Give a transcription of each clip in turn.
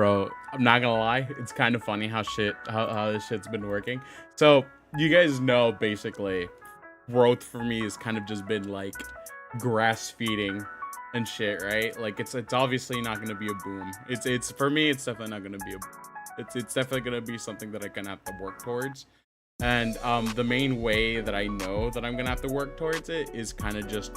Bro, I'm not gonna lie, it's kind of funny how this shit's been working. So you guys know basically growth for me has kind of just been like grass feeding and shit, right? Like it's obviously not gonna be a boom. It's for me, it's definitely not gonna be a boom. It's definitely gonna be something that I gonna have to work towards. And the main way that I know that I'm gonna have to work towards it is kind of just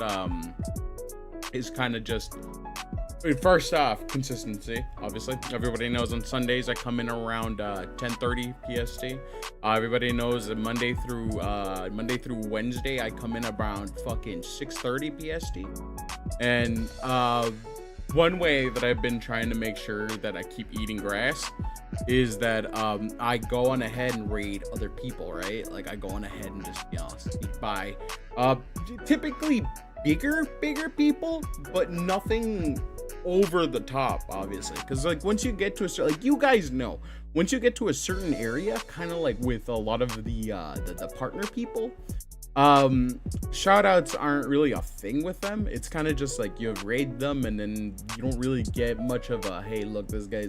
first off, consistency. Obviously, everybody knows on Sundays I come in around 10:30 PST. Everybody knows that Monday through Wednesday I come in around fucking 6:30 PST. And one way that I've been trying to make sure that I keep eating grass is that I go on ahead and raid other people, right? Like I go on ahead and just, you know, sneak by typically bigger people, but nothing over the top, obviously, because like once you get to a certain, like you guys know, once you get to a certain area, kind of like with a lot of the partner people, shout outs aren't really a thing with them. It's kind of just like you raid them and then you don't really get much of a, hey look, this guy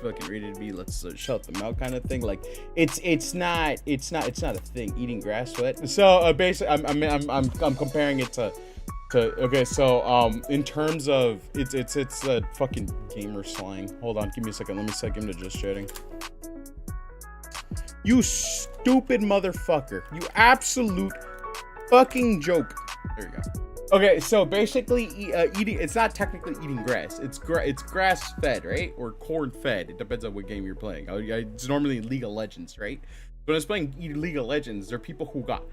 fucking raided me, let's shout them out kind of thing. Like it's not a thing, eating grass sweat. So basically I'm comparing it to okay, so in terms of it's a fucking gamer slang. Hold on, give me a second, let me set him to just chatting. You stupid motherfucker, you absolute fucking joke. There you go. Okay, so basically eating, it's not technically eating grass, it's grass fed, right? Or corn fed, it depends on what game you're playing. It's normally League of Legends, right? When I was playing League of Legends, there are people who got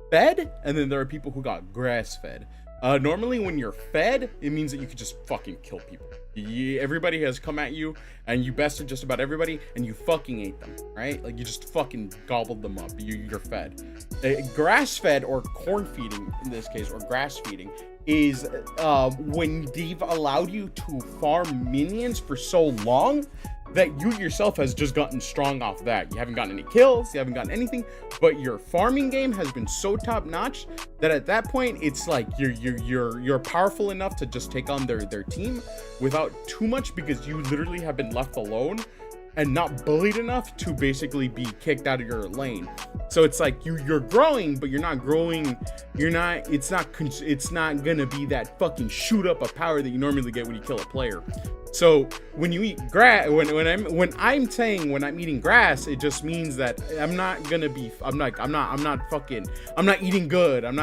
fed and then there are people who got grass fed. Normally when you're fed, it means that you could just fucking kill people. Everybody has come at you and you bested just about everybody and you fucking ate them, right? Like you just fucking gobbled them up. You're fed. Grass fed, or corn feeding in this case, or grass feeding, is when they've allowed you to farm minions for so long that you yourself has just gotten strong off that. You haven't gotten any kills, you haven't gotten anything, but your farming game has been so top notch that at that point it's like you're powerful enough to just take on their team without too much, because you literally have been left alone and not bullied enough to basically be kicked out of your lane. So it's like you're growing, but you're not growing. It's not gonna be that fucking shoot up of power that you normally get when you kill a player. So when you eat grass, when I'm eating grass, it just means that I'm not eating good. I'm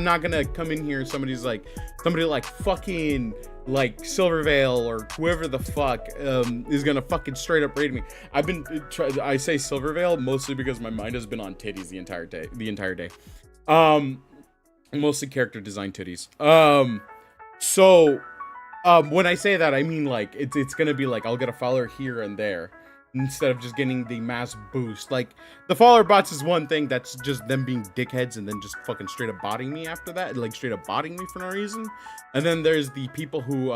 not gonna come in here. Somebody like fucking like Silvervale or whoever the fuck is gonna fucking straight up raid me. I say Silvervale mostly because my mind has been on titties the entire day. Mostly character design titties. When I say that, I mean like it's gonna be like I'll get a follower here and there instead of just getting the mass boost. Like the follower bots is one thing, that's just them being dickheads and then just fucking straight up botting me after that, like straight up botting me for no reason. And then there's the people who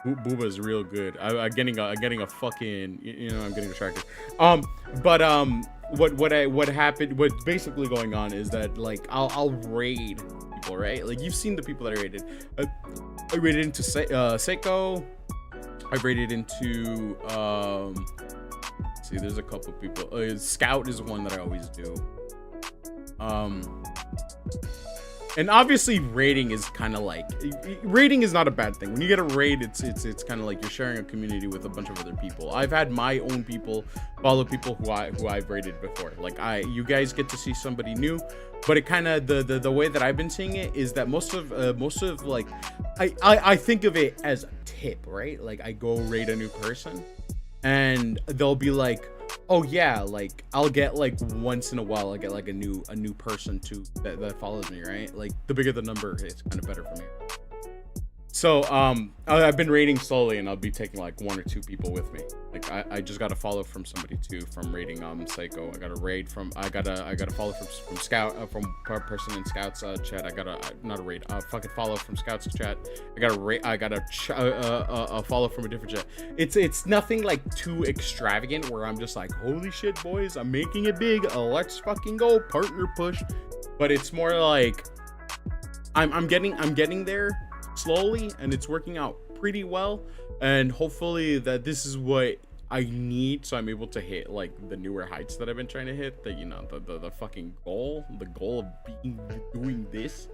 Booba is real good. I'm getting a fucking, you know, I'm getting distracted. What's basically going on is that like I'll raid people, right? Like you've seen the people that I raided. I raided into Seiko. I raided into see, there's a couple people. Scout is one that I always do. And obviously raiding is kind of like, raiding is not a bad thing. When you get a raid, it's kind of like you're sharing a community with a bunch of other people. I've had my own people follow people who I've raided before. Like you guys get to see somebody new, but it kind of the way that I've been seeing it is that most of like I think of it as a tip, right? Like I go raid a new person and they'll be like, oh yeah, like I'll get like once in a while I'll get like a new person that follows me, right? Like the bigger the number, it's kind of better for me. So I've been raiding slowly and I'll be taking like 1 or 2 people with me. Like I just got a follow from somebody too, from raiding Psycho. I got a follow from Scout, from a person in Scout's chat. I got a fucking follow from Scout's chat. I got a follow from a different chat. It's nothing like too extravagant where I'm just like, holy shit boys, I'm making it big, let's fucking go, partner push. But it's more like I'm getting there slowly and it's working out pretty well, and hopefully that this is what I need so I'm able to hit like the newer heights that I've been trying to hit. That, you know, the fucking goal, the goal of doing this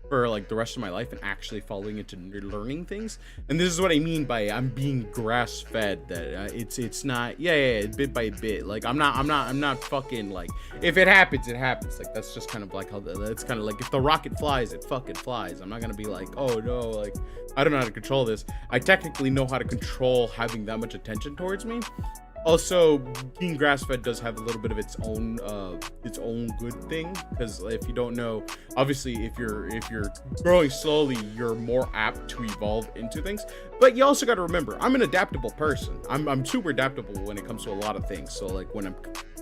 for like the rest of my life and actually following into learning things. And this is what I mean by I'm being grass fed, that it's not bit by bit. Like I'm not fucking like, if it happens it happens. Like that's just kind of like how that's kind of like, if the rocket flies it fucking flies. I'm not gonna be like, oh no, like I don't know how to control this. I technically know how to control having that much attention towards me. Also, being grass-fed does have a little bit of its own good thing, because if you don't know, obviously if you're growing slowly, you're more apt to evolve into things. But you also got to remember, I'm an adaptable person. I'm super adaptable when it comes to a lot of things. So like when I'm,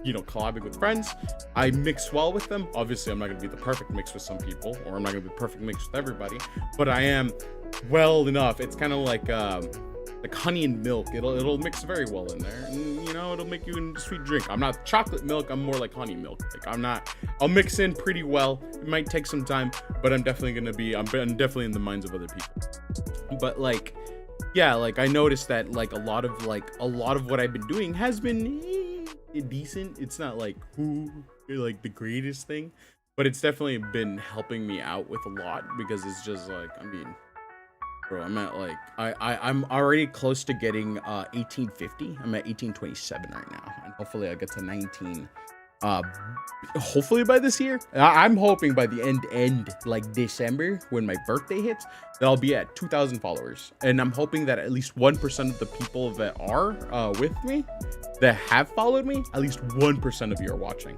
you know, collabing with friends, I mix well with them. Obviously I'm not gonna be the perfect mix with some people, or I'm not gonna be the perfect mix with everybody, but I am well enough. It's kind of like honey and milk. It'll mix very well in there, and you know, it'll make you a sweet drink. I'm not chocolate milk, I'm more like honey milk. Like I'll mix in pretty well. It might take some time, but I'm definitely in the minds of other people. But like, yeah, like I noticed that like a lot of what I've been doing has been decent. It's not like the greatest thing, but it's definitely been helping me out with a lot, because it's just like, I mean, bro, I'm at like I'm already close to getting 1850. I'm at 1827 right now, and hopefully I get to 19 hopefully by this year. I'm hoping by the end like December, when my birthday hits, that I'll be at 2,000 followers, and I'm hoping that at least 1% of the people that are with me, that have followed me, at least 1% of you are watching.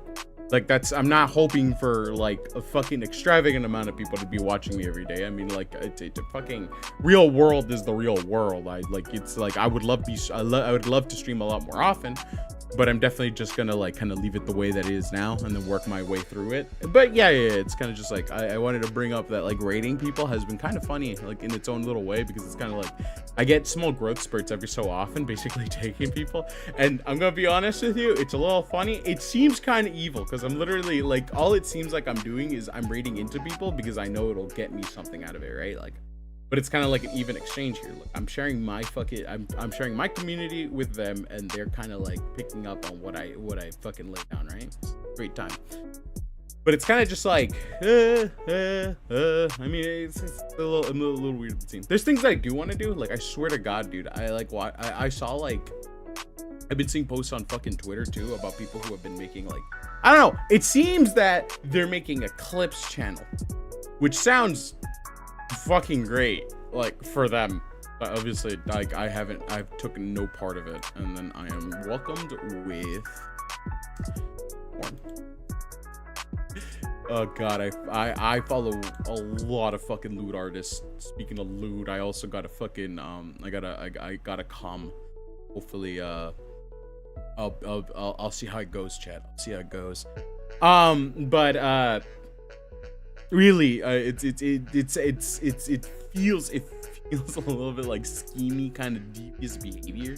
Like that's, I'm not hoping for like a fucking extravagant amount of people to be watching me every day. I mean, like it's a fucking real world is the real world. I would love to stream a lot more often, but I'm definitely just gonna like kind of leave it the way that it is now and then work my way through it. But yeah, it's kind of just like I wanted to bring up that like rating people has been kind of funny, like in its own little way, because it's kind of like I get small growth spurts every so often, basically taking people. And I'm gonna be honest with you, it's a little funny. It seems kind of evil, because I'm literally like, all it seems like I'm doing is I'm rating into people because I know it'll get me something out of it, right? Like, but it's kind of like an even exchange here. Like, I'm sharing my I'm sharing my community with them, and they're kind of like picking up on what I fucking lay down, right? It's a great time. But it's kind of just like, I mean, it's a little weird to see. There's things that I do want to do. Like, I swear to God, dude, I saw like, I've been seeing posts on fucking Twitter too about people who have been making like, I don't know. It seems that they're making a clips channel, which sounds fucking great, like for them. But obviously, like I've taken no part of it, and then I am welcomed with porn. Oh god, I follow a lot of fucking lewd artists. Speaking of lewd, I also got a fucking I got a com. Hopefully I'll see how it goes, chat. I'll see how it goes. But really, it feels a little bit like schemy, kind of devious behavior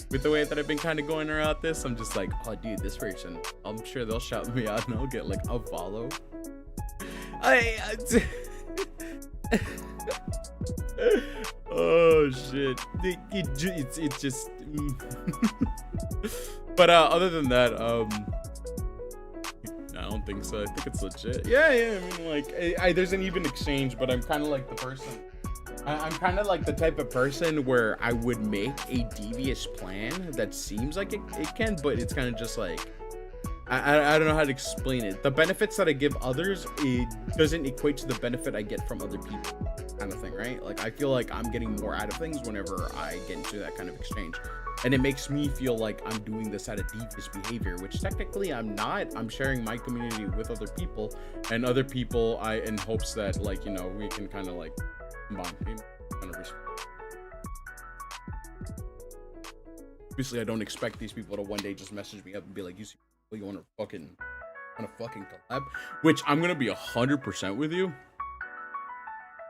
with the way that I've been kind of going around this. I'm just like, oh dude, this person, I'm sure they'll shout me out and I'll get like a follow. Oh shit, it's just but other than that, I don't think so. I think it's legit. Yeah, I mean, like there's an even exchange, but I'm kind of like the person, I'm kind of like the type of person where I would make a devious plan that seems like it can, but it's kind of just like, I don't know how to explain it. The benefits that I give others, it doesn't equate to the benefit I get from other people, kind of thing, right? Like I feel like I'm getting more out of things whenever I get into that kind of exchange, and it makes me feel like I'm doing this out of devious behavior, which technically I'm not. I'm sharing my community with other people, and other people in hopes that, like, you know, we can kind of like combine. Obviously, I don't expect these people to one day just message me up and be like, you want to fucking collab, which I'm gonna be 100% with you.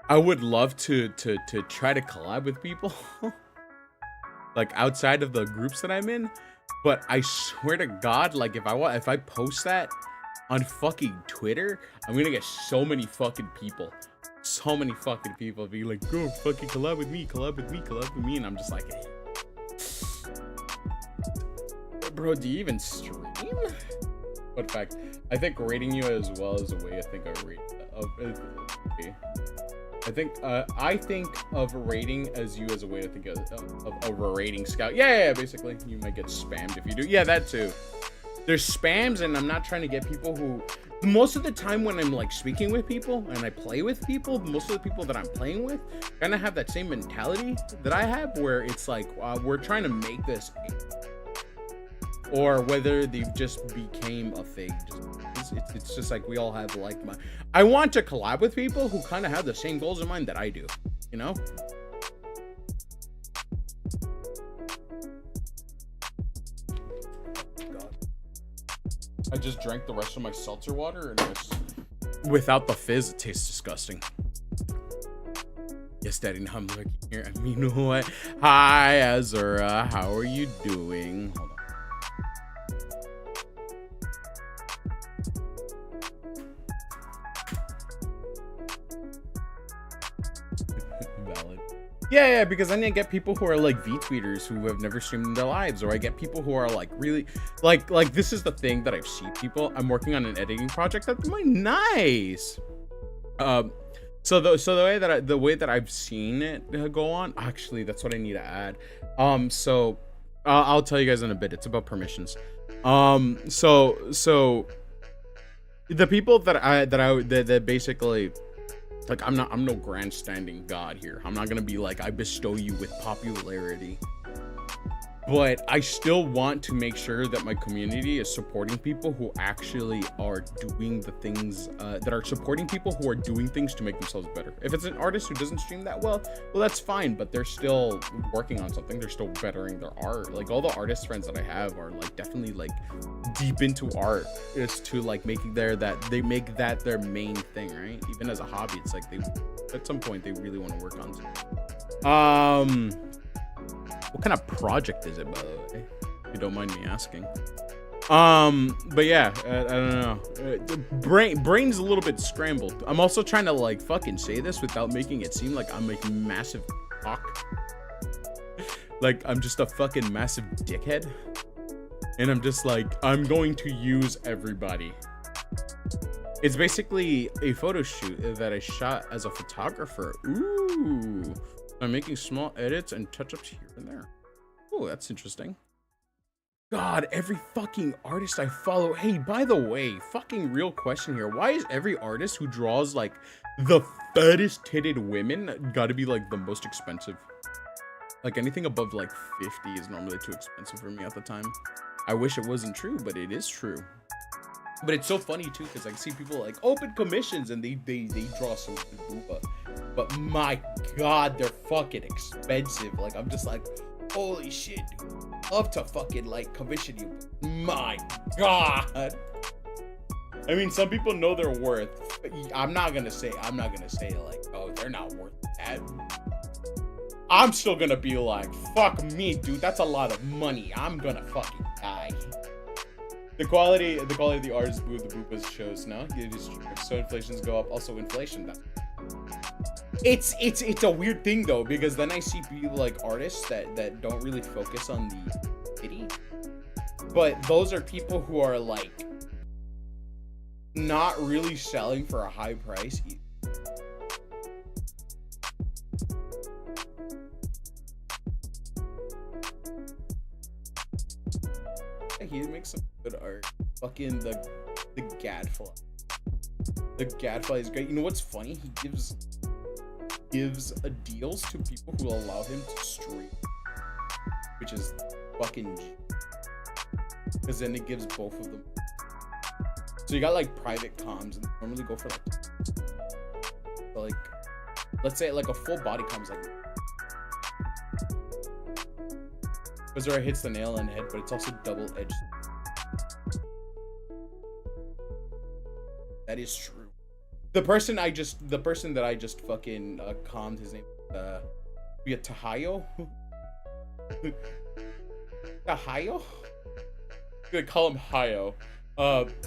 I would love to try to collab with people like outside of the groups that I'm in, but I swear to God, like if I post that on fucking Twitter, I'm gonna get so many fucking people, so many fucking people be like, go fucking collab with me, and I'm just like, hey. Bro, do you even stream? But fact, I think rating you as well is a way I think I rate. I think of rating as you as a way to think of a rating scout. Yeah, basically, you might get spammed if you do. Yeah, that too. There's spams, and I'm not trying to get people who. Most of the time when I'm like speaking with people and I play with people, most of the people that I'm playing with kind of have that same mentality that I have, where it's like we're trying to make this, or whether they just became a fake. It's just like we all have like I want to collab with people who kind of have the same goals in mind that I do, you know? God. I just drank the rest of my seltzer water and it's without the fizz, it tastes disgusting. Yes, Daddy, now I'm looking here. I mean, what? Hi, Azura. How are you doing? Hold on. Valid. Yeah, because then I get people who are like V-tweeters who have never streamed in their lives, or I get people who are like really like this is the thing that I've seen people. I'm working on an editing project that's really nice. So the way that I've seen it go on, actually, that's what I need to add. So I'll tell you guys in a bit. It's about permissions. So the people that basically. Like, I'm no grandstanding god here. I'm not gonna be like, I bestow you with popularity. But I still want to make sure that my community is supporting people who actually are doing the things, that are supporting people who are doing things to make themselves better. If it's an artist who doesn't stream that well, that's fine, but they're still working on something. They're still bettering their art. Like, all the artist friends that I have are like definitely like deep into art, is to like making they make that their main thing, right? Even as a hobby, it's like they at some point they really want to work on something. What kind of project is it, by the way? If you don't mind me asking. But yeah, I don't know. Brain's a little bit scrambled. I'm also trying to like fucking say this without making it seem like I'm like massive cock. Like I'm just a fucking massive dickhead. And I'm just like, I'm going to use everybody. It's basically a photo shoot that I shot as a photographer. Ooh. I'm making small edits and touch-ups here and there. Oh, that's interesting. God, every fucking artist I follow. Hey, by the way, fucking real question here. Why is every artist who draws like the fattest titted women gotta be like the most expensive? Like anything above like 50 is normally too expensive for me at the time. I wish it wasn't true, but it is true. But it's so funny too, because I see people like open commissions and they draw some booba. But my god, they're fucking expensive. Like I'm just like, holy shit, dude. Love to fucking like commission you. My god. I mean, some people know their worth. I'm not gonna say like, oh, they're not worth that. I'm still gonna be like, fuck me, dude. That's a lot of money. I'm gonna fucking die. The quality of the artist booth, the Boopas shows, no? So inflations go up, also inflation. It's a weird thing though, because then I see people like artists that don't really focus on the pity. But those are people who are like not really selling for a high price either. He makes some good art. Fucking the Gadfly. The Gadfly is great. You know what's funny? He gives deals to people who allow him to stream, which is fucking G. Because then it gives both of them. So you got like private comms, and they normally go for like let's say like a full body comms like. Because where it hits the nail on the head, but it's also double-edged. That is true. The person that I just fucking calmed, his name be a Tahayo. Tahayo? I'm gonna call him Hayo.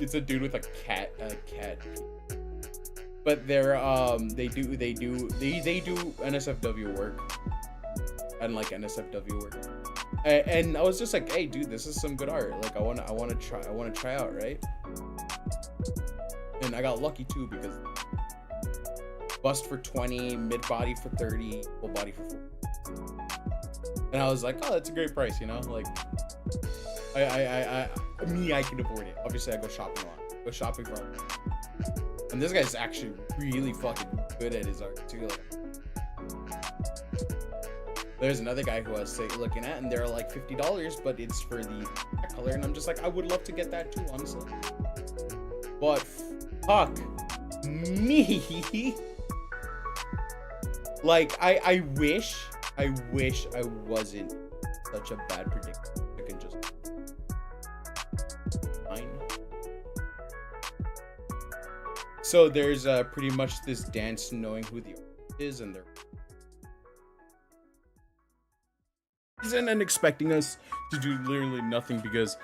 It's a dude with a cat. but they're they do NSFW work and like NSFW work. And I was just like, hey dude, this is some good art. Like I wanna try out, right? And I got lucky too, because bust for 20, mid body for 30, full body for 40. And I was like, oh, that's a great price, you know? Like I can afford it. Obviously I go shopping a lot. Go shopping for art. And this guy's actually really fucking good at his art too. Like, there's another guy who I was looking at, and they're like $50, but it's for the color, and I'm just like, I would love to get that too, honestly. But fuck me. Like I wish I wasn't such a bad predictor. I can just fine. So there's pretty much this dance knowing who the artist is, and they're and expecting us to do literally nothing, because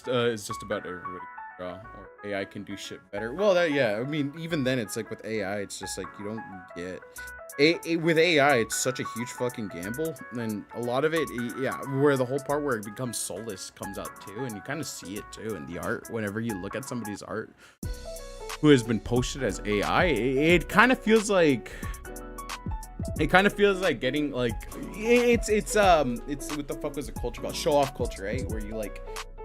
it's just about everybody can draw, or AI can do shit better. Well, yeah, I mean, even then, it's like with AI, it's just like you don't get with AI, it's such a huge fucking gamble, and a lot of it, yeah, where the whole part where it becomes soulless comes out too, and you kind of see it too in the art. Whenever you look at somebody's art who has been posted as AI, it kind of feels like getting like it's what the fuck was the culture called? Show off culture, right? Where you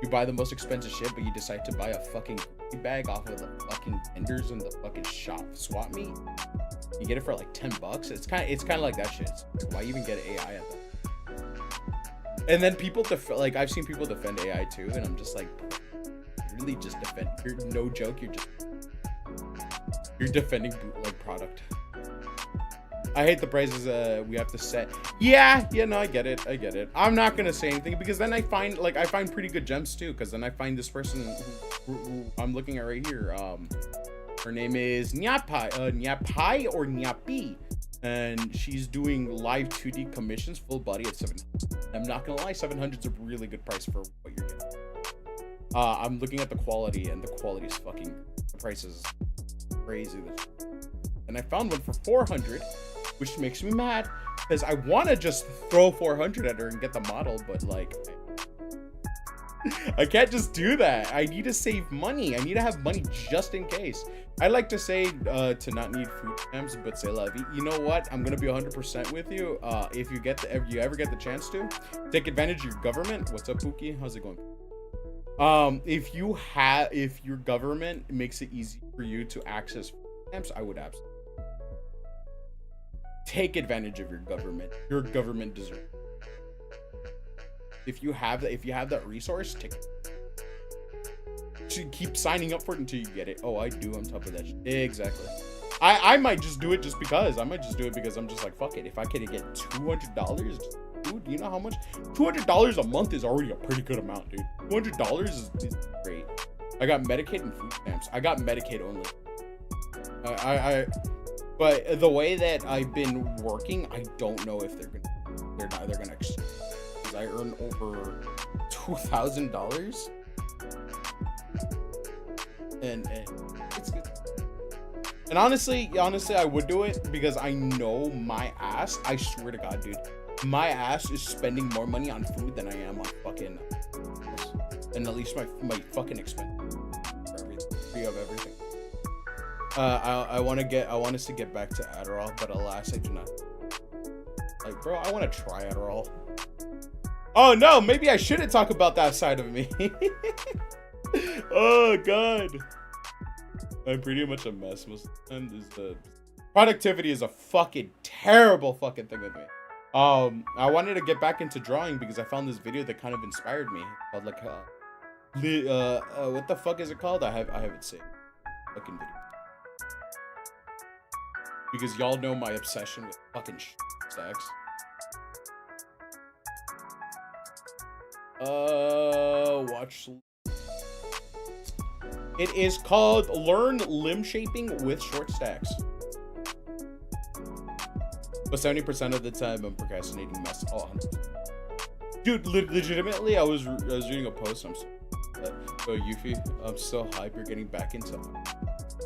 buy the most expensive shit, but you decide to buy a fucking bag off of the fucking vendors in the fucking shop swap meet. You get it for like $10. It's kind of like that shit. Like, why even get AI at that? And then people like I've seen people defend AI too, and I'm just like, really just defend. You're no joke. You're defending bootleg product. I hate the prices we have to set. Yeah, no, I get it. I'm not gonna say anything, because then I find pretty good gems too, because then I find this person who I'm looking at right here. Her name is Nyapai or Nyapi, and she's doing live 2D commissions, full body at 700. I'm not gonna lie, 700 is a really good price for what you're getting. I'm looking at the quality, and the quality is fucking, the price is crazy. And I found one for 400, which makes me mad, because I want to just throw 400 at her and get the model, but like, I can't just do that. I need to save money. I need to have money just in case. I like to say to not need food stamps, but say la vie. You know what? I'm gonna be 100% with you. If you ever get the chance to take advantage of your government. What's up, Pookie? How's it going? If your government makes it easy for you to access food stamps, I would absolutely take advantage of your government. Your government deserves it. If you have that resource, take it. Keep signing up for it until you get it. Oh, I do on top of that shit. Exactly. I might just do it just because. I might just do it because I'm just like, fuck it. If I can get $200, dude, you know how much? $200 a month is already a pretty good amount, dude. $200 is great. I got Medicaid and food stamps. I got Medicaid only. But the way that I've been working, I don't know if they're gonna exchange. Because I earn over $2,000, and it's good. And honestly, I would do it, because I know my ass. I swear to God, dude, my ass is spending more money on food than I am on fucking, and at least my fucking expense for everything, free of everything. I want us to get back to Adderall, but alas, I do not. Like, bro, I want to try Adderall. Oh no, maybe I shouldn't talk about that side of me. Oh god, I'm pretty much a mess. Productivity is a fucking terrible fucking thing with me. I wanted to get back into drawing because I found this video that kind of inspired me. Called like what the fuck is it called? I have it saved. Fucking video. Because y'all know my obsession with fucking stacks. Watch. It is called Learn Limb Shaping with Short Stacks. But 70% of the time I'm procrastinating mess. Oh, dude, legitimately, I was reading a post. So Yuffie, I'm so hype you're getting back into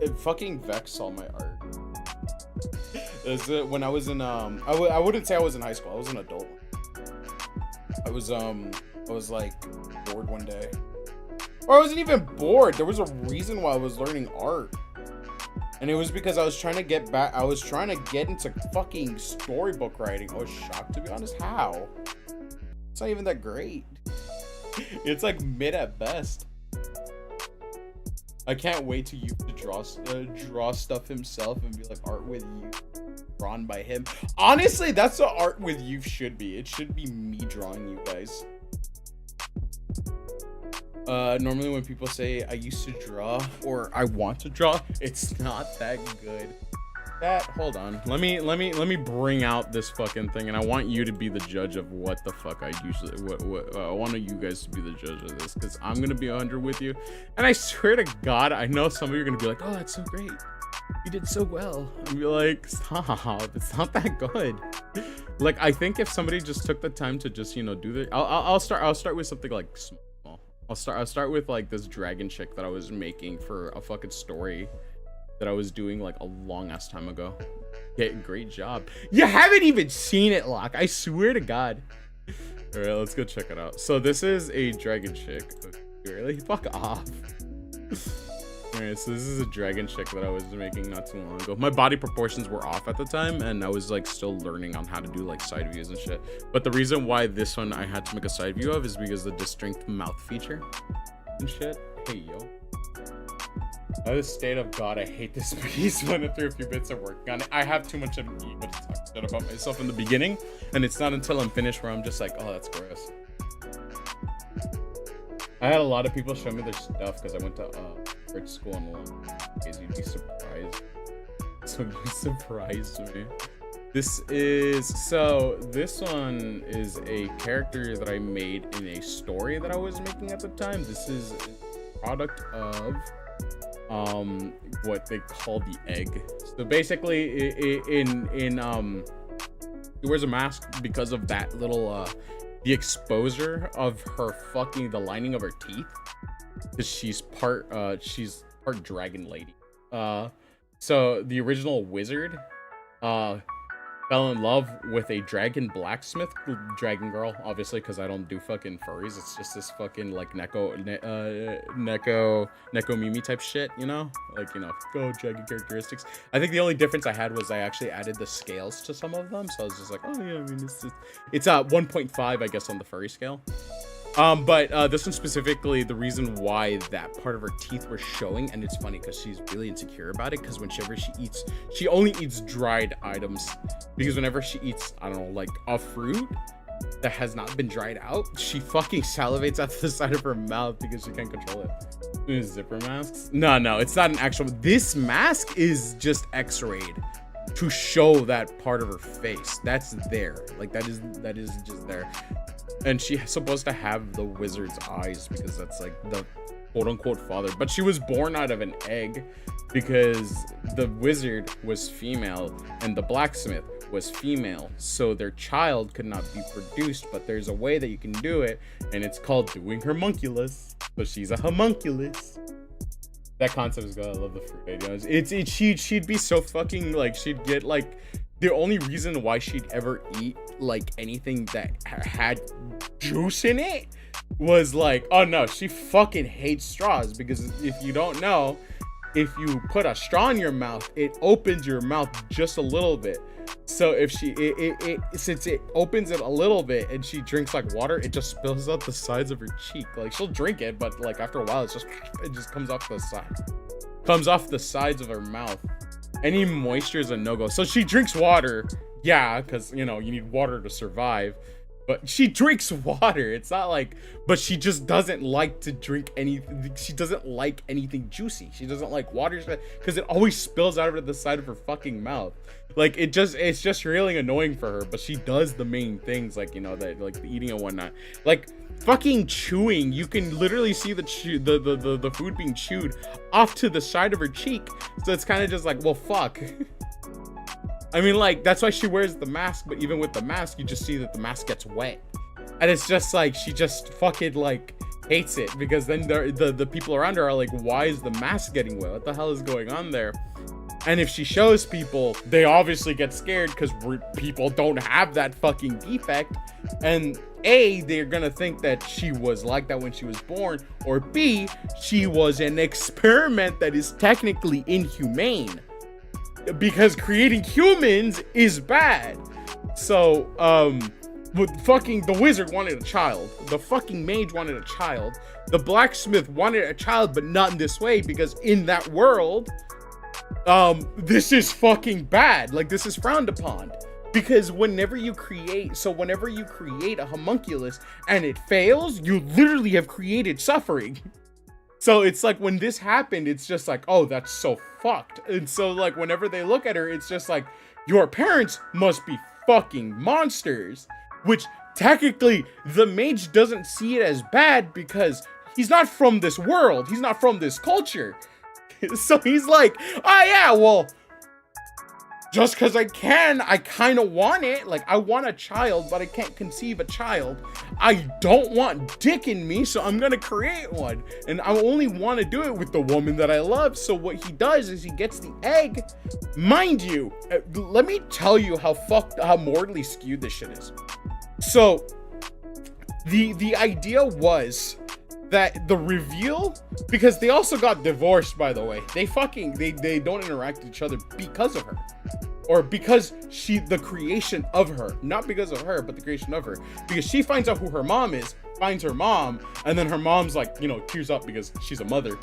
It fucking vexed all my art. Is it when I was in I wouldn't say I was in high school. I was an adult. I was like bored one day. Or I wasn't even bored. There was a reason why I was learning art. And it was because I was trying to get back. I was trying to get into fucking storybook writing. I was shocked, to be honest. How? It's not even that great. It's like mid at best. I can't wait to you to draw stuff himself and be like art with you, drawn by him. Honestly, that's what art with you should be. It should be me drawing you guys. Normally when people say I used to draw or I want to draw, it's not that good. Hold on, let me bring out this fucking thing, and I want you to be the judge of what the fuck I usually I want you guys to be the judge of this, because I'm gonna be 100 with you, and I swear to God, I know some of you are gonna be like, oh, that's so great, you did so well, and be like, stop, it's not that good. Like, I think if somebody just took the time to just, you know, do the I'll start with something like small. I'll start with like this dragon chick that I was making for a fucking story that I was doing like a long ass time ago. Yeah, great job. You haven't even seen it, Locke. I swear to God. All right, let's go check it out. So this is a dragon chick. Really? Fuck off. All right, so this is a dragon chick that I was making not too long ago. My body proportions were off at the time, and I was like still learning on how to do like side views and shit. But the reason why this one I had to make a side view of is because of the distinct mouth feature and shit. Hey, yo. By the state of God, I hate this piece. Went through a few bits of work on it. I have too much of an ego to talk shit about myself in the beginning, and it's not until I'm finished where I'm just like, oh, that's gross. I had a lot of people show me their stuff because I went to art school and you'd be surprised. So you surprised me. This one is a character that I made in a story that I was making at the time. This is a product of what they call the egg. So basically he wears a mask because of that little the exposure of her fucking the lining of her teeth, because she's part dragon lady. So the original wizard fell in love with a dragon blacksmith, dragon girl, obviously, because I don't do fucking furries. It's just this fucking like Neko Mimi type shit, you know, like, you know, go dragon characteristics. I think the only difference I had was I actually added the scales to some of them, so I was just like, oh yeah, I mean, it's 1.5, I guess, on the furry scale. But this one specifically, the reason why that part of her teeth were showing, and it's funny because she's really insecure about it, because whenever she eats, she only eats dried items, because whenever she eats, I don't know, like a fruit that has not been dried out, she fucking salivates out the side of her mouth because she can't control it. Zipper masks? No, it's not an actual. This mask is just X-rayed to show that part of her face. That's there, like that is just there. And she's supposed to have the wizard's eyes because that's like the quote-unquote father. But she was born out of an egg because the wizard was female and the blacksmith was female. So their child could not be produced, but there's a way that you can do it, and it's called doing homunculus. So she's a homunculus. That concept is good. I love the fruit ideas. She'd be so fucking like, she'd get like, the only reason why she'd ever eat like anything that had juice in it was like, oh no, she fucking hates straws, because if you don't know, if you put a straw in your mouth, it opens your mouth just a little bit. So if since it opens it a little bit and she drinks like water, it just spills out the sides of her cheek. Like, she'll drink it, but like after a while, it just comes off the sides of her mouth. Any moisture is a no-go. So she drinks water, yeah, because, you know, you need water to survive. But she drinks water. It's not like, but she just doesn't like to drink anything. She doesn't like anything juicy. She doesn't like water because it always spills out of the side of her fucking mouth. Like, it's just really annoying for her. But she does the main things, like, you know, that like the eating and whatnot. Like fucking chewing. You can literally see the food being chewed off to the side of her cheek. So it's kind of just like, well, fuck. I mean, like, that's why she wears the mask, but even with the mask, you just see that the mask gets wet. And it's just like, she just fucking, like, hates it because then the people around her are like, why is the mask getting wet? What the hell is going on there? And if she shows people, they obviously get scared because people don't have that fucking defect. And A, they're gonna think that she was like that when she was born, or B, she was an experiment that is technically inhumane. Because creating humans is bad. So, but fucking the wizard wanted a child. The fucking mage wanted a child. The blacksmith wanted a child, but not in this way, because in that world, this is fucking bad. Like, this is frowned upon. Because whenever you create a homunculus and it fails, you literally have created suffering. So it's like when this happened, it's just like, oh, that's so fucked. And so like whenever they look at her, it's just like, your parents must be fucking monsters. Which technically the mage doesn't see it as bad because he's not from this world. He's not from this culture. So he's like, oh yeah, well, just because I kind of want it. Like, I want a child, but I can't conceive a child. I don't want dick in me, so I'm going to create one. And I only want to do it with the woman that I love. So what he does is he gets the egg. Mind you, let me tell you how mortally skewed this shit is. So, the idea was that the reveal, because they also got divorced, by the way. They don't interact with each other because of her. Or because the creation of her, not because of her, but the creation of her, because she finds out who her mom is, finds her mom, and then her mom's like, you know, tears up because she's a mother.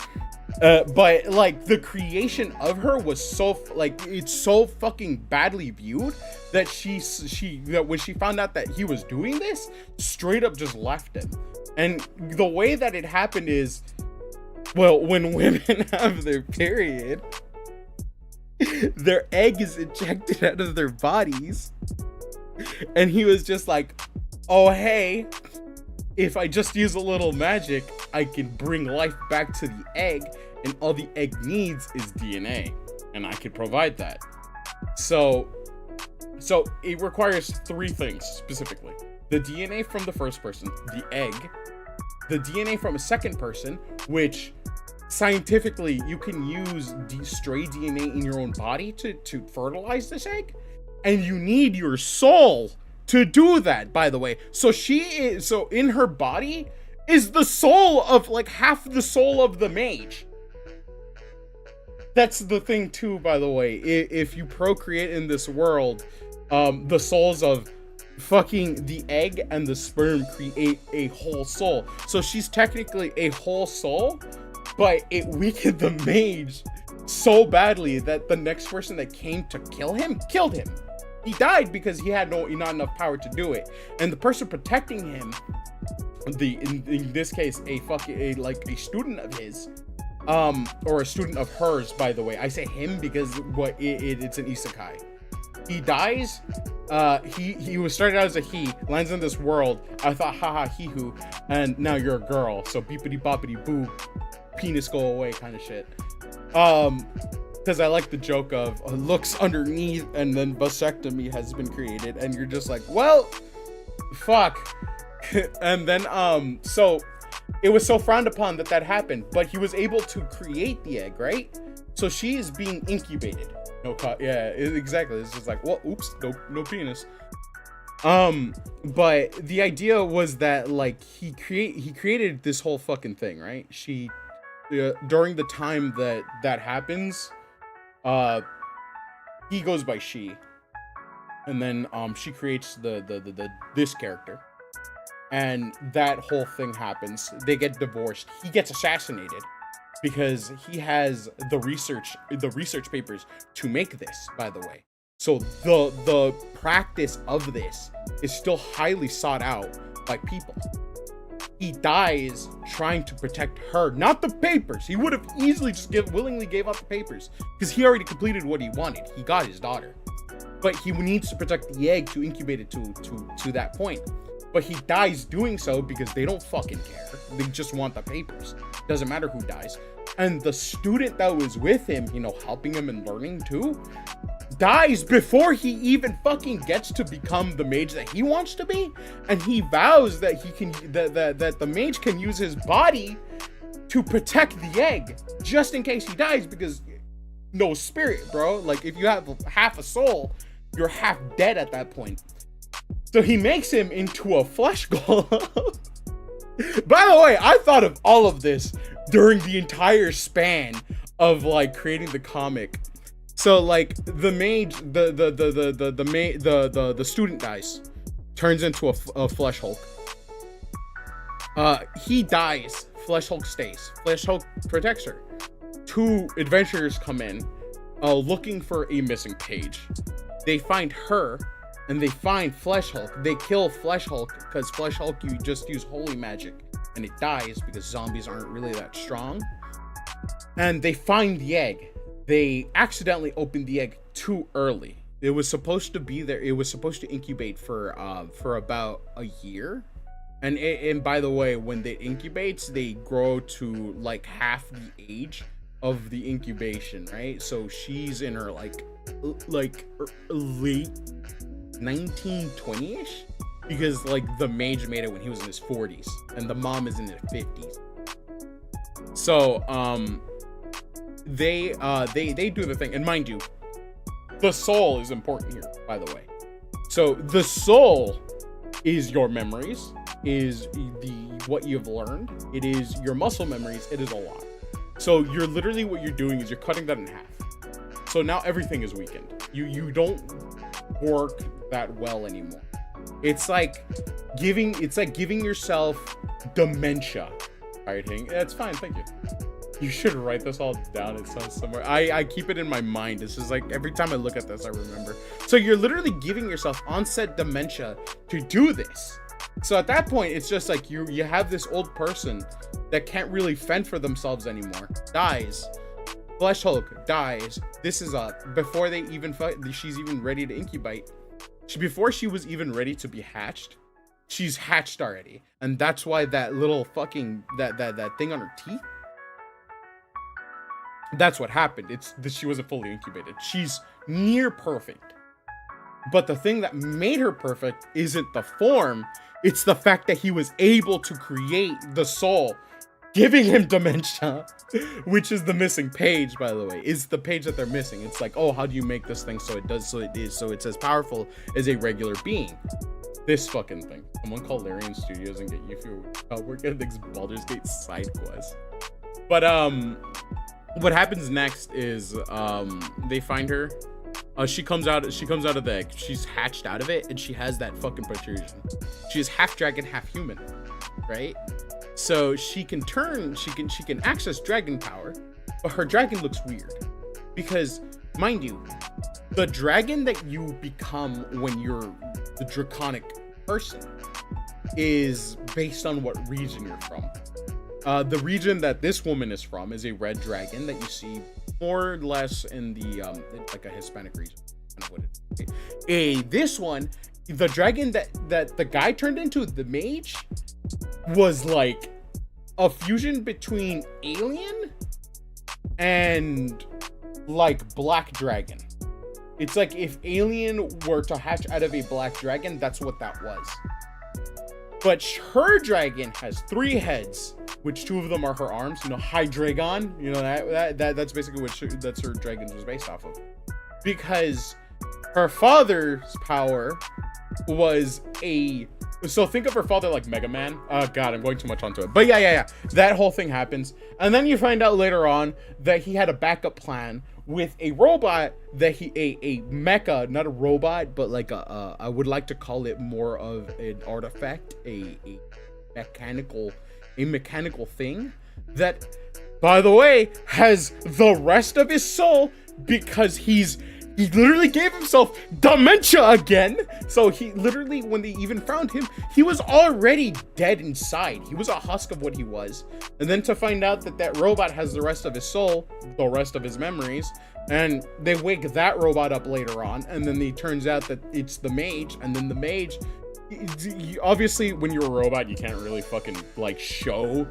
But like the creation of her was so it's so fucking badly viewed that that when she found out that he was doing this, straight up just left him. And the way that it happened is, well, when women have their period, their egg is ejected out of their bodies. And he was just like, oh, hey, if I just use a little magic, I can bring life back to the egg. And all the egg needs is DNA. And I can provide that. So it requires 3 things specifically. The DNA from the first person, the egg, the DNA from a second person, which scientifically you can use stray DNA in your own body to fertilize this egg, and you need your soul to do that, by the way. So in her body is the soul of like half the soul of the mage. That's the thing too, by the way. If you procreate in this world, the souls of fucking the egg and the sperm create a whole soul. So she's technically a whole soul, but it weakened the mage so badly that the next person that came to kill him killed him. He died because he had not enough power to do it. And the person protecting him, in this case a student of his, or a student of hers, by the way. I say him because it's an isekai. He dies. He was started out as a he, lands in this world. I thought, haha, he-hoo, and now you're a girl. So beepity boppity boo, penis go away kind of shit. Because I like the joke of looks underneath and then vasectomy has been created, and you're just like, well, fuck. And then so it was so frowned upon that happened, but he was able to create the egg, right? So she is being incubated. Yeah, exactly. It's just like, well, oops, no penis. But the idea was that like he created this whole fucking thing, right? During the time that happens, he goes by she, and then she creates this character, and that whole thing happens. They get divorced. He gets assassinated because he has the research papers to make this, by the way. So the practice of this is still highly sought out by people. He dies trying to protect her, not the papers. He would have easily just willingly gave up the papers because he already completed what he wanted. He got his daughter, but he needs to protect the egg to incubate it to that point. But he dies doing so because they don't fucking care. They just want the papers. Doesn't matter who dies. And the student that was with him, helping him and learning too, dies before he even fucking gets to become the mage that he wants to be, and he vows that he can that the mage can use his body to protect the egg just in case he dies, because no spirit, bro. Like, if you have half a soul, you're half dead at that point. So he makes him into a flesh golem. By the way, I thought of all of this during the entire span of like creating the comic. So like the mage, the student dies, turns into a flesh Hulk. He dies. Flesh Hulk stays. Flesh Hulk protects her. 2 adventurers come in, looking for a missing page. They find her, and they find Flesh Hulk. They kill Flesh Hulk because Flesh Hulk, you just use holy magic, and it dies because zombies aren't really that strong. And they find the egg. They accidentally opened the egg too early. It was supposed to be there. It was supposed to incubate for about a year. And by the way, when it incubates, they grow to like half the age of the incubation, right? So she's in her like late 1920-ish, because like the mage made it when he was in his 40s, and the mom is in her 50s. So they do the thing, and mind you, the soul is important here, by the way. So the soul is your memories, is what you've learned, it is your muscle memories, it is a lot. So you're literally, what you're doing is you're cutting that in half. So now everything is weakened. You don't work that well anymore. It's like giving yourself dementia. All right, Hing, that's fine, thank you. You should write this all down. It sounds somewhere. I keep it in my mind. This is like every time I look at this, I remember. So you're literally giving yourself onset dementia to do this. So at that point, it's just like you have this old person that can't really fend for themselves anymore. Dies. Flesh Hulk dies. This is before they even fight. She's even ready to incubate. Before she was even ready to be hatched, she's hatched already. And that's why that little fucking that thing on her teeth. That's what happened. It's that she wasn't fully incubated. She's near perfect. But the thing that made her perfect isn't the form. It's the fact that he was able to create the soul, giving him dementia, which is the missing page, by the way. Is the page that they're missing. It's like, oh, how do you make this thing so it's as powerful as a regular being? This fucking thing. Someone call Larian Studios and get you if you're working on this Baldur's Gate side quest. But what happens next is they find her. She comes out of the egg. She's hatched out of it, and she has that fucking protrusion. She is half dragon, half human, right? So she can access dragon power, but her dragon looks weird because, mind you, the dragon that you become when you're the draconic person is based on what region you're from. The region that this woman is from is a red dragon that you see more or less in the like a Hispanic region. This one, the dragon that the guy turned into, the mage, was like a fusion between alien and like black dragon. It's like if alien were to hatch out of a black dragon, that's what that was. But her dragon has 3 heads, which 2 of them are her arms. You know, Hydreigon. You know that's basically what that's her dragon was based off of. Because her father's power was so think of her father like Mega Man. Oh god, I'm going too much onto it. But yeah. That whole thing happens. And then you find out later on that he had a backup plan with a robot that a mecha, not a robot, but like I would like to call it more of an artifact, a mechanical thing that, by the way, has the rest of his soul because he literally gave himself dementia again. So he literally, when they even found him, he was already dead inside. He was a husk of what he was. And then to find out that robot has the rest of his soul, the rest of his memories, and they wake that robot up later on, and then it turns out that it's the mage, and then the mage, obviously when you're a robot you can't really fucking like show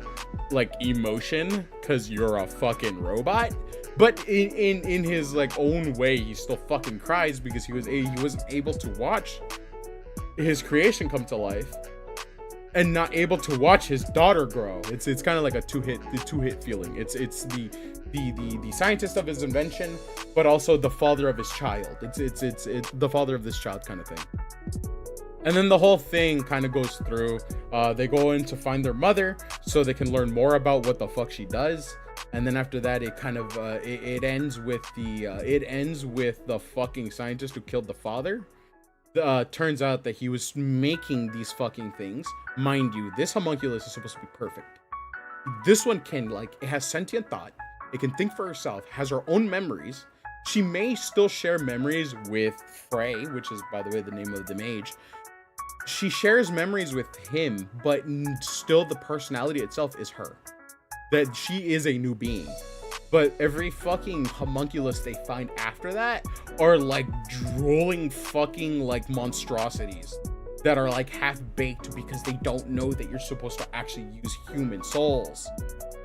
like emotion because you're a fucking robot, But in his like own way, he still fucking cries because he wasn't able to watch his creation come to life and not able to watch his daughter grow. It's kind of like a two hit feeling. It's the scientist of his invention, but also the father of his child. It's the father of this child kind of thing. And then the whole thing kind of goes through. They go in to find their mother so they can learn more about what the fuck she does. And then after that, it kind of it ends with the fucking scientist who killed the father. Turns out that he was making these fucking things. Mind you, this homunculus is supposed to be perfect. This one can, like, it has sentient thought. It can think for herself, has her own memories. She may still share memories with Frey, which is, by the way, the name of the mage. She shares memories with him, but still the personality itself is her. That she is a new being. But every fucking homunculus they find after that are like drooling fucking like monstrosities that are like half baked because they don't know that you're supposed to actually use human souls.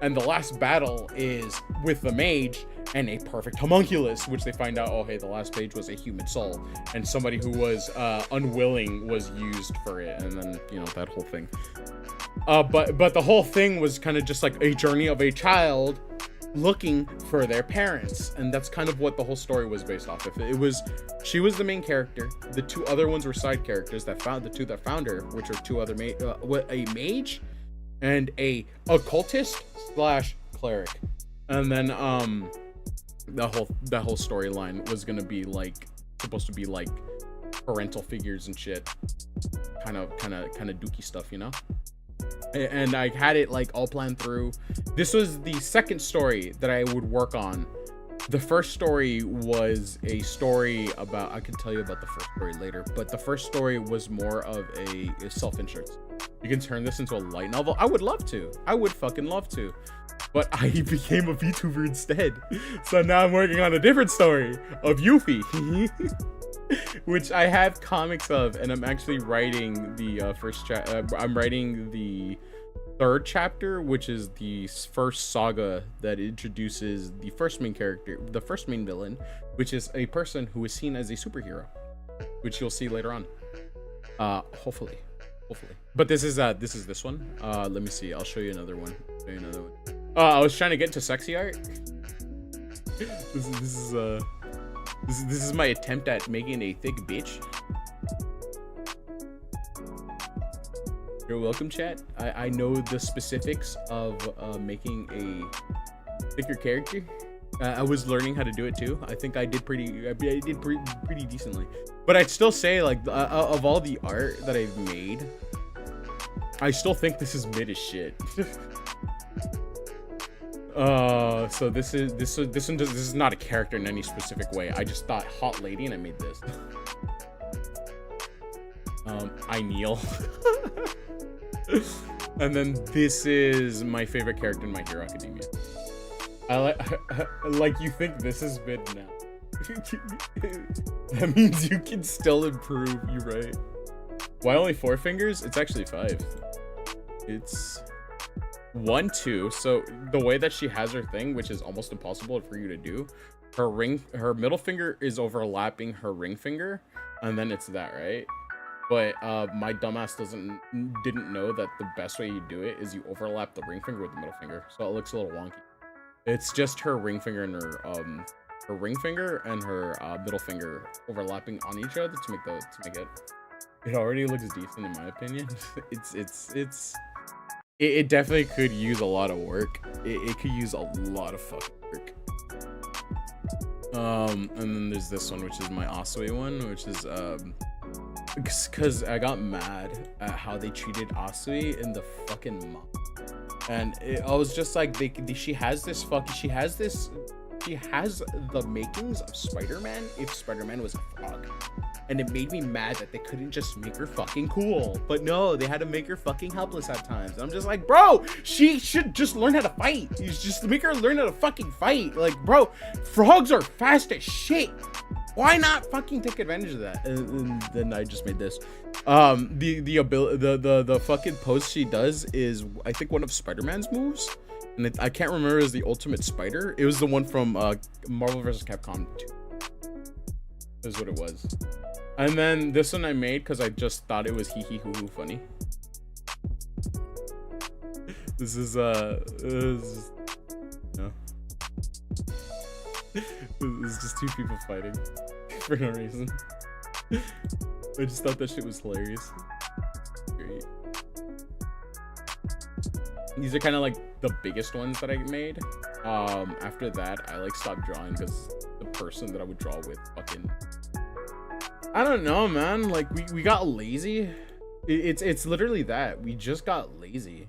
And the last battle is with the mage and a perfect homunculus, which they find out, oh hey, the last page was a human soul and somebody who was unwilling was used for it, and then, you know, that whole thing. But the whole thing was kind of just like a journey of a child looking for their parents, and that's kind of what the whole story was based off of. She was the main character. The two other ones were side characters that found her, which are two other a mage and a occultist / cleric. And then that whole storyline was gonna be like supposed to be like parental figures and shit, kind of dookie stuff, you know. And I had it like all planned through. This was the second story that I would work on. The first story was a story about, I can tell you about the first story later, but the first story was more of a self-interest. You can turn this into a light novel. I would love to. I would fucking love to. But I became a VTuber instead. So now I'm working on a different story of Yuffie. Which I have comics of, and I'm actually writing the I'm writing the third chapter, which is the first saga that introduces the first main character, the first main villain, which is a person who is seen as a superhero, which you'll see later on. Hopefully. But this is this one. Let me see. I'll show you another one. I was trying to get into sexy art. This is my attempt at making a thick bitch. You're welcome, chat. I know the specifics of making a thicker character. I was learning how to do it too. I think I did pretty decently. But I'd still say, like, of all the art that I've made, I still think this is mid as shit. So this is not a character in any specific way. I just thought hot lady and I made this. I kneel. And then this is my favorite character in My Hero Academia. Like you think this is mid now. That means you can still improve, you're right. Why only 4 fingers? It's actually 5. It's 1, 2. So the way that she has her thing, which is almost impossible for you to do, her middle finger is overlapping her ring finger, and then it's that, right? But my dumbass didn't know that the best way you do it is you overlap the ring finger with the middle finger, so it looks a little wonky. It's just her ring finger and her ring finger and her middle finger overlapping on each other to make it. It already looks decent in my opinion. It definitely could use a lot of work. It could use a lot of fucking work. And then there's this one, which is my Asui one, which is because I got mad at how they treated Asui in the fucking manga. And I was just like, she has the makings of Spider-Man if Spider-Man was a frog. And it made me mad that they couldn't just make her fucking cool. But no, they had to make her fucking helpless at times. And I'm just like, bro, she should just learn how to fight. You just make her learn how to fucking fight. Like, bro, frogs are fast as shit. Why not fucking take advantage of that? And then I just made this. The fucking pose she does is, I think, one of Spider-Man's moves. and I can't remember, it was the Ultimate Spider. It was the one from Marvel vs. Capcom 2. Is what it was. And then this one I made because I just thought it was hee hee hoo hoo funny. This is no. It's just two people fighting for no reason. I just thought that shit was hilarious. Great. These are kind of like the biggest ones that I made. After that, I like stopped drawing because the person that I would draw with fucking, I don't know, man. Like we got lazy. It's literally that. We just got lazy.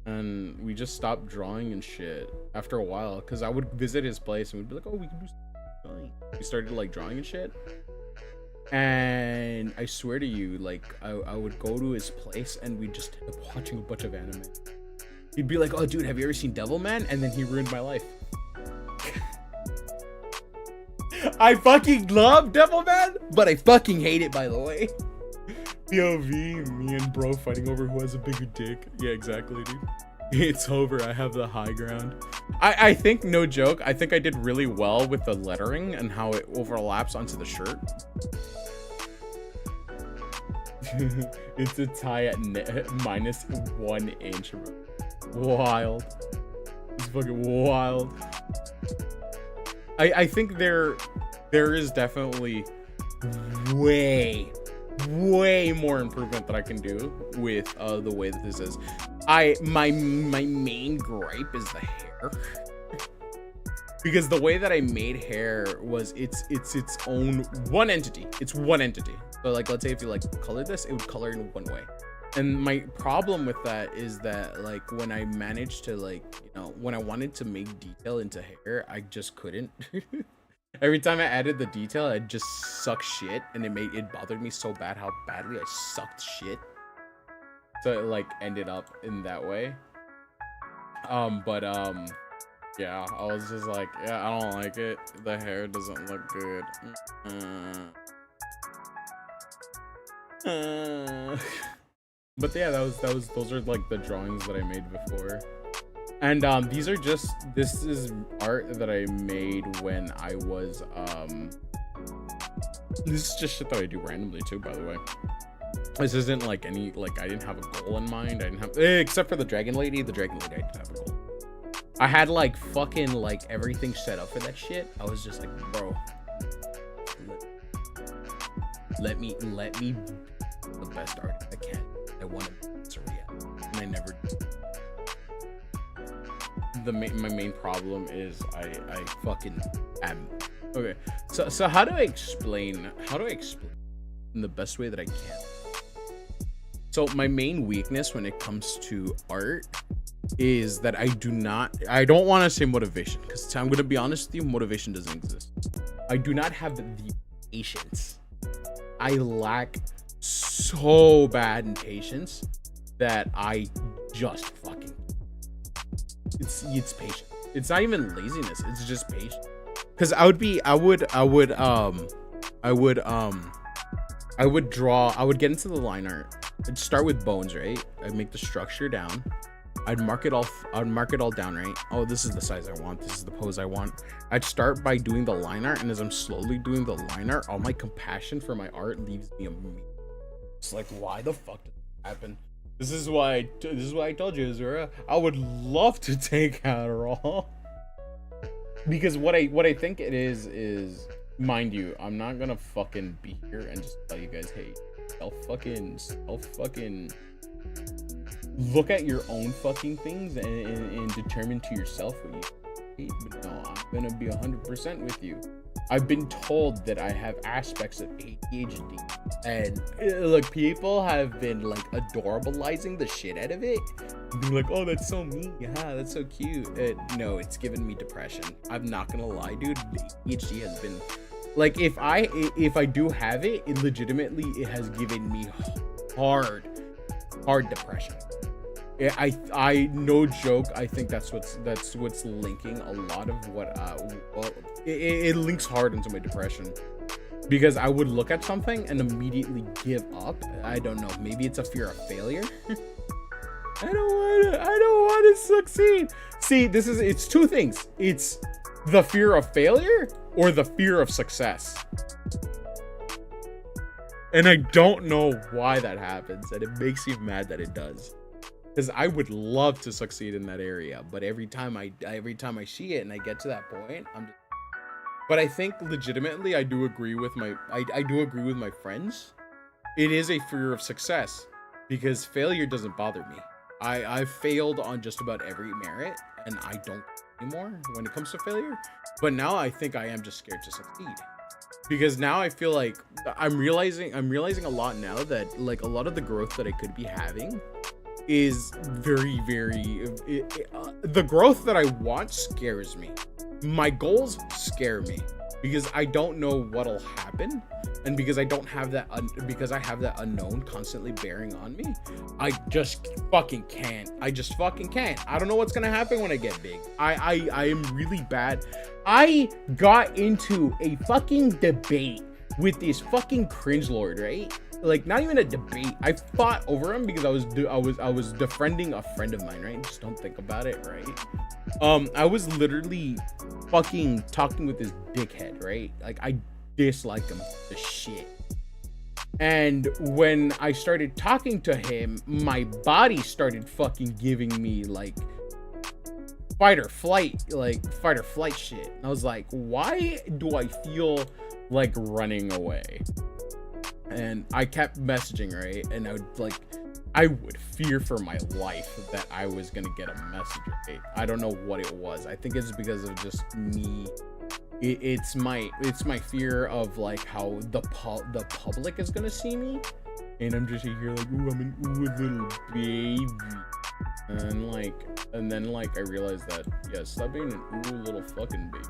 And we just stopped drawing and shit after a while, because I would visit his place and we'd be like, oh, we can do something. We started like drawing and shit. And I swear to you, like I would go to his place and we'd just end up watching a bunch of anime. He'd be like, oh dude, have you ever seen Devilman? And then he ruined my life. I fucking love Devilman, but I fucking hate it, by the way. POV, me and bro fighting over who has a bigger dick. Yeah, exactly, dude. It's over. I have the high ground. I think, no joke, I think I did really well with the lettering and how it overlaps onto the shirt. It's a tie at -1 inch. Wild. It's fucking wild. I think there is definitely way more improvement that I can do with the way that this is. My main gripe is the hair. Because the way that I made hair was it's its own one entity. It's one entity. So like, let's say if you like color this, it would color in one way. And my problem with that is that like when I managed to like, you know, when I wanted to make detail into hair, I just couldn't. Every time I added the detail, I just sucked shit, and it bothered me so bad how badly I sucked shit. So it like ended up in that way. Yeah, I was just like, yeah, I don't like it. The hair doesn't look good. But yeah, those are like the drawings that I made before. And this is art that I made when I was this is just shit that I do randomly too, by the way. This isn't like any, like, I didn't have a goal in mind. I didn't have, except for the dragon lady I did have a goal. I had like fucking like everything set up for that shit. I was just like, bro, let me be the best artist I can. I want to be surreal, and I never did. My main problem is I fucking am. Okay, so how do I explain in the best way that I can? So my main weakness when it comes to art is that I don't want to say motivation, because I'm going to be honest with you, motivation doesn't exist. I do not have the patience. I lack so bad in patience that I just fucking, it's patience. It's not even laziness, it's just patience. Because I would get into the line art. I'd start with bones, right? I'd make the structure down. I'd mark it all down, right? Oh, this is the size I want. This is the pose I want. I'd start by doing the line art, and as I'm slowly doing the line art, all my compassion for my art leaves me immediately. It's like, why the fuck did that happen? This is why I told you, Azura, I would love to take Adderall. Because what I think it is, mind you, I'm not gonna fucking be here and just tell you guys, hey, self fucking look at your own fucking things and determine to yourself what you hate. But no, I'm gonna be 100% with you. I've been told that I have aspects of ADHD, and look, people have been like adorabilizing the shit out of it, being like, oh, that's so mean, yeah, that's so cute. No, it's given me depression. I'm not gonna lie, dude. ADHD has been like, if I do have it, it legitimately, it has given me hard depression. Yeah, I no joke, I think that's what's linking a lot of what it links hard into my depression, because I would look at something and immediately give up. I don't know, maybe it's a fear of failure. I don't want to succeed. See, it's two things. It's the fear of failure or the fear of success. And I don't know why that happens, and it makes me mad that it does. Because I would love to succeed in that area, but every time I see it and I get to that point, but I think legitimately I do agree with my friends. It is a fear of success because failure doesn't bother me. I've failed on just about every merit, and I don't anymore when it comes to failure. But now I think I am just scared to succeed. Because now I feel like I'm realizing a lot now that like a lot of the growth that I could be having is very, the growth that I want scares me. My goals scare me because I don't know what'll happen, and because I don't have that because I have that unknown constantly bearing on me. I just fucking can't. I don't know what's gonna happen when I get big. I am really bad. I got into a fucking debate with this fucking cringe lord, right? Like, not even a debate. I fought over him because I was defriending a friend of mine, right? Just don't think about it, right? I was literally fucking talking with this dickhead, right? Like, I dislike him the shit. And when I started talking to him, my body started fucking giving me like fight or flight shit. And I was like, why do I feel like running away? And I kept messaging, right? And I would fear for my life that I was gonna get a message, right? I don't know what it was. I think it's because of just me. It's my fear of like how the public is gonna see me, and I'm just here like, ooh, I'm a little baby, and then I realized that, yeah, stop being an ooh little fucking baby.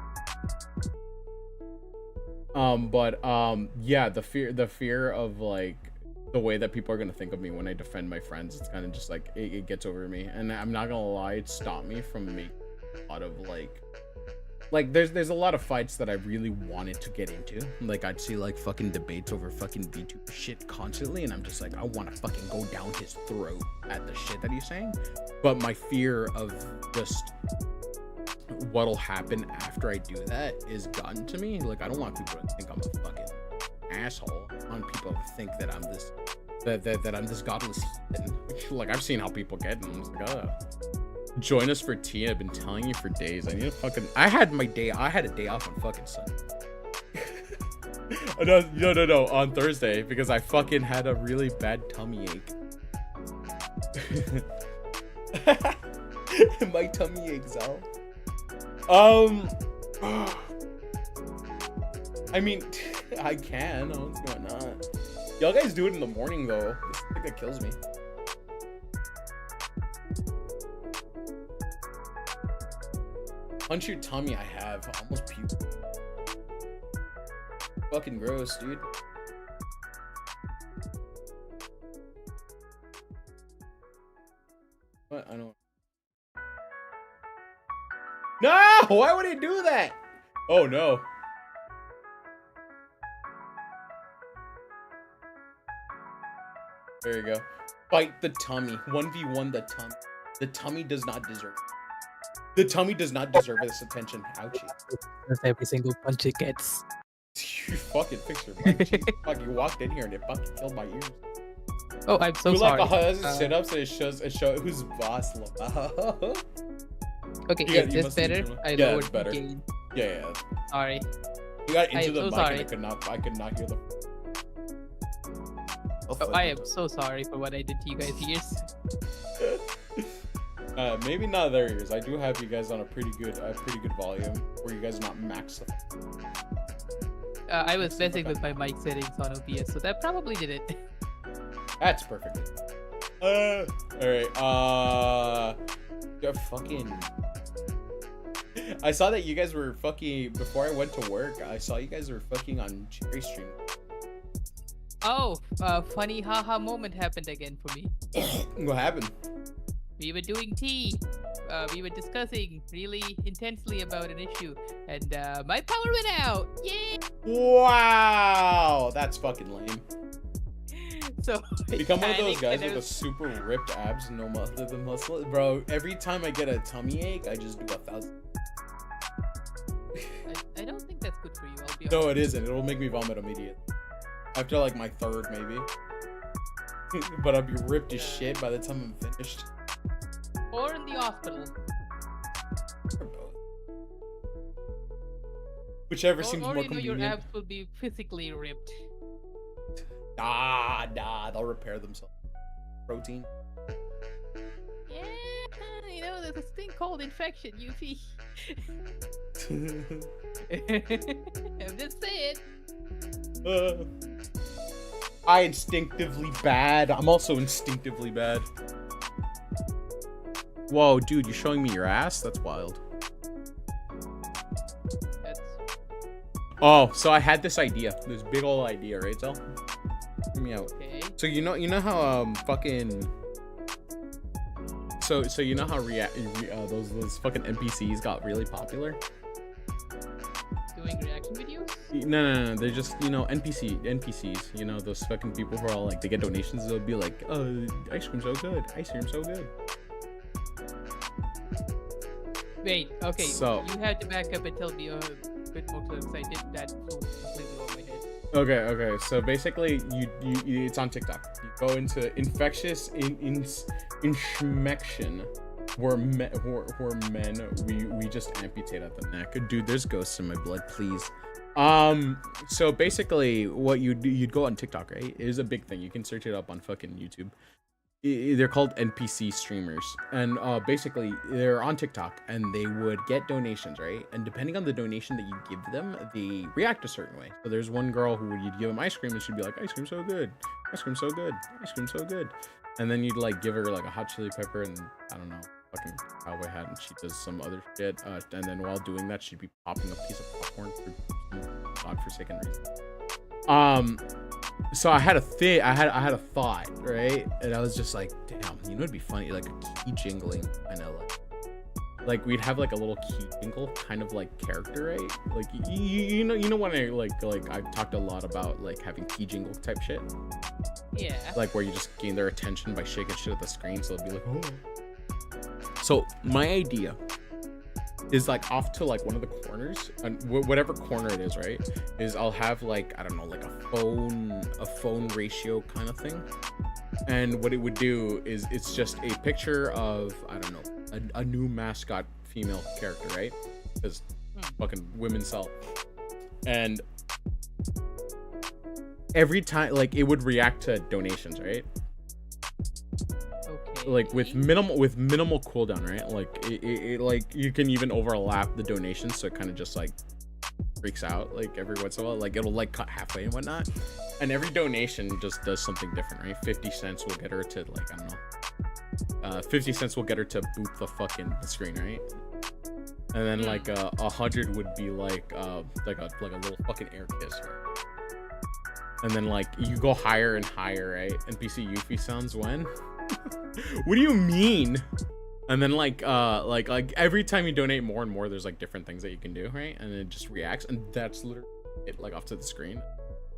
Yeah, the fear of like the way that people are gonna think of me when I defend my friends, it's kind of just like it gets over me, and I'm not gonna lie, it stopped me from making a lot of like there's a lot of fights that I really wanted to get into. Like, I'd see like fucking debates over fucking VTuber shit constantly, and I'm just like, I want to fucking go down his throat at the shit that he's saying. But my fear of just what'll happen after I do that is gotten to me. Like, I don't want people to think I'm a fucking asshole. I want people to think that I'm this that I'm this godless heathen. Like, I've seen how people get, and I'm just like, oh. Join us for tea. I've been telling you for days. I had a day off on fucking Sunday. No, on Thursday, because I fucking had a really bad tummy ache. My tummy aches out. I mean, I can. What's going on? Y'all guys do it in the morning though. This thing that kills me. Punch your tummy, I have. Almost puked. Fucking gross, dude. What? I don't. No! Why would he do that? Oh no. There you go. Fight the tummy. 1v1 the tummy. The tummy does not deserve it. The tummy does not deserve this attention. Ouchie. That's every single punch it gets. You fucking fix your mic. Fuck, you walked in here and it fucking killed my ears. Oh, I'm so sorry. Like sit-ups and it shows who's boss. Okay, is this better? I lowered it's better. Gain. Yeah. Sorry. You got into the so mic sorry. and I could not hear the. Oh, I am so sorry for what I did to you guys' ears. Maybe not their ears. I do have you guys on a pretty good volume where you guys are not maxed. I was messing with my mic settings on OBS, so that probably did it. That's perfect. All right. Fucking. I saw that you guys were fucking before I went to work. I saw you guys were fucking on Restream. Oh, funny haha moment happened again for me. What happened? We were doing tea. We were discussing really intensely about an issue, and my power went out. Yay! Wow, that's fucking lame. So Become one of those panicked guys and I with a was- super ripped abs, no muscle than muscle. Bro, every time I get a tummy ache, I just do 1,000. I don't think that's good for you. I'll be No, honest. it isn't. It'll make me vomit immediately. After like my third, maybe. But I'll be ripped as shit by the time I'm finished. Or in the hospital. Whichever Or, seems or more you know, your convenient. abs will be physically ripped. Nah, they'll repair themselves. Protein. Yeah, you know, there's this thing called infection, UV. I'm just saying. I instinctively bad. I'm also instinctively bad. Whoa, dude, you're showing me your ass? That's wild. That's Oh, so I had this idea. This big old idea, right, Zel? Hear me out. okay. So you know how fucking so you know how those fucking NPCs got really popular? Doing reaction videos? No. They're just, NPCs. You know, those fucking people who are all like, they get donations. They'll be like, oh, ice cream so good. Ice cream so good. Wait, okay. So- you have to back up and tell me a bit more close. I did that completely over my head. Okay. So basically, you it's on TikTok. You go into infectious infection. We're men. We just amputate at the neck. Dude, there's ghosts in my blood. Please. So basically, what you do, you'd go on TikTok, right? It is a big thing. You can search it up on fucking YouTube. They're called NPC streamers, and basically they're on TikTok, and they would get donations, right? And depending on the donation that you give them, they react a certain way. So there's one girl who you'd give them ice cream, and she'd be like, "Ice cream so good, ice cream so good, ice cream so good," and then you'd like give her like a hot chili pepper and I don't know, fucking cowboy hat, and she does some other shit. And then while doing that, she'd be popping a piece of popcorn for some godforsaken reason. So I had a thought, right? And I was just like, damn, it'd be funny, like a key jingling kind of like we'd have like a little key jingle kind of like character, right? Like you know when I like I've talked a lot about like having key jingle type shit, Yeah. like where you just gain their attention by shaking shit at the screen, so they'll be like, oh. So my idea is like off to like one of the corners, and whatever corner it is, right, is I'll have like, I don't know, like a phone ratio kind of thing. And what it would do is it's just a picture of, I don't know, a new mascot female character, right? Because fucking women sell. And every time, like, it would react to donations, right? Okay. Like with minimal cooldown, right? Like it like you can even overlap the donations, so it kind of just like freaks out like every once in a while. Like it'll like cut halfway and whatnot, and every donation just does something different, right? 50 cents will get her to like, I don't know, 50 cents will get her to boop the fucking screen, right? And then like 100 would be like a little fucking air kiss, right? And then like you go higher and higher, right? NPC Yuffie sounds when? What do you mean? And then like every time you donate more and more, there's like different things that you can do, right? And it just reacts, and that's literally it, like off to the screen.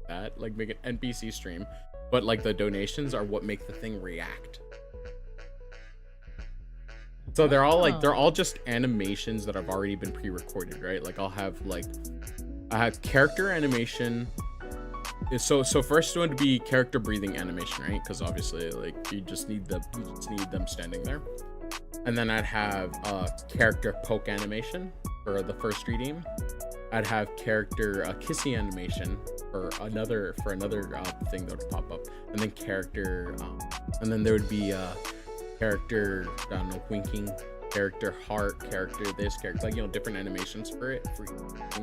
That like make an NPC stream, but like the donations are what make the thing react. So they're all just animations that have already been pre-recorded, right? Like I have character animation. So first one to be character breathing animation, right? Because obviously like you just need them standing there. And then I'd have character poke animation for the first redeem. I'd have character kissy animation for another thing that would pop up, and then character and then there would be character, I don't know, winking, character heart, character this, character, like, you know, different animations for it,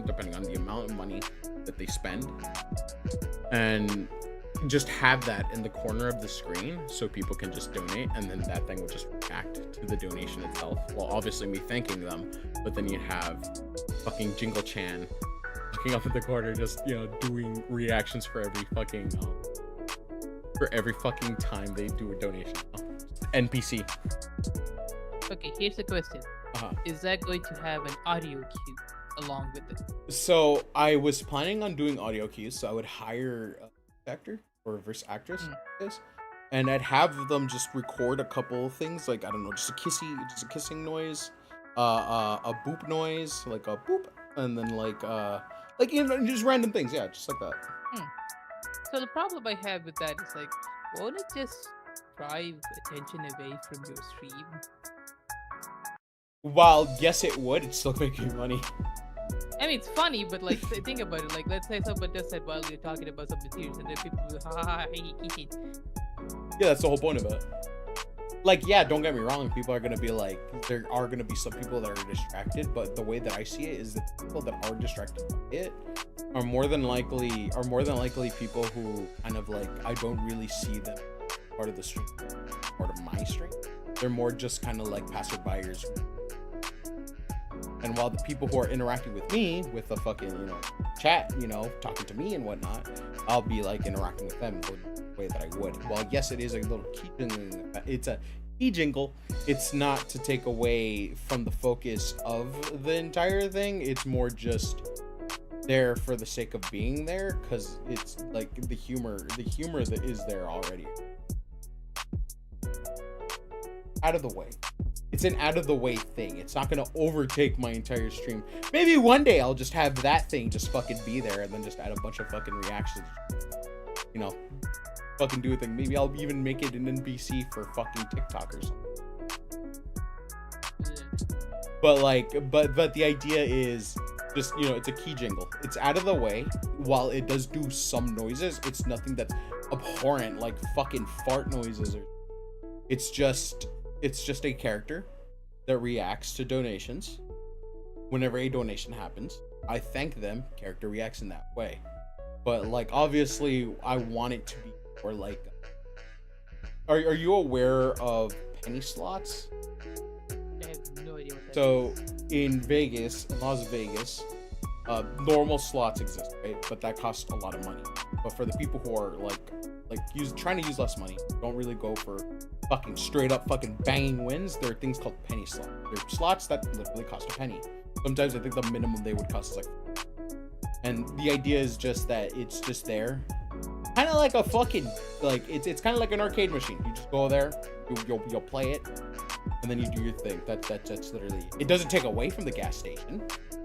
depending on the amount of money that they spend. And just have that in the corner of the screen so people can just donate, and then that thing will just react to the donation itself. Well, obviously me thanking them, but then you have fucking Jingle Chan looking up at the corner, just, you know, doing reactions for every fucking time they do a donation. NPC. Okay, here's the question. Uh-huh. Is that going to have an audio cue along with it? So I was planning on doing audio cues, so I would hire a actor or voice actress is, and I'd have them just record a couple of things, like I don't know, just a kissing noise, a boop noise, like a boop, and then like you know, just random things, yeah, just like that. So the problem I have with that is like, won't it just drive attention away from your stream? While yes, it would, it's still making money. I mean, it's funny, but like, think about it. Like, let's say someone does that while we're talking about something serious, and then people go, ha ha ha, hey. Yeah, that's the whole point of it. Like, yeah, don't get me wrong. People are gonna be like, there are gonna be some people that are distracted, but the way that I see it is that people that are distracted by it are more than likely people who kind of like, I don't really see them part of the stream, part of my stream. They're more just kind of like passerbyers. And while the people who are interacting with me with the fucking, you know, chat, you know, talking to me and whatnot, I'll be like interacting with them the way that I would. Well, yes, it is a little key jingle. It's a key jingle. It's not to take away from the focus of the entire thing. It's more just there for the sake of being there, because it's like the humor that is there already. Out of the way. It's an out of the way thing. It's not gonna overtake my entire stream. Maybe one day I'll just have that thing just fucking be there and then just add a bunch of fucking reactions. You know, fucking do a thing. Maybe I'll even make it an NPC for fucking TikTok or something. But like, but the idea is just, you know, it's a key jingle. It's out of the way. While it does do some noises, it's nothing that's abhorrent like fucking fart noises or. It's just a character that reacts to donations. Whenever a donation happens, I thank them. Character reacts in that way. But like, obviously, I want it to be more like. Are you aware of penny slots? I have no idea what that So in Vegas, in Las Vegas, normal slots exist, right? But that costs a lot of money. But for the people who are trying to use less money, don't really go for fucking straight up fucking banging wins. There are things called penny slots. They're slots that literally cost a penny. Sometimes I think the minimum they would cost is like. And the idea is just that it's just there, kind of like a fucking like it's kind of like an arcade machine. You just go there, you'll play it, and then you do your thing. That's literally. It doesn't take away from the gas station.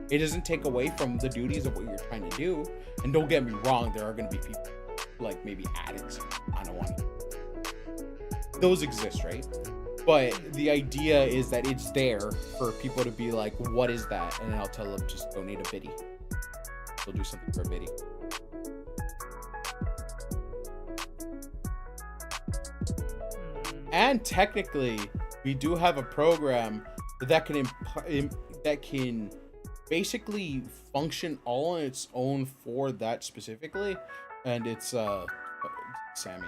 It doesn't take away from the duties of what you're trying to do. And don't get me wrong, there are going to be people like maybe addicts. I don't want to. Those exist, right? But the idea is that it's there for people to be like, what is that? And then I'll tell them, just donate a biddy. They'll do something for a biddy. And technically, we do have a program that can basically function all on its own for that specifically, and it's Sammy.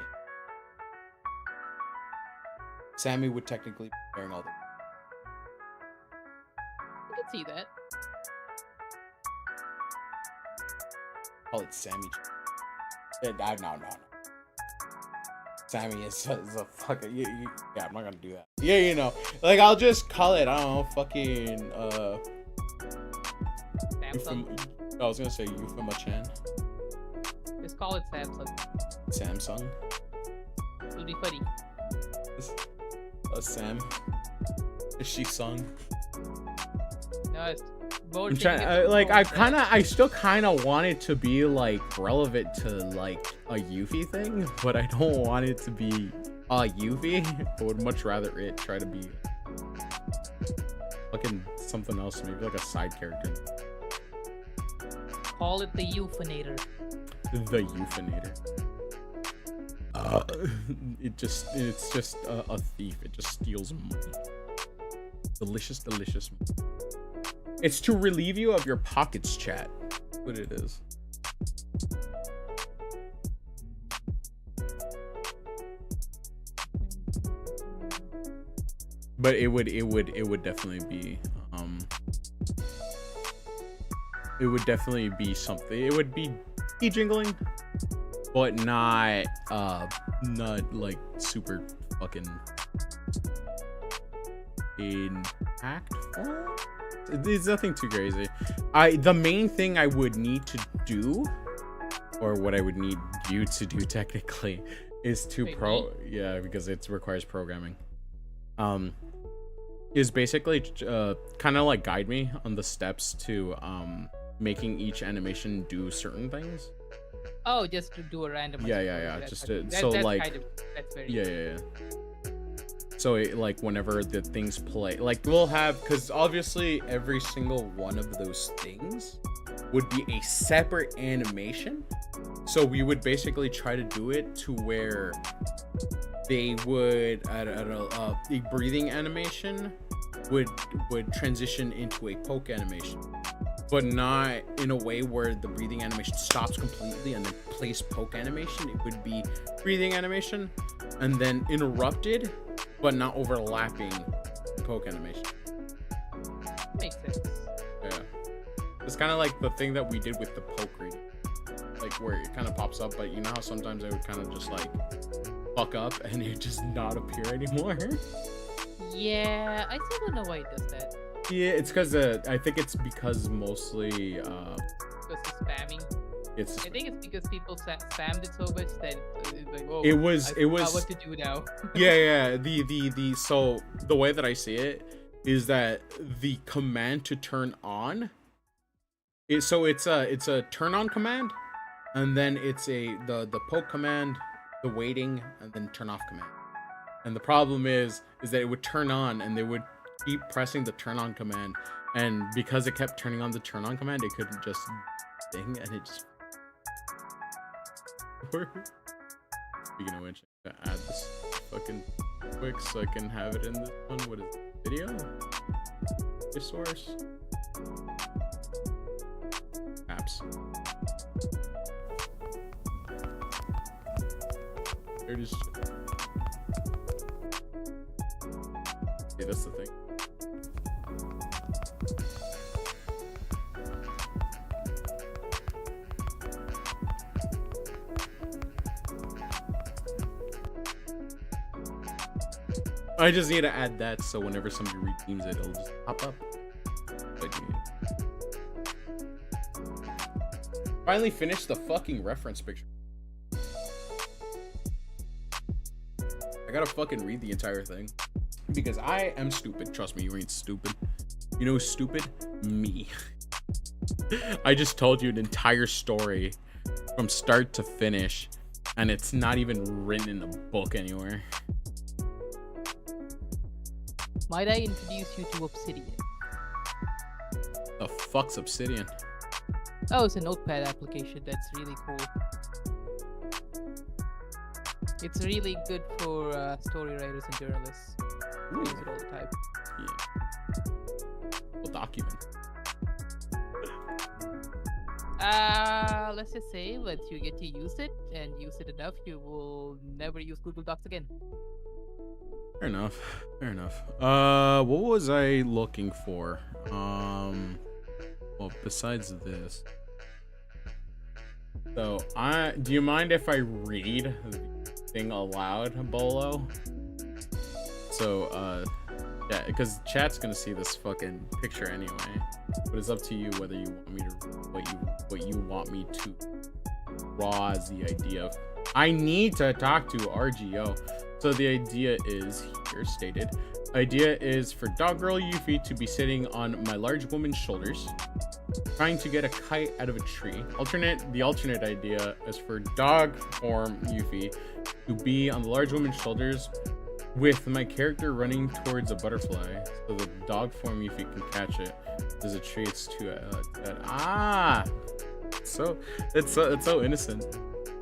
Sammy would technically be carrying all the. I can see that. Call it Sammy. No. Sammy is a fucking. Yeah, I'm not gonna do that. Yeah, you know, like I'll just call it. I don't know, fucking. Samsung. I was gonna say Yufima-chan. Just call it Samsung. Samsung. It'll be funny. Sam. Is she sung? No, it's more. I'm trying. I still kind of want it to be like relevant to like a Yuffie thing, but I don't want it to be a Yuffie. I would much rather it try to be fucking something else, maybe like a side character. Call it the Euphinator. The Euphinator. It's just a thief. It just steals money. Delicious money. It's to relieve you of your pockets, chat. That's what it is. But it would definitely be it would definitely be something. It would be jingling, but not like super fucking impactful. It's nothing too crazy. The main thing I would need to do or what I would need you to do technically, is to Wait, yeah, because it requires programming. Is basically kind of like guide me on the steps to making each animation do certain things. Oh, just to do a random. Yeah. That's Just okay. to, That- so that's like, kind of, that's very yeah. So it, like whenever the things play, like we'll have, because obviously every single one of those things would be a separate animation. So we would basically try to do it to where they would, I don't know, the breathing animation would transition into a poke animation, but not in a way where the breathing animation stops completely and then plays poke animation. It would be breathing animation and then interrupted, but not overlapping poke animation. makes sense. Yeah, it's kind of like the thing that we did with the poke reading, like where it kind of pops up, but you know how sometimes I would kind of just like fuck up and it just not appear anymore. Yeah, I still don't know why it does that. Yeah, it's because I think it's because mostly Because it's spamming. it's I think it's because people spammed it so much that it's like, oh, it was I forgot what to do now. yeah. The so the way that I see it is that the command to turn on is, so it's a turn on command, and then it's the poke command, the waiting, and then turn off command. And the problem is that it would turn on and they would keep pressing the turn on command, and because it kept turning on the turn on command, it couldn't just ding, and it just Speaking of which, I'm gonna add this fucking quick so I can have it in this one. What is it? Video? Your source? Apps. There it is. Yeah, that's the thing. I just need to add that so whenever somebody redeems it, it'll just pop up. Finally finished the fucking reference picture. I gotta fucking read the entire thing because I am stupid. Trust me, you ain't stupid. You know who's stupid? Me. I just told you an entire story from start to finish, and it's not even written in a book anywhere. Might I introduce you to Obsidian? The fuck's Obsidian? Oh, it's a notepad application that's really cool. It's really good for story writers and journalists. I use it all the time. Yeah. Well, document. Let's just say once you get to use it and use it enough, you will never use Google Docs again. Fair enough. Fair enough. What was I looking for? Well, besides this. So, do you mind if I read the thing aloud, Bolo? So, yeah, because chat's gonna see this fucking picture anyway. But it's up to you whether you want me to, what you want me to draw as the idea of. I need to talk to RGO. So the idea is here stated. Idea is for dog girl Yuffie to be sitting on my large woman's shoulders, trying to get a kite out of a tree. The alternate idea is for dog form Yuffie to be on the large woman's shoulders with my character running towards a butterfly so the dog form Yuffie can catch it. There's a tree, it's too so it's so innocent.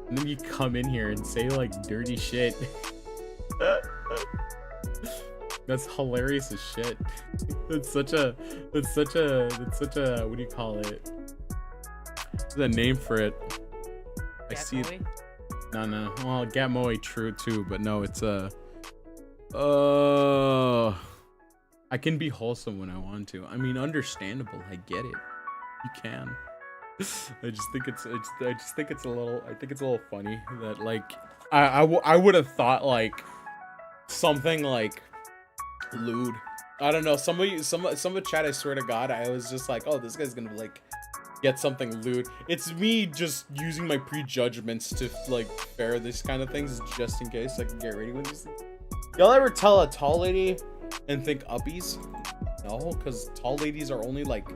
And then you come in here and say like dirty shit. That's hilarious as shit. It's such a what do you call it? There's a name for it. I see it. No. Well, Gatmoe true too, but no, it's I can be wholesome when I want to. I mean, understandable. I get it. You can. I just think it's a little funny that like I would have thought like something like lewd. I don't know. Some of chat, I swear to God, I was just like, oh, this guy's gonna like get something lewd. It's me just using my prejudgments to like fare this kind of things just in case I can get ready with these things. Y'all ever tell a tall lady and think uppies? No, because tall ladies are only like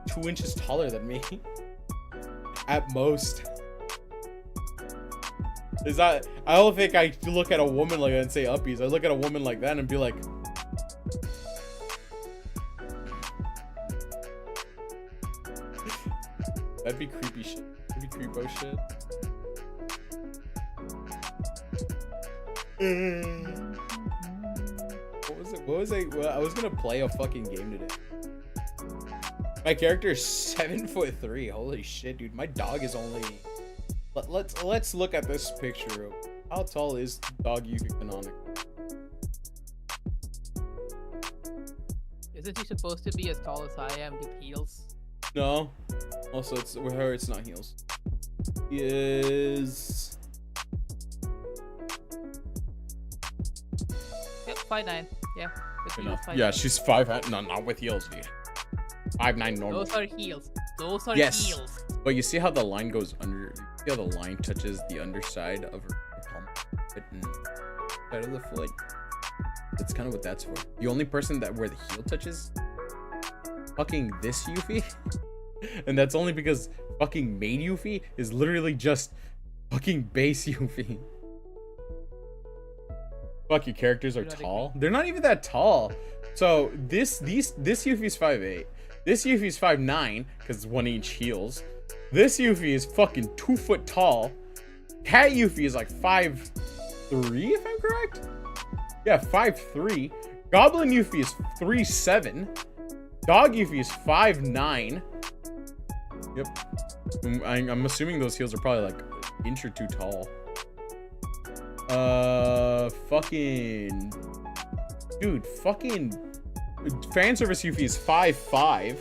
2 inches taller than me. At most. Is that, I don't think I look at a woman like that and say uppies. I look at a woman like that and be like, that'd be creepy shit. That'd be creepo shit. What was I? Well, I was gonna play a fucking game today. My character is 7'3". Holy shit, dude. My dog is only. Let's look at this picture. How tall is dog Yuki canonic? Isn't he supposed to be as tall as I am with heels? No. Also, it's with her. It's not heels. He is. Yep, 5'9". Yeah. With heels, 5'9". Yeah, she's 5'. No, not with heels, dude. 5'9" normal. Those are heels. Those are yes. heels. But you see how the line goes under? You see how the line touches the underside of her palm and side of the foot? That's kind of what that's for. The only person that where the heel touches, fucking this Yuffie, and that's only because fucking main Yuffie is literally just fucking base Yuffie. Fuck, your characters are tall. They're not even that tall. So this Yuffie's 5'8". This Yuffie's 5'9", because 1 inch heels. This Yuffie is fucking 2 foot tall. Cat Yuffie is like 5'3", if I'm correct. Yeah, 5'3". Goblin Yuffie is 3'7". Dog Yuffie is 5'9". Yep. I'm assuming those heels are probably like an inch or 2 tall. Fucking dude, fucking fan service Yuffie is 5'5".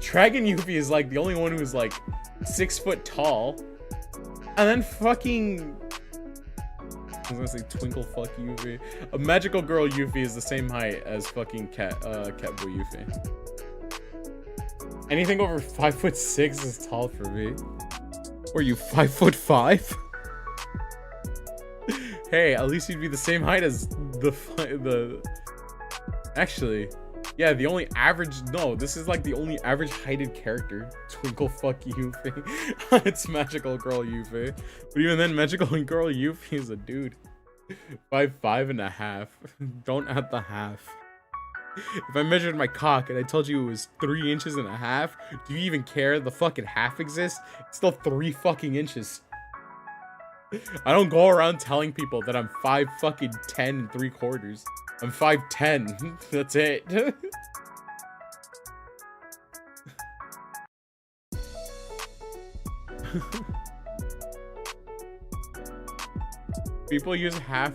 Dragon Yuffie is like the only one who's like 6 foot tall. And then fucking, I was gonna say twinkle fuck Yuffie. A magical girl Yuffie is the same height as fucking cat boy Yuffie. Anything over 5'6" is tall for me. Or you 5'5"? Hey, at least you'd be the same height as the. Actually, yeah, the only average. No, this is like the only average heighted character. Twinkle fuck Yuffie. It's magical girl Yuffie. But even then, magical girl Yuffie is a dude. 5'5.5". Don't add the half. If I measured my cock and I told you it was 3.5 inches, do you even care the fucking half exists? It's still 3 fucking inches. I don't go around telling people that I'm 5'10 3/4. I'm 5'10. That's it. People use half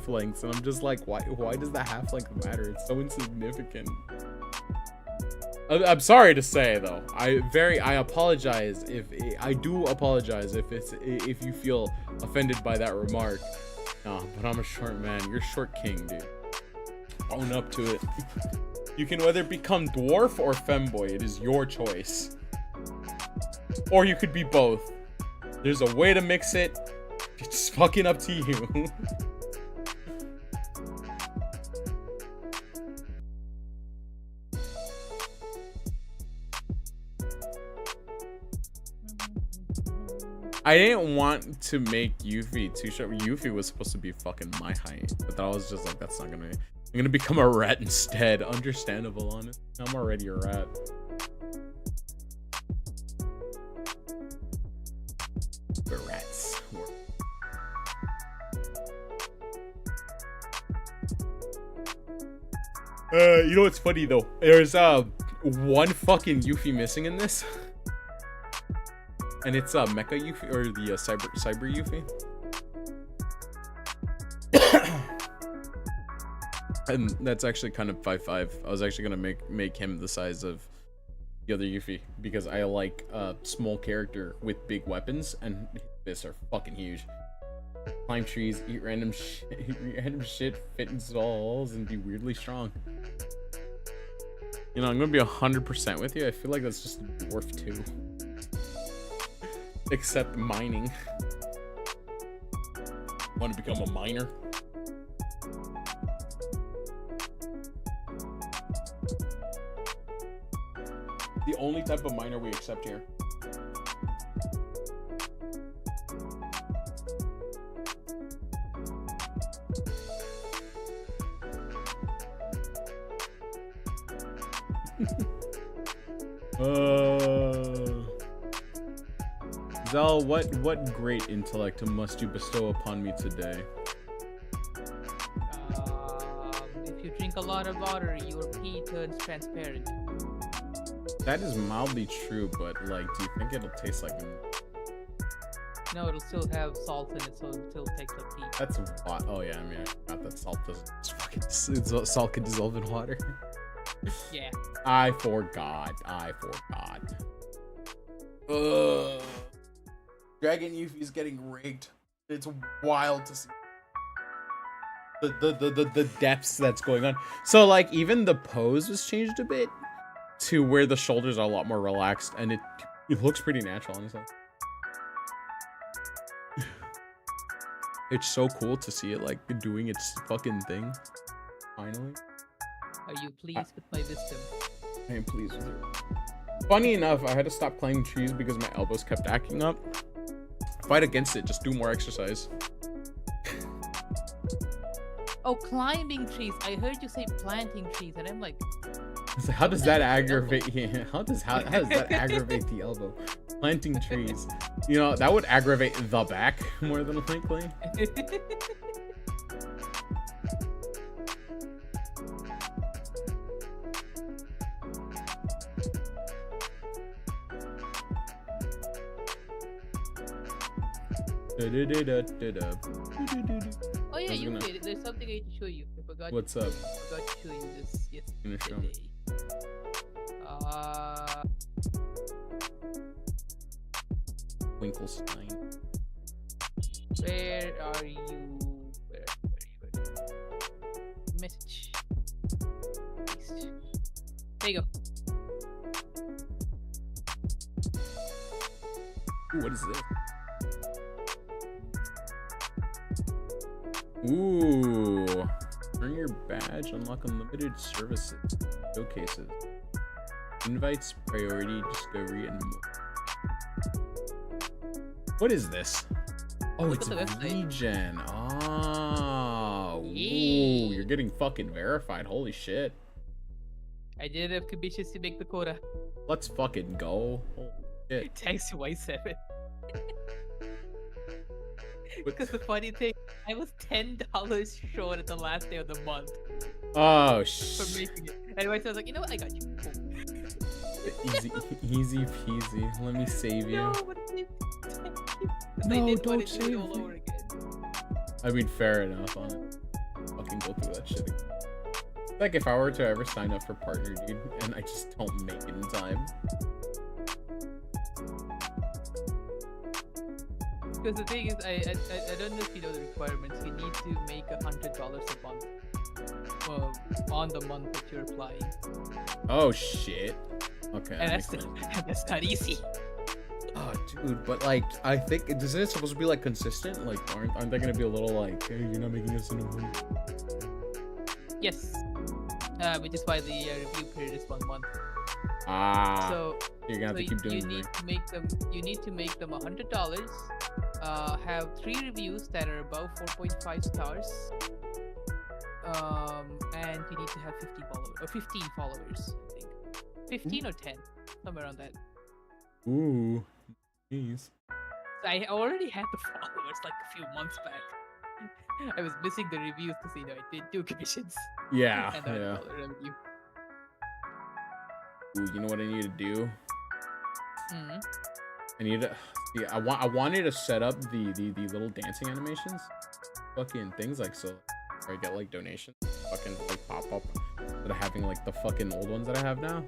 lengths, and I'm just like, why does the half length matter? It's so insignificant. I'm sorry to say though. I apologize if you feel offended by that remark. No, but I'm a short man. You're short king, dude. Own up to it. You can whether become dwarf or femboy. It is your choice. Or you could be both. There's a way to mix it. It's fucking up to you. I didn't want to make Yuffie too short. Yuffie was supposed to be fucking my height, but I was just like, that's not gonna be. I'm gonna become a rat instead. Understandable, honest. I'm already a rat. We're rats. You know what's funny though? There's one fucking Yuffie missing in this. And it's Mecha Yuffie, or the cyber Yuffie. And that's actually kind of 5'5". I was actually gonna make him the size of the other Yuffie because I like a small character with big weapons, and his fists are fucking huge. Climb trees, eat random shit, fit in stalls, and be weirdly strong. You know, I'm gonna be 100% with you. I feel like that's just a dwarf too. Except mining. Want to become a miner? The only type of miner we accept here. Zal, what great intellect must you bestow upon me today? If you drink a lot of water, your pee turns transparent. That is mildly true, but like, do you think it'll taste like? No, it'll still have salt in it, so it'll still taste like pee. That's what? Oh yeah, I mean, I forgot that salt doesn't. Salt can dissolve in water. Yeah. I forgot. Ugh. Dragon Yuffie's getting rigged. It's wild to see the depths that's going on. So like even the pose was changed a bit to where the shoulders are a lot more relaxed, and it looks pretty natural, honestly. It's so cool to see it like doing its fucking thing. Finally. Are you pleased with my wisdom? I am pleased with you. Funny enough, I had to stop climbing trees because my elbows kept acting up. Fight against it, just do more exercise. Oh, climbing trees. I heard you say planting trees, and I'm like, So how does that aggravate? Yeah, how does that aggravate the elbow? Planting trees, you know, that would aggravate the back more than likely. oh yeah, you did it. There's something I need to show you. I forgot. What's up? I forgot to show you this Gonna show me. yesterday. Winkelstein. Where are you? Where are you? Message. Paste. There you go. Ooh, what is this? Ooh. Earn your badge, unlock unlimited services, showcases, invites, priority, discovery, and more. What is this? Oh, Look it's at the website. regen. Oh, ooh, Yay. you're getting fucking verified. Holy shit. I did have commissions to make the quota. Let's fucking go. Holy shit. Thanks, Y7. Because the funny thing, I was $10 short at the last day of the month Oh, for shit. making it. And I was like, you know what? I got you. Cool. Easy peasy. Let me save you. No, but thank you. 'Cause No, I didn't don't want to do it save all me. over again. I mean, fair enough on it. Fucking go through that shit again. Like if I were to ever sign up for partner, dude, and I just don't make it in time. Because the thing is, I don't know if you know the requirements. You need to make $100 a month on the month that you're applying. Oh shit. Okay. And that makes sense. that's not easy. Oh, dude, but like, I think isn't it supposed to be like consistent? Like, aren't they gonna be a little like, hey, you're not making us enough money? Yes. Which is why the review period is 1 month. Ah. So you're gonna have to keep doing you need it. to make them. You need to make them $100. Have 3 reviews that are above 4.5 stars. And you need to have 50 followers or 15 followers. I think 15 or 10, somewhere around that. Ooh. Jeez. So I already had the followers like a few months back. I was missing the reviews because I did 2 commissions. Yeah. And Yeah. $100 revenue. Ooh, you know what I need to do? Mm-hmm. I need to. See, I wanted to set up the little dancing animations, fucking things like so. Where I get like donations, fucking like pop up, instead of having like the fucking old ones that I have now.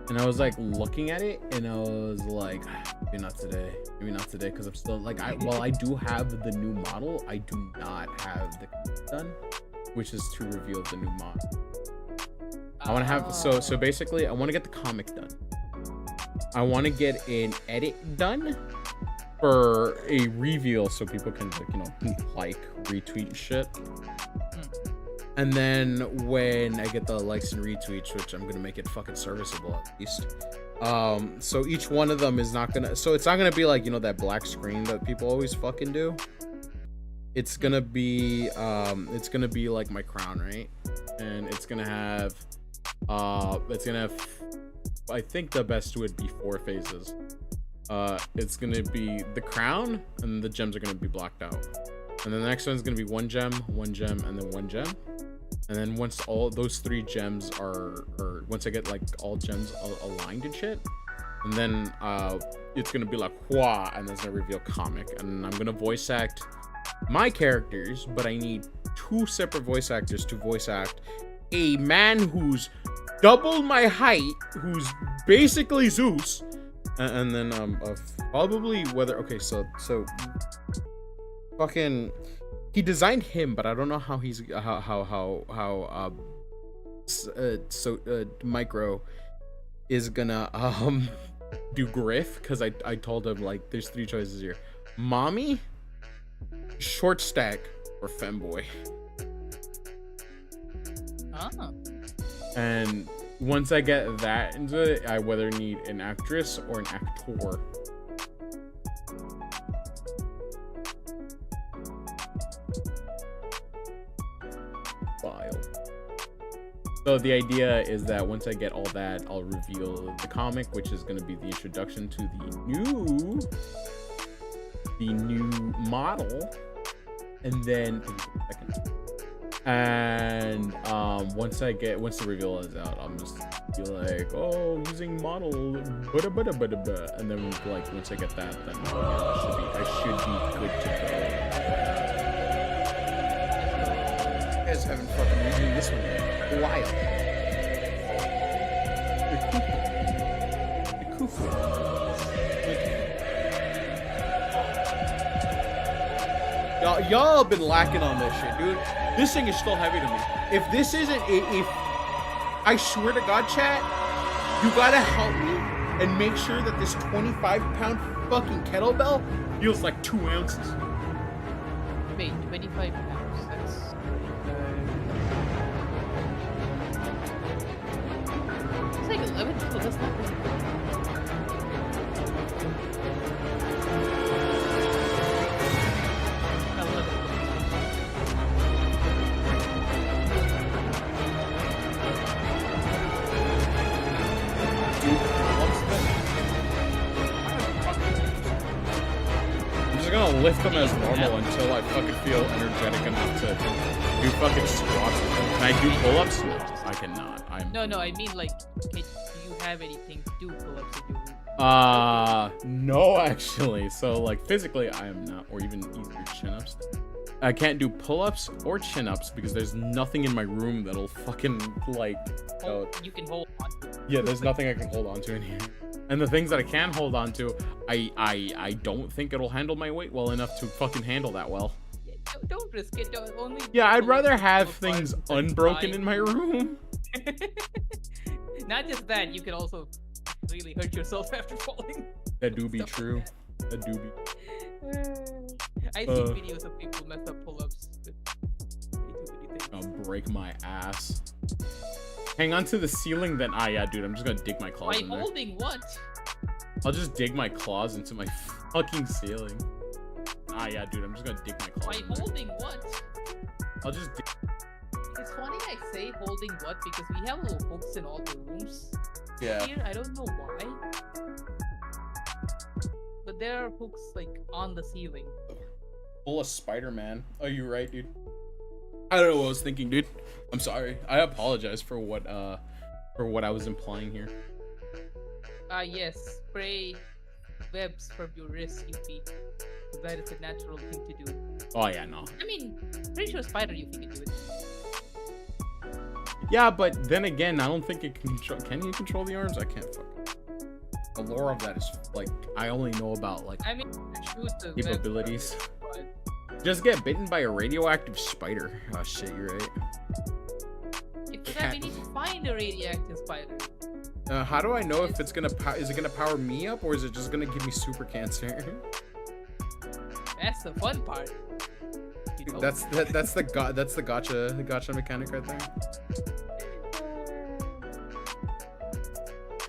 And I was like looking at it, and I was like, maybe not today, because I'm still like, while I do have the new model, I do not have the done, which is to reveal the new model. I want to have so basically I want to get the comic done. I want to get an edit done for a reveal so people can like retweet shit. And then when I get the likes and retweets, which I'm gonna make it fucking serviceable at least. So each one of them is not gonna, so it's not gonna be like, that black screen that people always fucking do. It's gonna be like my crown, right? And it's gonna have I think the best would be 4 phases. It's gonna be the crown, and the gems are gonna be blacked out. And then the next one's gonna be 1 gem, and then 1 gem. And then once all those 3 gems are, or once I get like all gems aligned and shit, and then it's gonna be like wah, and then it's gonna reveal comic, and I'm gonna voice act my characters, but I need 2 separate voice actors to voice act a man who's double my height, who's basically Zeus, and then probably so fucking he designed him, but I don't know how he's Micro is gonna do Griff, because I told him like there's 3 choices here: mommy, short stack, or femboy. And once I get that into it, I whether need an actress or an actor. File. So the idea is that once I get all that, I'll reveal the comic, which is going to be the introduction to the new model, and then once the reveal is out, I'm just be like, oh, using model, and then like once I get that, then I should be good to go. You guys haven't fucking used this one yet. Wild. The Kufu. Y'all have been lacking on this shit, dude. This thing is still heavy to me. If this isn't I swear to God, chat, you gotta help me and make sure that this 25-pound fucking kettlebell feels like 2 ounces. Wait, 25 pounds. That's it's like 11 kilos. That's not really good. Gonna lift them as normal until I fucking feel energetic enough to do fucking squats with them. Can I do pull-ups? No, I cannot. No, I mean like, do you have anything to do pull-ups if you? No, actually. So like physically, I am not, or even easier chin-ups. I can't do pull-ups or chin-ups because there's nothing in my room that'll fucking like. You can hold on to. Yeah, there's nothing I can hold on to in here. And the things that I can hold on to, I don't think it'll handle my weight well enough to fucking handle that well. Yeah, don't risk it. I'd rather have things unbroken in my room. Not just that, you can also really hurt yourself after falling. That do be true. That do be. I've seen videos of people mess up pull-ups. I'll break my ass. Hang on to the ceiling, then. Yeah, dude. I'm just gonna dig my claws in there. By holding what? I'll just dig my claws into my fucking ceiling. Yeah, dude. I'm just gonna dig my claws. By holding what? I'll just dig. It's funny I say holding what because we have little hooks in all the rooms. Yeah. Here, I don't know why. But there are hooks like on the ceiling. Full of Spider-Man. Oh, you're right, dude. I don't know what I was thinking, dude. I'm sorry. I apologize for what I was implying here. Yes. Spray webs from your wrist, UP. That is a natural thing to do. Oh yeah, no. I mean, pretty sure Spider you can do it. Yeah, but then again, I don't think it can control. Can you control the arms? I can't fucking. The lore of that is like I only know about like. I mean, choose the capabilities. Web, Just get bitten by a radioactive spider. Oh shit, you're right. Because we need to find kind of radioactive spider. How do I know if it's gonna is it gonna power me up or is it just gonna give me super cancer? That's the fun part. You know? That's the gotcha mechanic right there.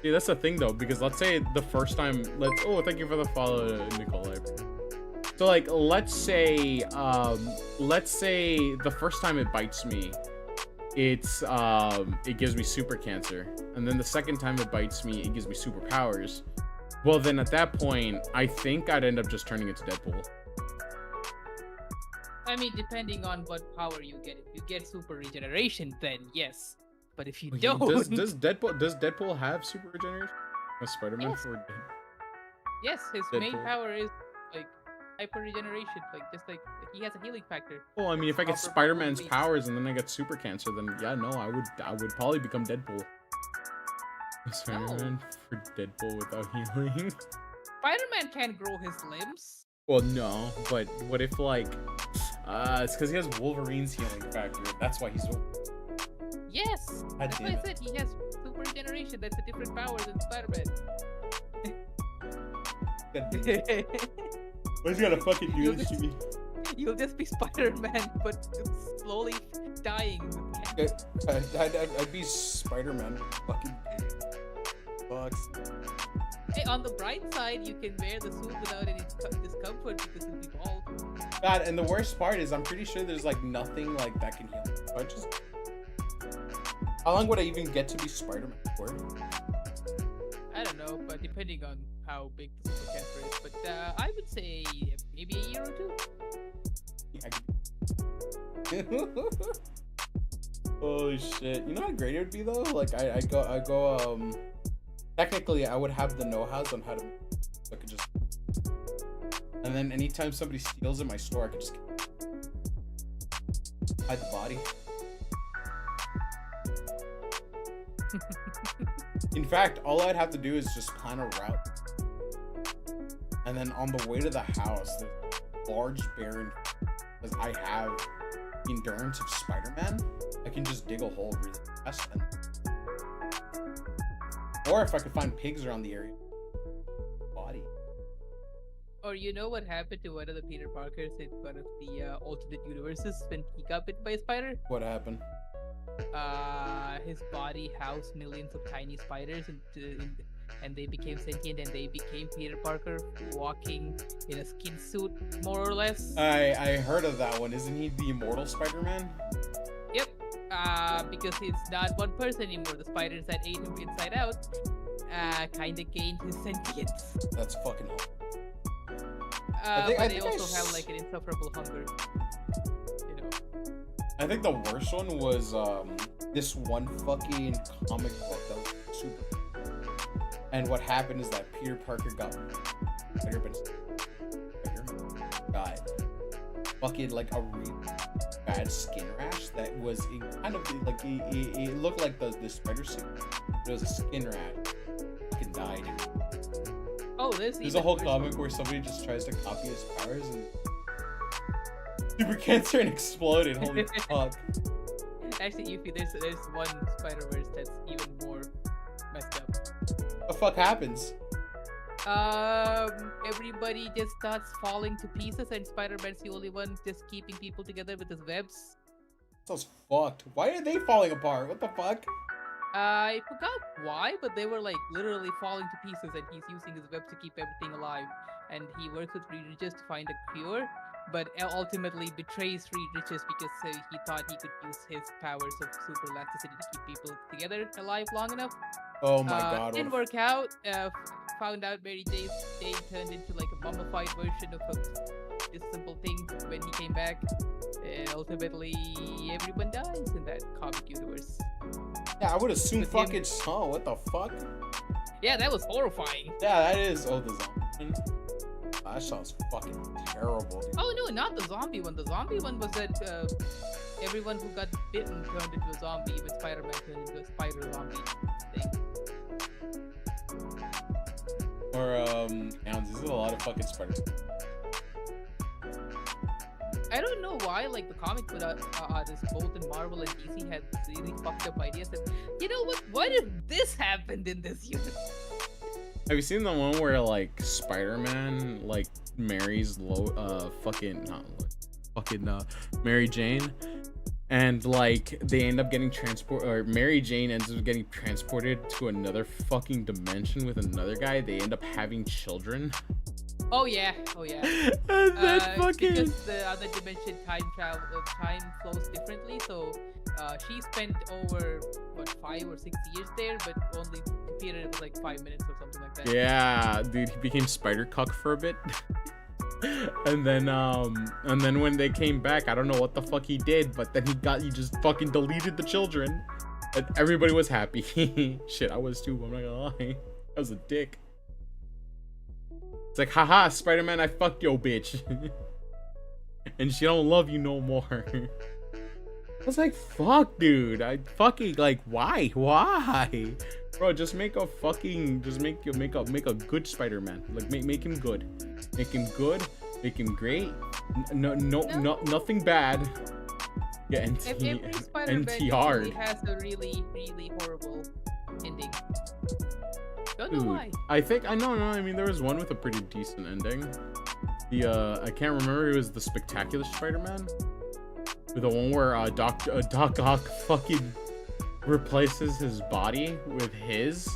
Yeah, that's the thing though, because let's say the first time, oh, thank you for the follow, Nikolai. So like, let's say the first time it bites me, it gives me super cancer, and then the second time it bites me, it gives me superpowers. Well, then at that point, I think I'd end up just turning into Deadpool. I mean, depending on what power you get. If you get super regeneration, then yes. But if you don't, does Deadpool have super regeneration? Spider-Man Yes. for yes, his main Deadpool. power is like hyper regeneration. Like just like he has a healing factor. Well, I mean, if I get Proper Spider-Man's beliefs. powers and then I get super cancer, then yeah, no, I would probably become Deadpool. Spider-Man for Deadpool without healing. Spider-Man can't grow his limbs. Well, no, but what if like, it's because he has Wolverine's healing factor. That's why he's. Yes, God that's why damn I said he has super regeneration. That's a different power than Spider-Man. Why's he gotta fucking do You'll this to me? You'll just be Spider-Man, but slowly dying. I'd be Spider-Man. Fucking fucks. Hey, on the bright side, you can wear the suit without any discomfort because you'll be bald. God, and the worst part is I'm pretty sure there's like nothing like that can heal. I just. How long would I even get to be Spider-Man for? I don't know, but depending on how big the super cancer is. But I would say maybe a year or two. Holy shit! You know how great it would be though. Like I go. Technically, I would have the know-hows on how to. I could just. And then anytime somebody steals in my store, I could just hide the body. In fact, all I'd have to do is just plan a route. And then on the way to the house, there's a large barren, because I have the endurance of Spider-Man, I can just dig a hole really fast. Or if I could find pigs around the area. Body. Or you know what happened to one of the Peter Parkers in one of the alternate universes when he got bitten by a spider? What happened? His body housed millions of tiny spiders, and they became sentient, and they became Peter Parker walking in a skin suit, more or less. I heard of that one. Isn't he the immortal Spider-Man? Yep. Because it's not one person anymore. The spiders that ate him inside out, kind of gained his sentience. That's fucking hell. But I they think also have like an insufferable hunger. You know. I think the worst one was this one fucking comic book that was super. And what happened is that Peter Parker got fucking like a really bad skin rash that was kind of like it looked like the spider suit. It was a skin rash. Fucking died. Oh, There's a whole comic where somebody just tries to copy his powers and super cancer and exploded. Holy fuck. Actually, Yuffie, there's one Spider-Verse that's even more messed up. What the fuck happens? Everybody just starts falling to pieces, and Spider-Man's the only one just keeping people together with his webs. Sounds fucked. Why are they falling apart? What the fuck? I forgot why, but they were like literally falling to pieces, and he's using his webs to keep everything alive. And he works with Reed Richards to find a cure, but ultimately betrays Reed Richards because he thought he could use his powers of super elasticity to keep people together alive long enough. Oh my god. Didn't work out. Found out Mary Jane turned into like a mummified version of this simple thing when he came back. And ultimately, everyone dies in that comic universe. Yeah, I would assume With fucking him- so. What the fuck? Yeah, that was horrifying. Yeah, that is. Oh, the zombie. That sounds fucking terrible, dude. Oh no, not the zombie one. The zombie one was that everyone who got bitten turned into a zombie. Even Spider-Man turned into a spider zombie thing. Or, this is a lot of fucking spider. I don't know know why? Like the comic book artists, both in Marvel and DC, had really fucked up ideas. And you know what? What if this happened in this universe? Have you seen the one where like Spider-Man like marries Mary Jane, and like they end up getting or Mary Jane ends up getting transported to another fucking dimension with another guy. They end up having children. Oh yeah, oh yeah. That's fucking. Because the other dimension time flows differently. So she spent over what 5 or 6 years there, but only Peter it was like 5 minutes or something like that. Yeah, dude, he became Spider Cuck for a bit. and then when they came back, I don't know what the fuck he did, but then he just fucking deleted the children, and everybody was happy. Shit, I was too. I'm not gonna lie, I was a dick. It's like, haha, Spider-Man, I fucked yo bitch. And she don't love you no more. I was like, fuck, dude. I fucking, like, why? Bro, just make a fucking, make a good Spider-Man. Like, make him good. Make him good. Make him great. No, nothing bad. Yeah, Every Spider-Man usually has a really, really horrible ending. Don't know why. I mean, there was one with a pretty decent ending. I can't remember. It was the Spectacular Spider-Man, the one where Doc Ock fucking replaces his body with his,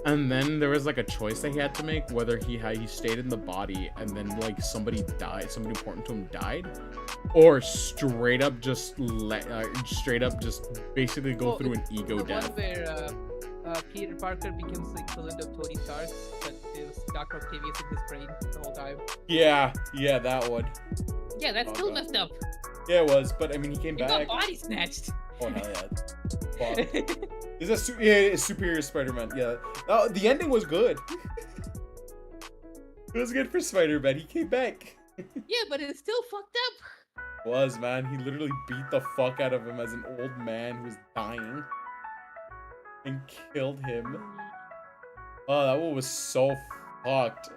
and then there was like a choice that he had to make whether he stayed in the body and then like somebody important to him died, or straight up just basically go through an ego death. Peter Parker becomes the equivalent of Tony Stark, but it was Dr. Octavius in his brain the whole time. Yeah, that one. Yeah, that's still messed up. Yeah, it was, but I mean, he came back. Got body snatched. Oh hell yeah! It's a superior Spider-Man. Yeah, the ending was good. It was good for Spider-Man. He came back. Yeah, but it's still fucked up. Was, man. He literally beat the fuck out of him as an old man who was dying. And killed him. Oh, that one was so fucked.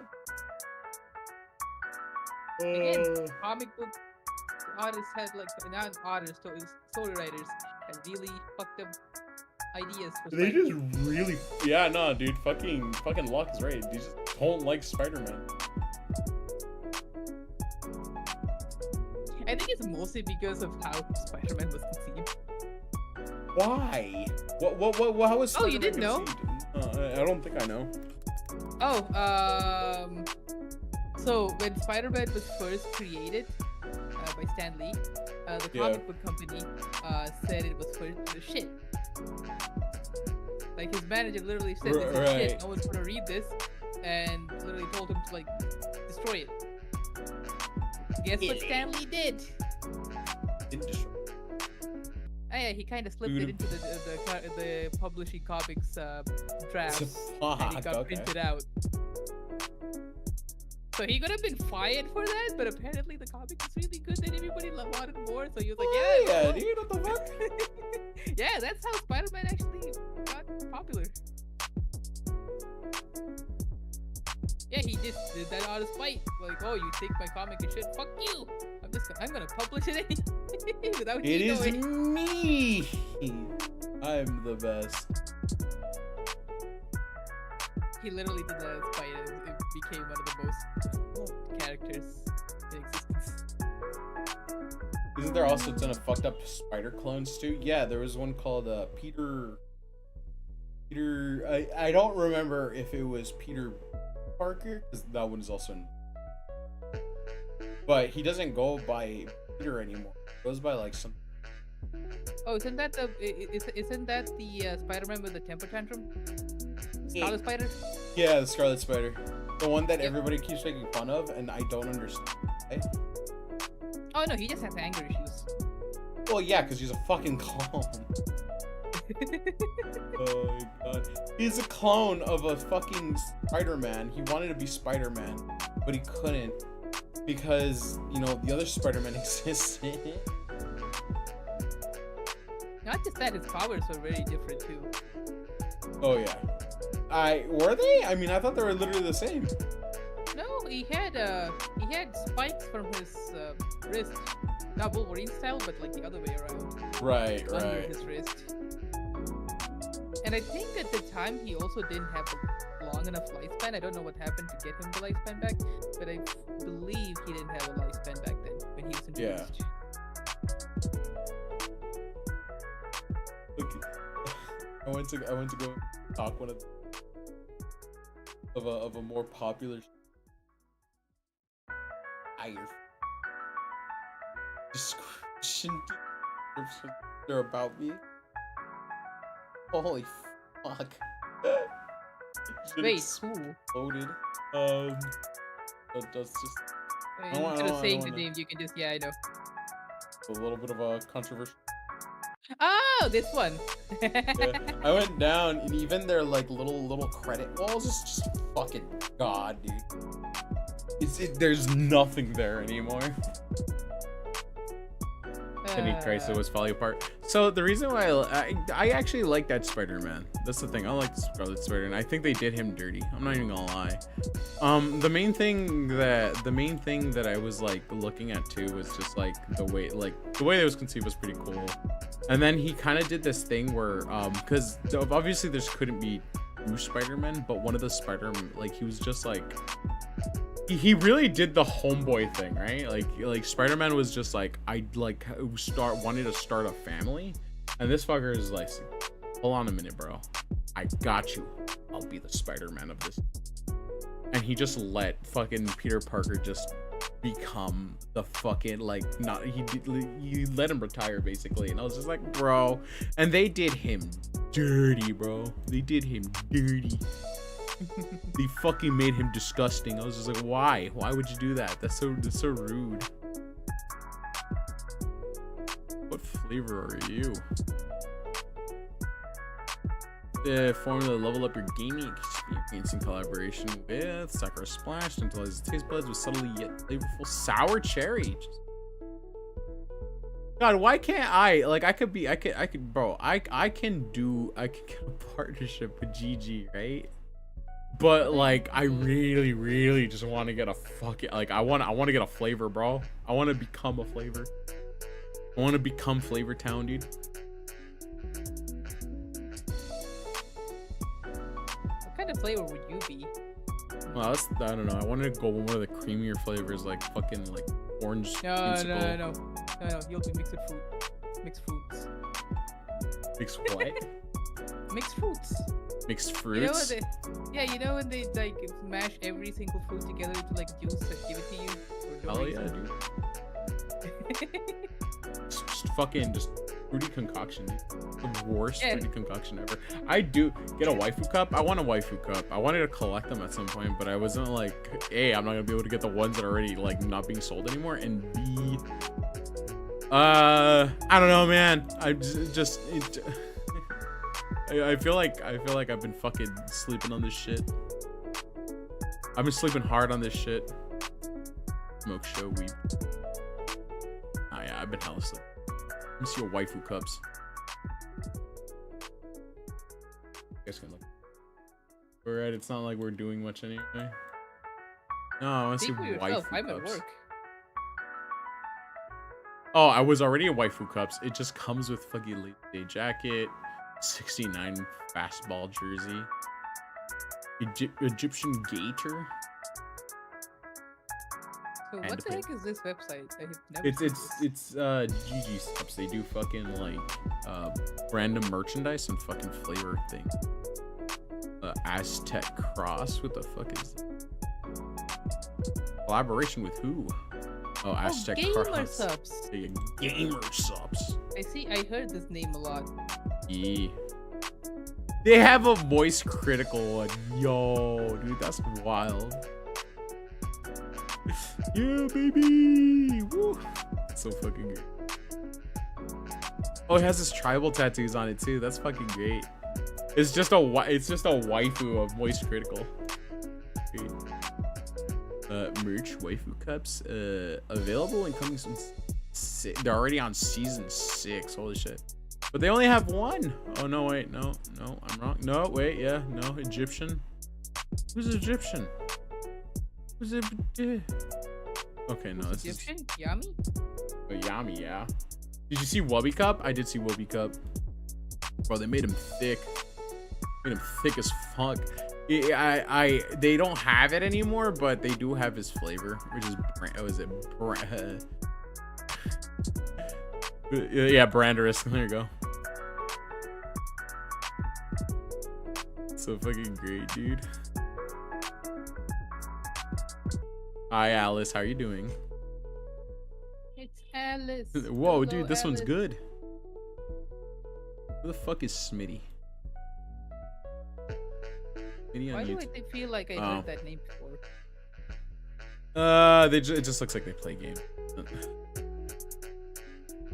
Again, comic book artists had like not artists, story writers had really fucked up ideas. For they just really, yeah, no, dude, fucking Locke is right. They just don't like Spider-Man. I think it's mostly because of how Spider-Man was conceived. Why? What? How was Spider-Man Oh, you didn't know? I don't think I know. Oh, so when Spider-Man was first created by Stan Lee, the comic book company said it was for shit. Like his manager literally said, "This is shit. No one's gonna read this," and literally told him to like destroy it. Guess what Stan Lee did? Didn't destroy. Oh yeah, he kind of slipped it into the publishing comics drafts, and it got printed out. So he could have been fired for that, but apparently the comic was really good and everybody wanted more. So he was like, yeah, dude, what the fuck? Yeah, that's how Spider-Man actually got popular. Yeah, he just did that out of spite. Like, oh, you take my comic and shit, fuck you. I'm gonna publish it anyway without you knowing. It is me. I'm the best. He literally did that out of spite, and it became one of the most loved characters in existence. Isn't there also a ton of fucked up spider clones too? Yeah, there was one called Peter. I don't remember if it was Peter Parker, because that one is also in. But he doesn't go by Peter anymore. He goes by like some. Oh, isn't that the Spider-Man with the temper tantrum? Scarlet Spider? Yeah, the Scarlet Spider. The one that everybody keeps making fun of, and I don't understand why. Oh no, he just has anger issues. Well, yeah, because he's a fucking clone. Oh my god. He's a clone of a fucking Spider-Man. He wanted to be Spider-Man, but he couldn't. Because, you know, the other Spider-Man existed. Not just that, his powers were very different too. Oh yeah. Were they? I mean, I thought they were literally the same. No, he had spikes from his wrist, not Wolverine style, but like the other way around. Right, Under right. his wrist. And I think at the time he also didn't have a long enough lifespan. I don't know what happened to get him the lifespan back, but I believe he didn't have a lifespan back then when he was introduced. Look, I went to go talk one of a more popular description they're about me. Holy fuck. Wait, who? Loaded. That's just Instead of saying the name, you can just, yeah, I know. a little bit of a controversial. Oh, this one. Yeah, I went down, and even their like little credit walls is just fucking god, dude. There's nothing there anymore. Any Chrysler was falling apart. So the reason why I actually like that Spider-Man. That's the thing. I like the Scarlet Spider, and I think they did him dirty. I'm not even gonna lie. The main thing that I was like looking at too was just like the way it was conceived was pretty cool. And then he kind of did this thing where because obviously there couldn't be two Spider-Men, but one of the Spider-Man, like, he was just like, he really did the homeboy thing, right? Like Spider-Man was just like, I like wanted to start a family, and this fucker is like, hold on a minute, bro, I got you, I'll be the Spider-Man of this. And he just let fucking Peter Parker just become the fucking, like, not, he let him retire basically. And I was just like, bro, and they did him dirty, bro. They did him dirty. They fucking made him disgusting. I was just like, why would you do that? That's so rude. What flavor are you? The formula level up your gaming experience in collaboration with Sakura Splash until his taste buds with subtly yet flavorful sour cherry. God, why can't I? Like, I could, bro. I can get a partnership with GG, right? But like, I really just want to get a fucking, like, I want to get a flavor, bro. I want to become a flavor. I want to become Flavor Town, dude. What kind of flavor would you be? Well, I don't know. I wanted to go one of the creamier flavors, like fucking like orange. No. You'll be mixed fruit. Mixed fruits. Mixed what? Mixed fruits. Mixed fruits. You know when they like mash every single fruit together into like juice and give it to you. Hell yeah, dude. just fucking fruity concoction, dude. The worst fruity concoction ever. I do get a waifu cup. I want a waifu cup. I wanted to collect them at some point, but I wasn't like, A, I'm not gonna be able to get the ones that are already like not being sold anymore, and B, I don't know, man. I feel like I've been fucking sleeping on this shit. I've been sleeping hard on this shit. Smoke show weed. Oh yeah, I've been hella sleeping. Let me see your waifu cups. You guys can look. We're right. It's not like we're doing much anyway. No, I want to see waifu I'm cups. at work. Oh, I was already at waifu cups. It just comes with fucking late day jacket, 69 fastball jersey, Egyptian gator. So what the heck is this website? I have never It's GG Subs. They do fucking like random merchandise and fucking flavor thing. Aztec Cross. What the fuck is that? Collaboration with who? Oh, Aztec Gamer Cross. Subs. Yeah, Gamer Subs. I heard this name a lot. Yeah. They have a voice critical one. Yo, dude, that's wild. Yeah, baby. Woo. So fucking good. Oh, it has his tribal tattoos on it too. That's fucking great. It's just a waifu of voice critical. Great. Merch waifu cups available and coming soon. They're already on season 6. Holy shit. But they only have one. Oh no, wait, no, I'm wrong. No, wait, yeah, no, Egyptian. Who's Egyptian? Okay, no, this is Egyptian? Yummy? Yami, yeah. Did you see Wubby Cup? I did see Wubby Cup. Bro, they made him thick. Made him thick as fuck. They don't have it anymore, but they do have his flavor, which is yeah, Branderous. There you go. So fucking great, dude. Hi, Alice. How are you doing? It's Alice. Whoa, Hello, dude, this one's Alice. good. Who the fuck is Smitty? Smitty Why on do YouTube. I feel like I heard that name before? It just looks like they play games.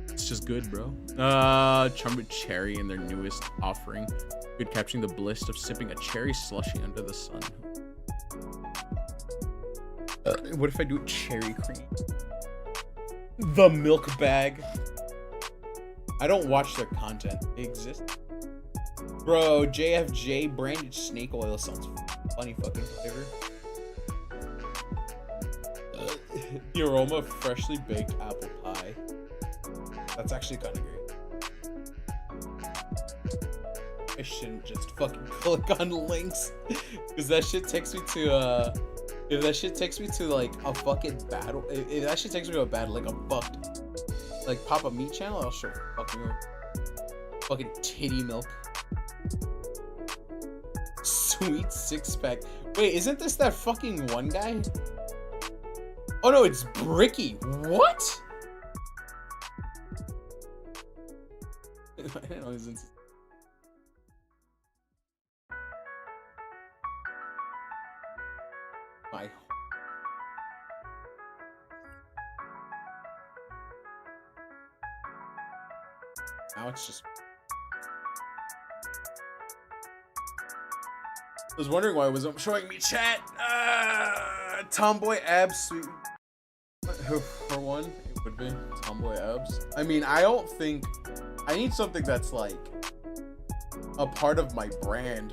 It's just good, bro. Trumpet Cherry in their newest offering. Good, capturing the bliss of sipping a cherry slushy under the sun. What if I do cherry cream? The milk bag. I don't watch their content. They exist. Bro, JFJ branded snake oil sounds funny fucking flavor. The aroma of freshly baked apple pie. That's actually kind of great. I shouldn't just fucking click on links, because that shit takes me to if that shit takes me to like a fucking battle, if that shit takes me to a battle, like I'm fucked. Like Papa Meat channel, I'll show fucking you. Fucking titty milk. Sweet six pack. Wait, isn't this that fucking one guy? Oh no, it's Bricky. What? I didn't know he was in. My. Now it's just. I was wondering why it wasn't showing me chat. Tomboy abs, sweet. For one, it would be Tomboy abs. I mean, I don't think I need something that's like a part of my brand.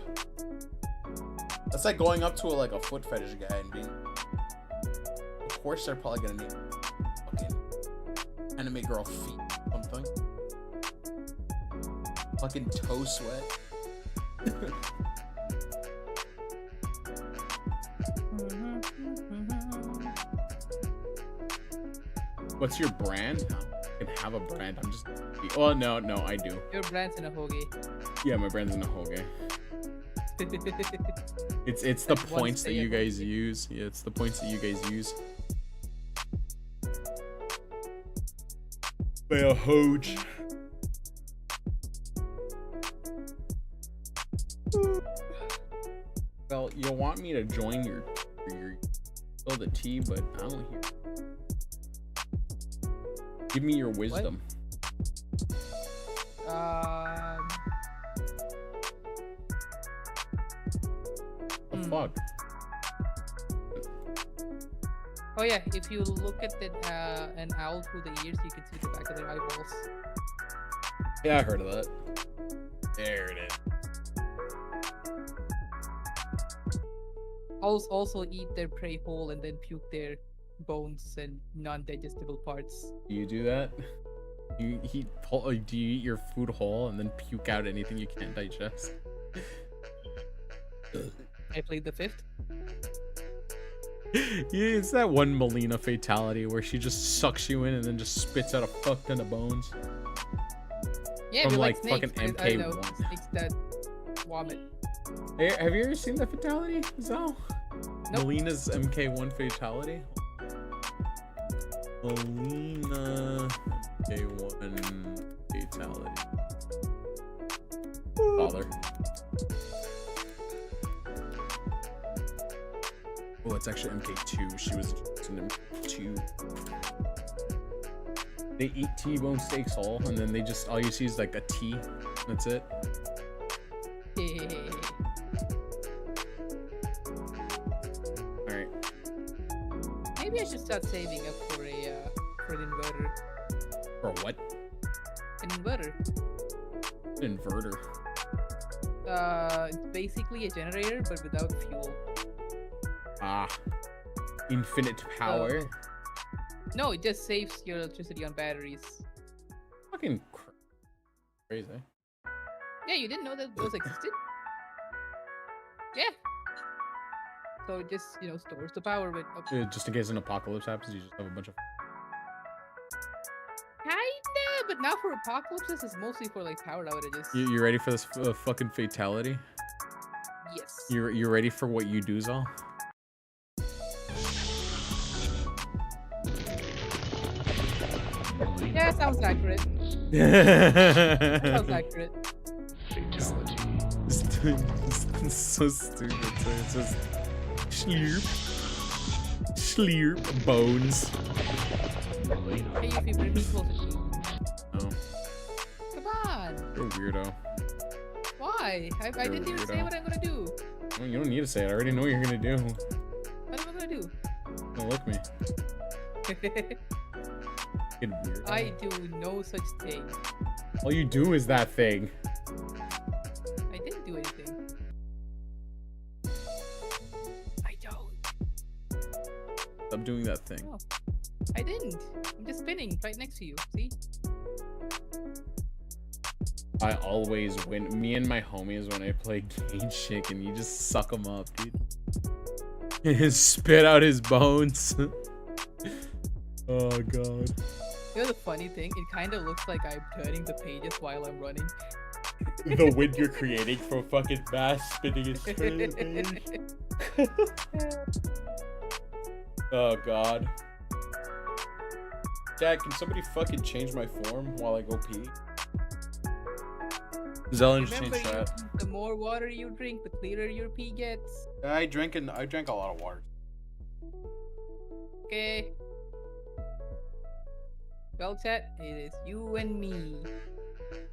That's like going up to a foot fetish guy and being. Of course, they're probably gonna need fucking anime girl feet, something. Fucking toe sweat. What's your brand? I can have a brand. I'm just. Oh no, I do. Your brand's in a hoagie. Yeah, my brand's in a whole game. It's the points that you guys use. Yeah, it's the points that you guys use. By a hoge. Well, you'll want me to join your spill the tea, but I don't hear. Give me your wisdom. The fuck? Oh yeah, if you look at an owl through the ears, you can see the back of their eyeballs. Yeah, I heard of that. There it is. Owls also eat their prey whole and then puke their bones and non-digestible parts. Do you do that? Do you eat your food whole and then puke out anything you can't digest? I played the fifth. Yeah, it's that one Melina fatality where she just sucks you in and then just spits out a fuck ton of bones. Yeah, From we like snakes, fucking I know, MK1. snakes that vomit. Hey, have you ever seen that fatality, Zal? Nope. Melina's MK1 fatality? Melina MK1 fatality. Father. Oh, it's actually MK2. She was in MK2. They eat T-bone steaks whole, and then they just, all you see is like a T. That's it. Alright. Maybe I should start saving up for an inverter. For what? An inverter. An inverter. It's basically a generator, but without fuel. Ah. Infinite power. No, it just saves your electricity on batteries. Fucking crazy. Yeah, you didn't know that those existed? Yeah. So it just, stores the power with... Just in case an apocalypse happens, you just have a bunch of... Kinda, but not for apocalypses. It's mostly for, like, power outages. You ready for this fucking fatality? Yes. You ready for what you do, Zal? Yeah, sounds accurate. Sounds accurate. It's so stupid. It's just slurp bones. Hey, if you bring me closer to you. No, Come on. you're a weirdo. Why? I didn't even say what I'm gonna do. Well, you don't need to say it. I already know what you're gonna do. What am I gonna do? Don't look me. Fucking weirdo. I do no such thing. All you do is that thing. I didn't do anything. I don't. Stop doing that thing. No, I didn't. I'm just spinning right next to you. See? I always win. Me and my homies when I play Genshin, and you just suck them up, dude. And spit out his bones. Oh god. You know the funny thing? It kind of looks like I'm turning the pages while I'm running. The wind you're creating from fucking mass spinning his face. Oh god. Dad, can somebody fucking change my form while I go pee? Zelen just changed that. The more water you drink, the clearer your pee gets. I drank a lot of water. Okay. Well, chat, it is you and me.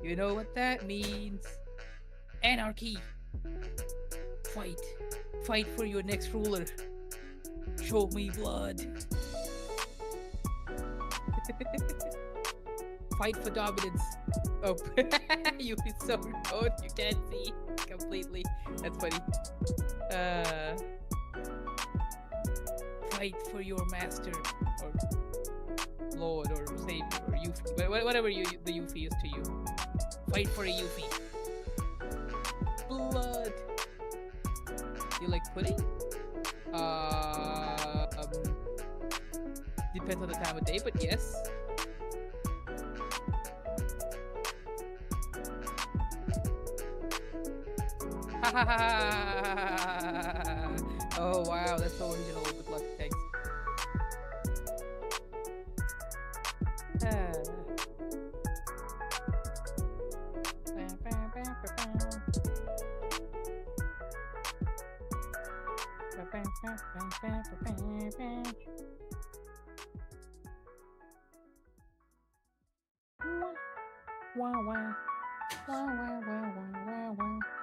You know what that means. Anarchy. Fight. Fight for your next ruler. Show me blood. Fight for dominance. Oh, you feel so remote, you can't see completely. That's funny. Fight for your master, or lord, or savior, or Yuffie, whatever the Yuffie is to you. Fight for a Yuffie. Blood. You like pudding? Depends on the time of day, but yes. Oh wow, that's so original. Good luck, thanks.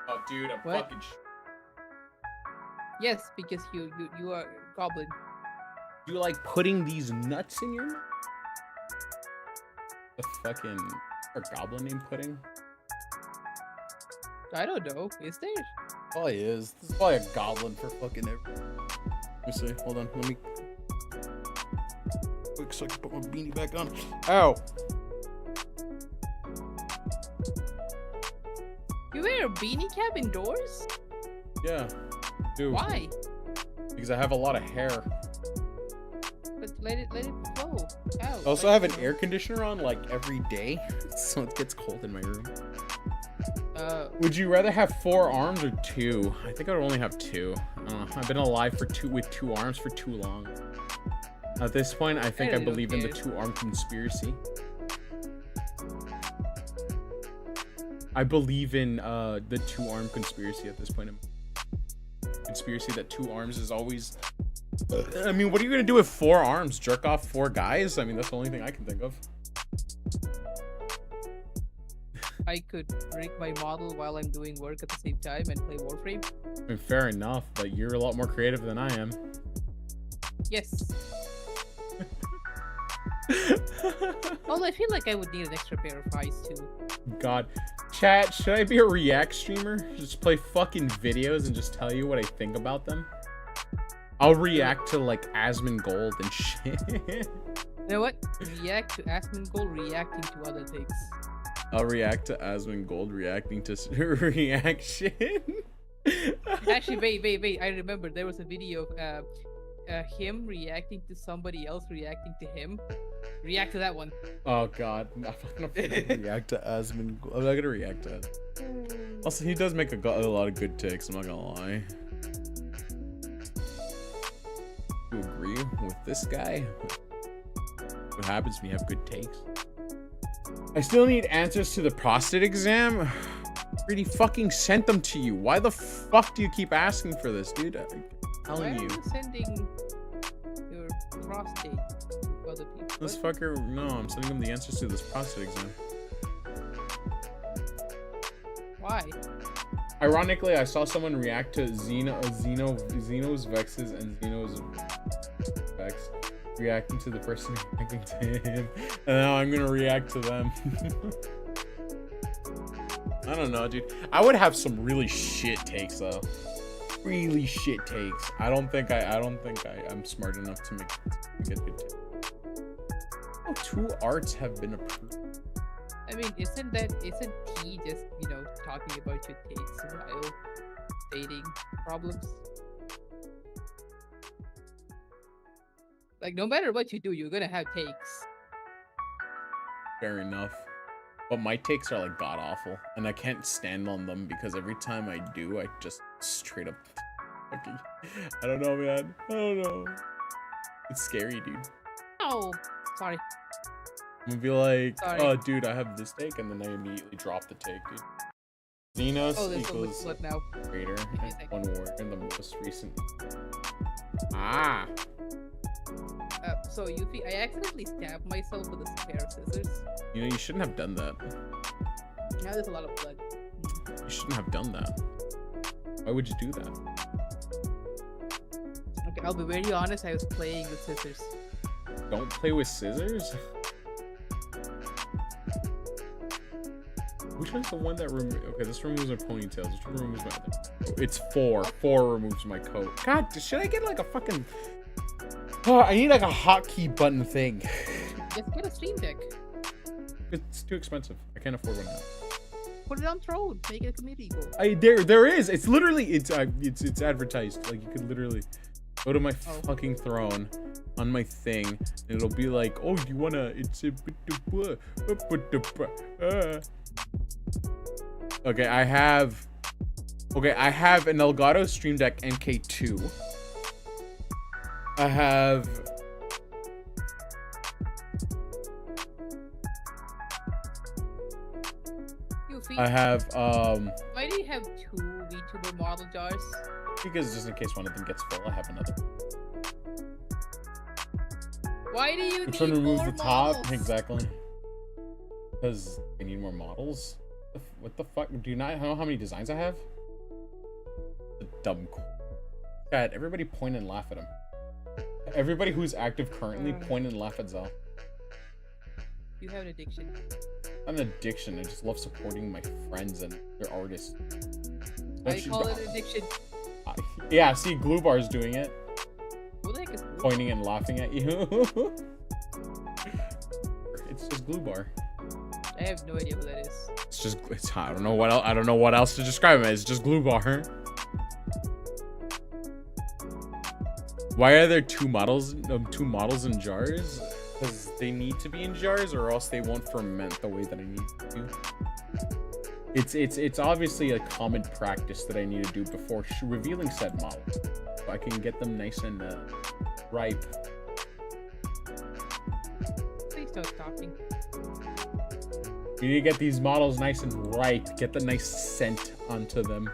Oh, dude, I'm What? fucking. Yes, because you are a goblin. Do you like putting these nuts in your mouth? The fucking goblin named pudding? I don't know. Is there? Probably is. This is probably a goblin for fucking everything. Let me see. Hold on. Let me. Quick, so I can put my beanie back on. Ow! You wear a beanie cap indoors? Yeah. Dude. Why? Because I have a lot of hair. But let it flow out. I also have an air conditioner on like every day, so it gets cold in my room. Would you rather have 4 arms or 2? I think I would only have 2. I've been alive with 2 arms for too long. At this point, I think I believe in the 2-arm conspiracy. I believe in the 2-arm conspiracy at this point. Conspiracy that 2 arms is always. I mean, what are you gonna do with 4 arms? Jerk off 4 guys? I mean, that's the only thing I can think of. I could break my model while I'm doing work at the same time and play Warframe. I mean, fair enough, but you're a lot more creative than I am. Yes. Well, I feel like I would need an extra pair of eyes too. God. Chat, should I be a React streamer? Just play fucking videos and just tell you what I think about them? I'll react to like Asmongold and shit. You know what? React to Asmongold reacting to other things. I'll react to Asmongold reacting to reaction. Actually, wait. I remember there was a video of him reacting to somebody else reacting to him. React to that one. Oh god, I'm not gonna react to Asmongold. I'm not gonna react to it. Also, he does make a lot of good takes, I'm not gonna lie. You agree with this guy? What happens when you have good takes? I still need answers to the prostate exam. I already fucking sent them to you. Why the fuck do you keep asking for this, dude? I'm telling Why are you. you sending your prostate to other people? This What? fucker, no, I'm sending him the answers to this prostate exam. Why? Ironically, I saw someone react to Xeno's Vexes and Xeno's Vex reacting to the person reacting to him, and now I'm gonna react to them. I don't know, dude. I would have some really shit takes though. Really shit takes. I don't think I'm smart enough to get good takes. Oh, 2 arts have been approved. I mean, isn't T just, you know, talking about your takes while stating problems? Like, no matter what you do, you're gonna have takes. Fair enough. But my takes are like god awful, and I can't stand on them because every time I do, I just straight up fucking. I don't know, man. I don't know. It's scary, dude. Oh, sorry. I'm gonna be like, Sorry. oh, dude, I have this take, and then I immediately drop the take, dude. Xenos Oh, this one equals looks what now? greater me a and second. 1 word in the most recent. Ah. So Yuffie, I accidentally stabbed myself with a pair of scissors. You know, you shouldn't have done that. Now there's a lot of blood. You shouldn't have done that. Why would you do that? Okay, I'll be very honest. I was playing with scissors. Don't play with scissors? Which one's the one that removes? Okay, this removes my ponytails. Which one removes my? Oh, it's 4. 4 removes my coat. God, should I get like a fucking? Oh, I need like a hotkey button thing. Just get a Stream Deck. It's too expensive. I can't afford one now. Put it on Throne. Make it a community goal. There is. It's literally it's advertised. Like you could literally go to my fucking throne on my thing, and it'll be like, oh, do you wanna? It's a Okay, I have an Elgato Stream Deck NK2. I have Yuffie, why do you have 2 VTuber model jars? because just in case one of them gets full, I have another. Why do you Which need one removes more the top? models? Exactly. Because I need more models. What the fuck? Do you not know how many designs I have? The dumb. God, everybody point and laugh at him. Everybody who's active currently point and laugh at Zal. You have an addiction. Not an addiction. I just love supporting my friends and their artists. I call it addiction. Yeah, see, Gloobar's doing it. Who the heck is Blue? Pointing and laughing at you. It's just Gloobar. I have no idea who that is. It's just I don't know what else to describe it. It's just Gloobar. Why are there 2 models in jars? Because they need to be in jars, or else they won't ferment the way that I need to. It's obviously a common practice that I need to do before revealing said model, so I can get them nice and ripe. Please don't talking. You need to get these models nice and ripe. Get the nice scent onto them.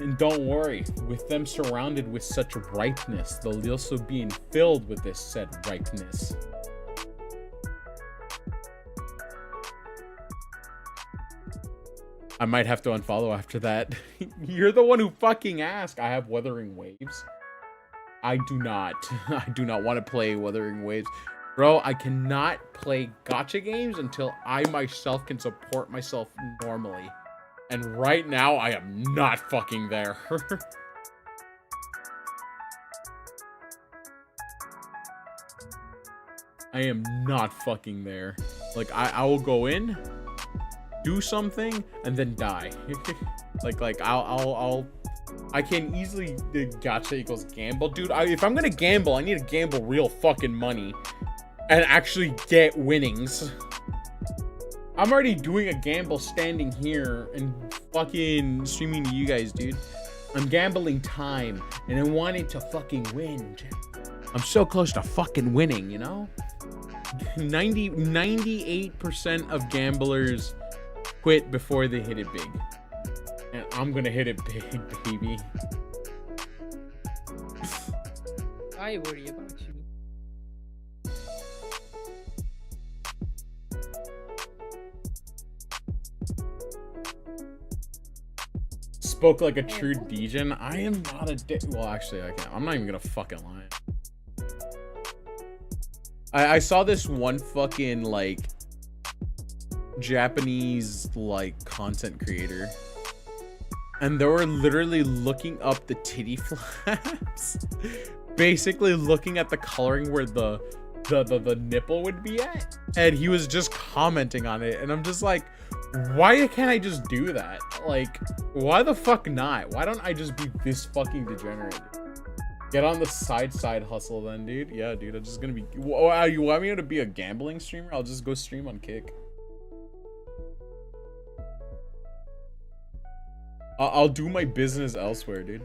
And don't worry, with them surrounded with such ripeness, they'll also be filled with this said ripeness. I might have to unfollow after that. You're the one who fucking asked. I have Wuthering Waves. I do not. I do not want to play Wuthering Waves. Bro, I cannot play gacha games until I myself can support myself normally. And right now, I am not fucking there. I am not fucking there. Like, I will go in, do something, and then die. I can easily gacha equals gamble. Dude, if I'm gonna gamble, I need to gamble real fucking money and actually get winnings. I'm already doing a gamble standing here and fucking streaming to you guys, dude. I'm gambling time and I wanted to fucking win. I'm so close to fucking winning, you know? 98% of gamblers quit before they hit it big. And I'm gonna hit it big, baby. I worry about you. Spoke like a true degen. I am not a well, actually, I can't. I'm not even gonna fucking lie. I saw this one fucking like Japanese like content creator, and they were literally looking up the titty flaps, basically looking at the coloring where the nipple would be at, and he was just commenting on it, and I'm just like, why can't I just do that? Like, why the fuck not? Why don't I just be this fucking degenerate? Get on the side hustle then, dude. Yeah, dude, I'm just gonna be... you want me to be a gambling streamer? I'll just go stream on Kick. I'll do my business elsewhere, dude.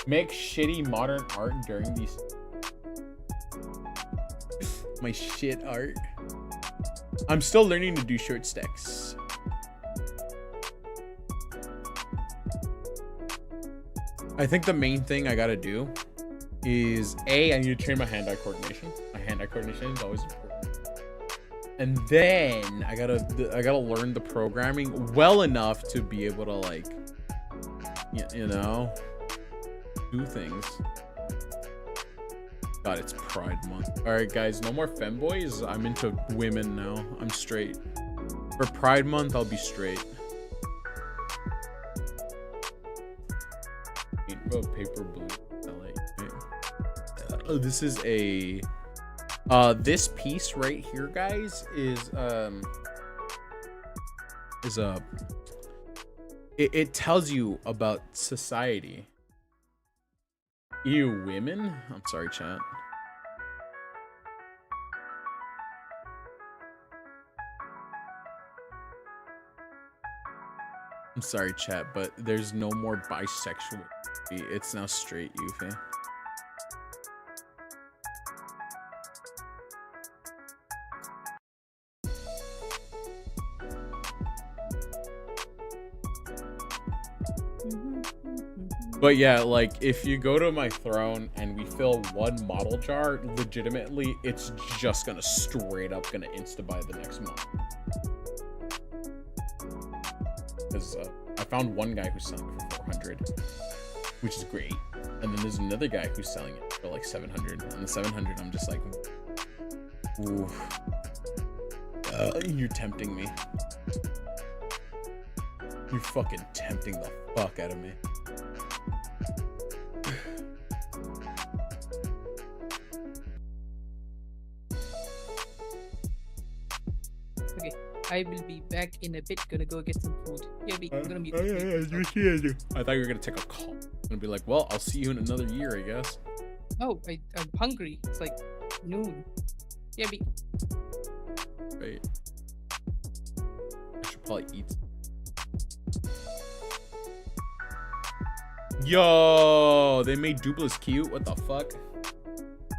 Make shitty modern art during these... my shit art. I'm still learning to do short stacks. I think the main thing I gotta do is I need to train my hand-eye coordination. My hand-eye coordination is always important. And then I gotta learn the programming well enough to be able to like, you know, do things. God, it's Pride Month. All right, guys, no more femboys. I'm into women now. I'm straight. For Pride Month, I'll be straight. Paper blue. Oh, this is a. This piece right here, guys, is a. It tells you about society. Ew, women? I'm sorry, chat. I'm sorry, chat, but there's no more bisexual. It's now straight, Yuffie. But yeah, like, if you go to my throne and we fill one model jar, legitimately, it's just gonna straight up gonna insta-buy the next month. Because I found one guy who's selling it for 400, which is great. And then there's another guy who's selling it for like 700. And the 700, I'm just like, ooh, you're tempting me. You're fucking tempting the fuck out of me. Okay, I will be back in a bit. Gonna go get some food. Yeah, I'm gonna be. I thought you were gonna take a call. I'm gonna be like, well, I'll see you in another year, I guess. Oh, I'm hungry. It's like noon. Yeah, Right. I should probably eat. Yo, they made Duplas cute. What the fuck?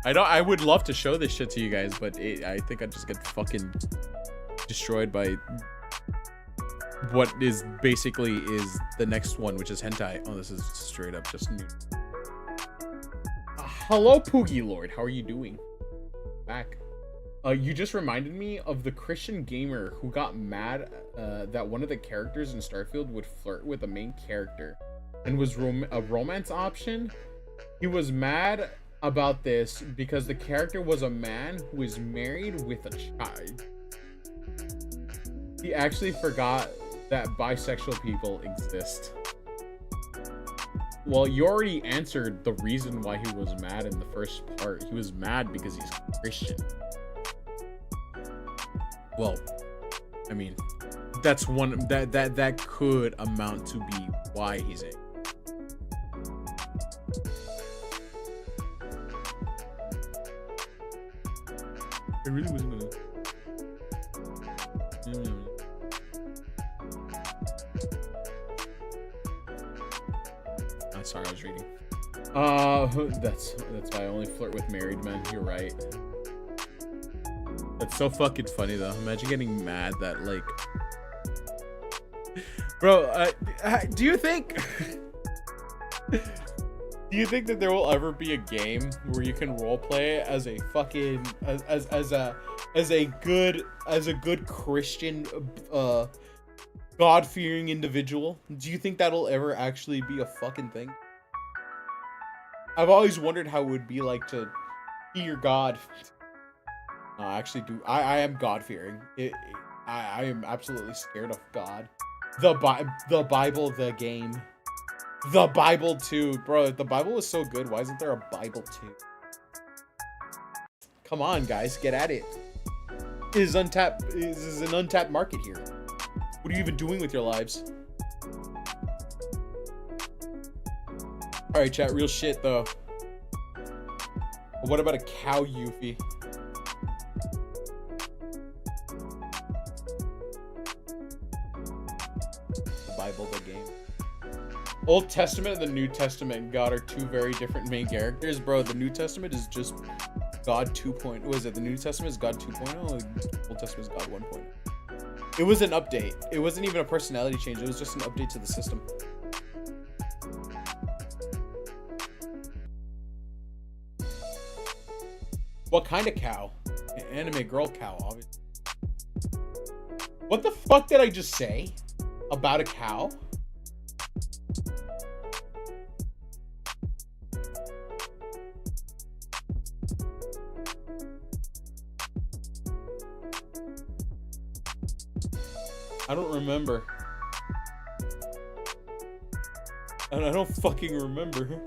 I would love to show this shit to you guys, but I think I just get fucking destroyed by what is basically is the next one, which is hentai. Oh, this is straight up just new. Hello, Poogie Lord. How are you doing? Back. You just reminded me of the Christian gamer who got mad that one of the characters in Starfield would flirt with the main character and was a romance option. He was mad about this because the character was a man who is married with a child. He actually forgot that bisexual people exist. Well, you already answered the reason why he was mad in the first part. He was mad because he's Christian. Well, I mean, that's one that could amount to be why he's angry. I really wasn't gonna. Sorry, I was reading. That's why I only flirt with married men. You're right. That's so fucking funny though. Imagine getting mad that like, bro. Do you think? Do you think that there will ever be a game where you can roleplay as a fucking as a good Christian God-fearing individual? Do you think that'll ever actually be a fucking thing? I've always wondered how it would be like to be your God. No, I actually do. I am God-fearing. I am absolutely scared of God. The Bible, the game. The Bible too. Bro, if the Bible was so good, why isn't there a Bible too? Come on, guys, get at it. Is an untapped market here. What are you even doing with your lives? Alright, chat, real shit though. What about a cow, Yuffie? The Bible, the game. Old Testament and the New Testament God are two very different main characters. Bro, the New Testament is just God 2.0. Was it the New Testament is God 2.0? Old Testament is God 1.0. It was an update. It wasn't even a personality change. It was just an update to the system. What kind of cow? An anime girl cow, obviously. What the fuck did I just say about a cow? I don't remember. And I don't fucking remember.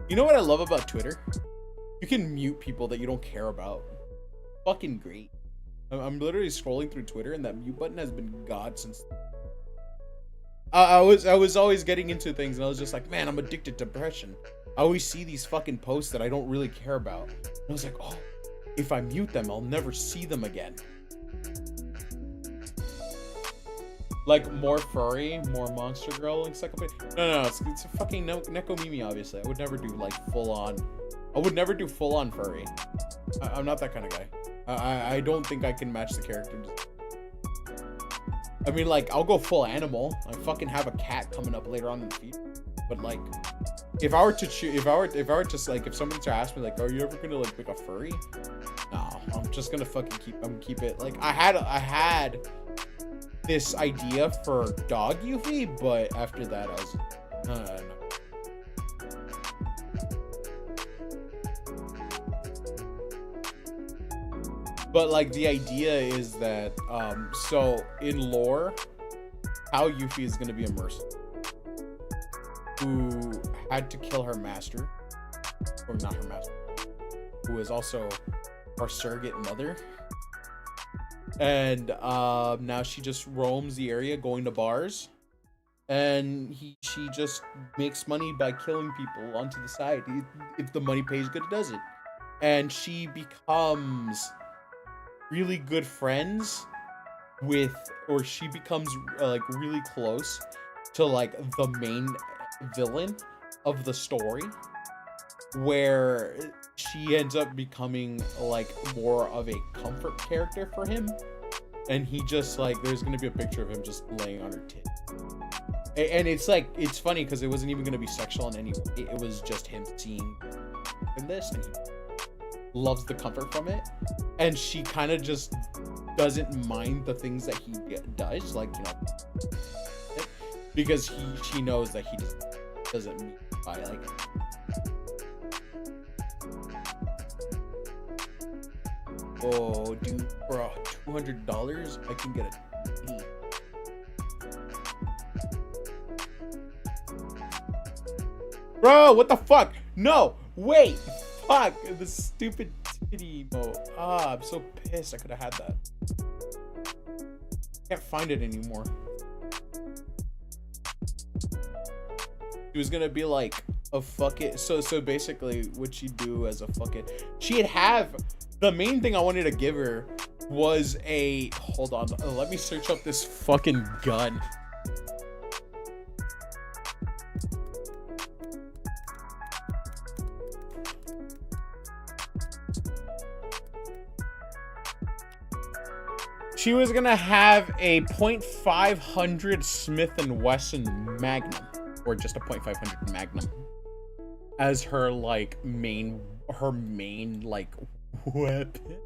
You know what I love about Twitter? You can mute people that you don't care about. Fucking great. I'm literally scrolling through Twitter and that mute button has been God since... I was always getting into things and I was just like, man, I'm addicted to depression. I always see these fucking posts that I don't really care about. And I was like, oh, if I mute them, I'll never see them again. Like more furry, more monster girl encyclopedia. No, it's a fucking Neko Mimi, obviously. I would never do like full on. I would never do full on furry. I'm not that kind of guy. I don't think I can match the character. I mean, like, I'll go full animal. I fucking have a cat coming up later on in the feed. But like, if I were to choose, if I were to like, if somebody to ask me like, are you ever gonna like make a furry? No, I'm just gonna fucking keep it. Like, I had this idea for dog Yuffie, but after that I was no. But like the idea is that so in lore, how Yuffie is gonna be a mercenary who had to kill her master, or not her master, who is also her surrogate mother. And now she just roams the area going to bars, and she just makes money by killing people onto the side. If the money pays good, it does it. And she becomes really good friends with, or she becomes like really close to like the main villain of the story, where she ends up becoming like more of a comfort character for him. And he just like, there's gonna be a picture of him just laying on her tit, and it's like, it's funny because it wasn't even gonna be sexual in any way. It was just him seeing in this, and he loves the comfort from it. And she kind of just doesn't mind the things that he does, like, you know. because she knows that he just doesn't mean by like. Oh, dude, for $200, I can get a TV. Bro, what the fuck? No, wait, fuck, the stupid titty emote. Ah, I'm so pissed. I could have had that. Can't find it anymore. It was gonna be like a fucking. So basically, what she do as a fucking. She'd have. The main thing I wanted to give her was a. Hold on, let me search up this fucking gun. She was gonna have a .500 Smith & Wesson Magnum, or just a .500 Magnum, as her like main like weapon,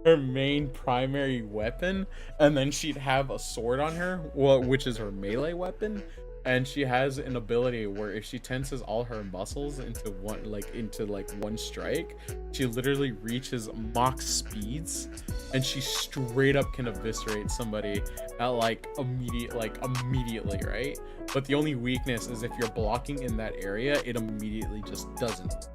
her main primary weapon, and then she'd have a sword on her, well, which is her melee weapon. And she has an ability where if she tenses all her muscles into one strike, she literally reaches Mach speeds, and she straight up can eviscerate somebody at immediately, right? But the only weakness is if you're blocking in that area, it immediately just doesn't.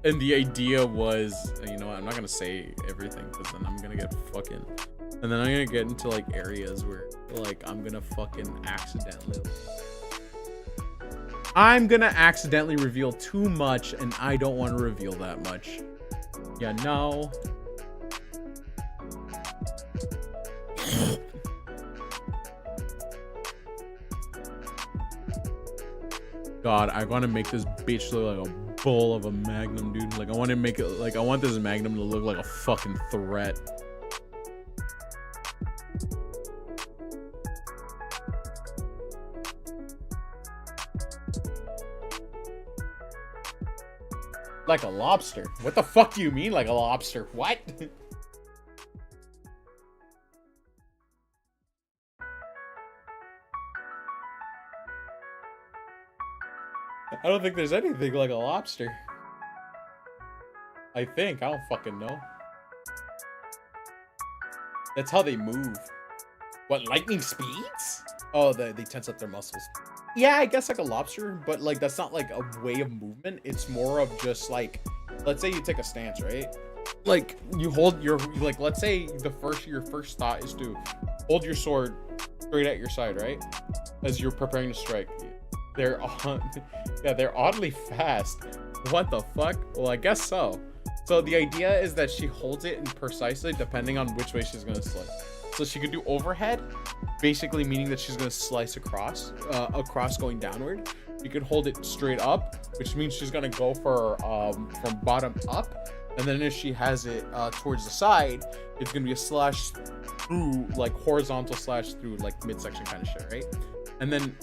And the idea was, you know what, I'm not gonna say everything because then I'm gonna get fucking. And then I'm gonna get into like areas where like I'm gonna accidentally reveal too much, and I don't want to reveal that much. Yeah, no. God, I want to make this bitch look like a bull of a Magnum, dude. Like I want to make it like I want this Magnum to look like a fucking threat. Like a lobster? What the fuck do you mean like a lobster? What? I don't think there's anything like a lobster. I don't fucking know. That's how they move. What, lightning speeds? Oh, they tense up their muscles. Yeah, I guess like a lobster, but like that's not like a way of movement. It's more of just like, let's say you take a stance, right? Like you hold your, like, let's say your first thought is to hold your sword straight at your side, right? As you're preparing to strike. They're oddly fast. What the fuck? Well, I guess so. So the idea is that she holds it in precisely depending on which way she's gonna slice. So she could do overhead, basically meaning that she's gonna slice across going downward. You could hold it straight up, which means she's gonna go for from bottom up. And then if she has it towards the side, it's gonna be a slash through, like horizontal slash through, like midsection kind of shit, right? And then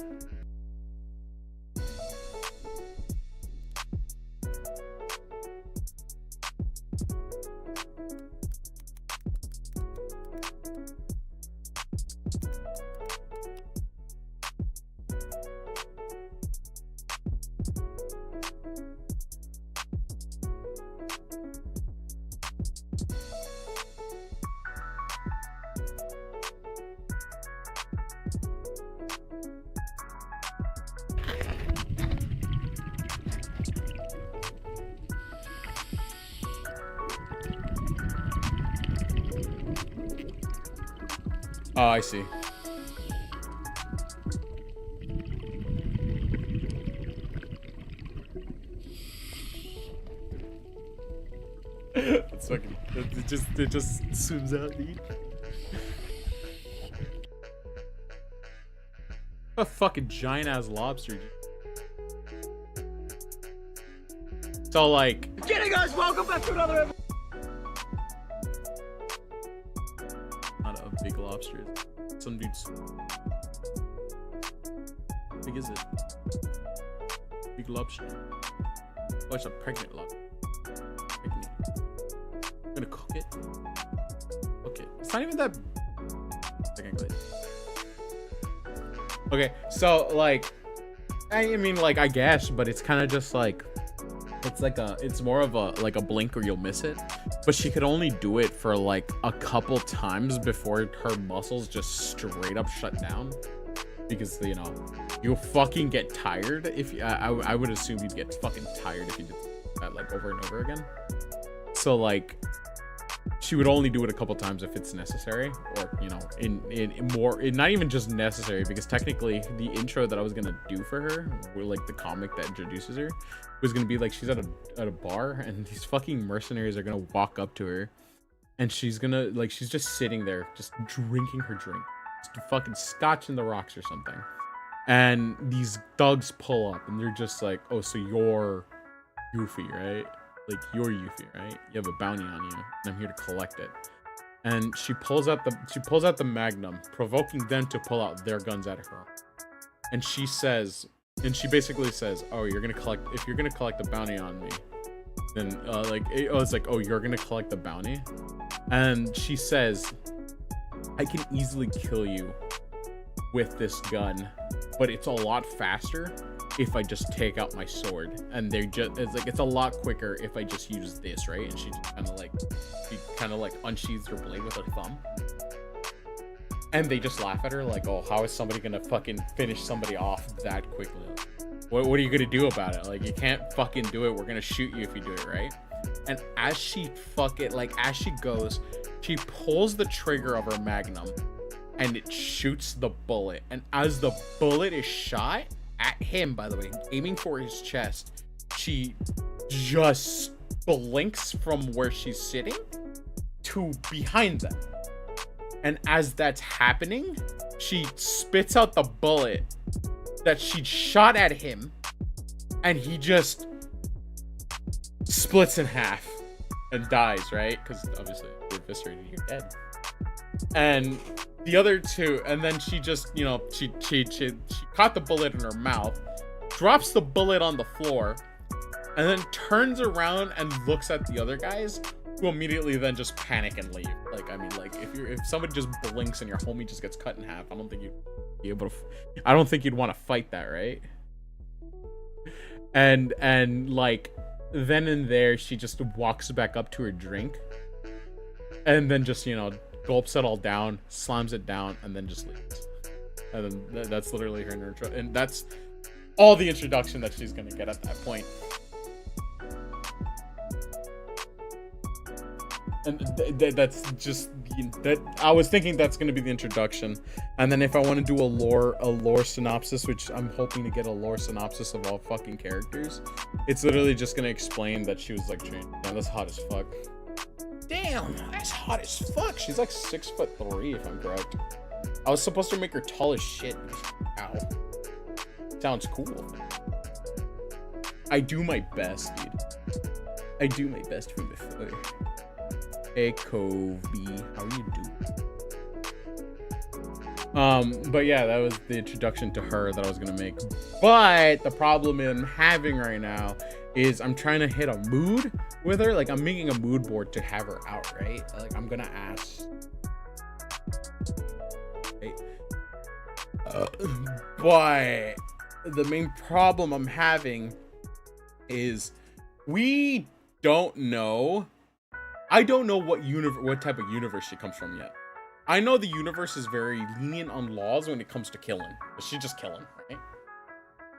oh, I see. It's fucking, it just zooms out, dude. A fucking giant ass lobster, dude. So like, G'day guys, welcome back to another episode. Not a big lobster. Some dudes. How big is it? Big lobster. Oh, it's a pregnant lobster. Pregnant. I'm gonna cook it. Okay, it's not even that. Technically. Okay, so like, I mean, like, I guess, but it's kind of just like, it's more of a like a blink or you'll miss it. But she could only do it for like a couple times before her muscles just straight up shut down. Because, you know, you'll fucking get tired if you, I would assume you'd get fucking tired if you did that like over and over again. So like, she would only do it a couple times if it's necessary, or, you know, not even just necessary, because technically the intro that I was gonna do for her, or like the comic that introduces her, was gonna be like she's at a bar and these fucking mercenaries are gonna walk up to her, and she's gonna like, she's just sitting there just drinking her drink. Fucking scotch in the rocks or something, and these thugs pull up and they're just like, oh, so you're Goofy, right? Like, you're Yuffie, right? You have a bounty on you and I'm here to collect it. And she pulls out the magnum, provoking them to pull out their guns at her. And she basically says, oh, if you're gonna collect the bounty on me, then it's like, oh, you're gonna collect the bounty. And she says, I can easily kill you with this gun, but it's a lot faster if I just take out my sword. And it's a lot quicker if I just use this, right? And she just kind of like unsheathes her blade with her thumb. And they just laugh at her like, oh, how is somebody gonna fucking finish somebody off that quickly? What are you gonna do about it? Like, you can't fucking do it. We're gonna shoot you if you do it, right? And as she goes, she pulls the trigger of her magnum and it shoots the bullet. And as the bullet is shot at him, by the way, aiming for his chest, she just blinks from where she's sitting to behind them. And as that's happening, she spits out the bullet that she'd shot at him, and he just splits in half and dies, right? Because obviously you're eviscerated, you're dead. And the other two, and then she just, you know, she caught the bullet in her mouth, drops the bullet on the floor, and then turns around and looks at the other guys, who immediately then just panic and leave. Like, I mean, like, if somebody just blinks and your homie just gets cut in half, I don't think you'd be able to. I don't think you'd want to fight that, right? And like, then and there, she just walks back up to her drink, and then just, you know, gulps it all down, slams it down, and then just leaves. And then that's literally her intro, and that's all the introduction that she's gonna get at that point. And that's just that. I was thinking that's gonna be the introduction, and then if I want to do a lore synopsis, which I'm hoping to get a lore synopsis of all fucking characters, it's literally just gonna explain that she was like trained. Man, that's hot as fuck. Damn, that's hot as fuck. She's like 6'3" if I'm correct. I was supposed to make her tall as shit. Ow. Sounds cool. I do my best, dude. I do my best from before. Hey, Kobe, how are you doing? But yeah, that was the introduction to her that I was gonna make. But the problem I'm having right now is I'm trying to hit a mood with her. Like, I'm making a mood board to have her out, right? Like, I'm gonna ask. Right? But the main problem I'm having is we don't know. I don't know what type of universe she comes from yet. I know the universe is very lenient on laws when it comes to killing, but she's just killing, right?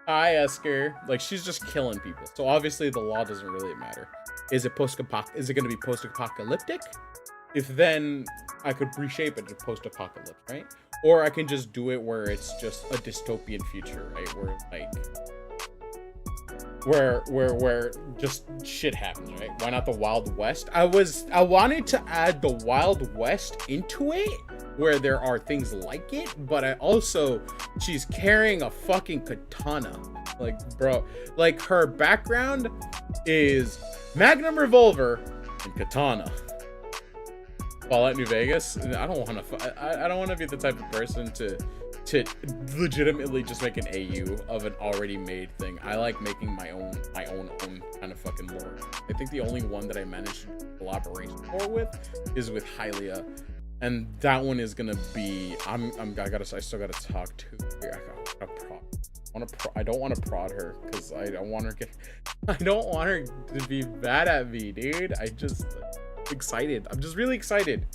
I ask her, like, she's just killing people. So obviously the law doesn't really matter. Is it going to be post-apocalyptic? If then I could reshape it to post-apocalypse, right? Or I can just do it where it's just a dystopian future, right? Where like where just shit happens, right? Why not the Wild West? I wanted to add the Wild West into it, where there are things like it, but she's carrying a fucking katana. Like, bro, like, her background is Magnum revolver and katana. Fallout New Vegas. I don't want to be the type of person to legitimately just make an AU of an already made thing. I like making my own kind of fucking lore. I think the only one that I managed to collaborate more with is with Hylia. And that one is gonna be, I still gotta talk to, I don't want to prod her because I don't want her to be bad at me, dude. I'm just really excited.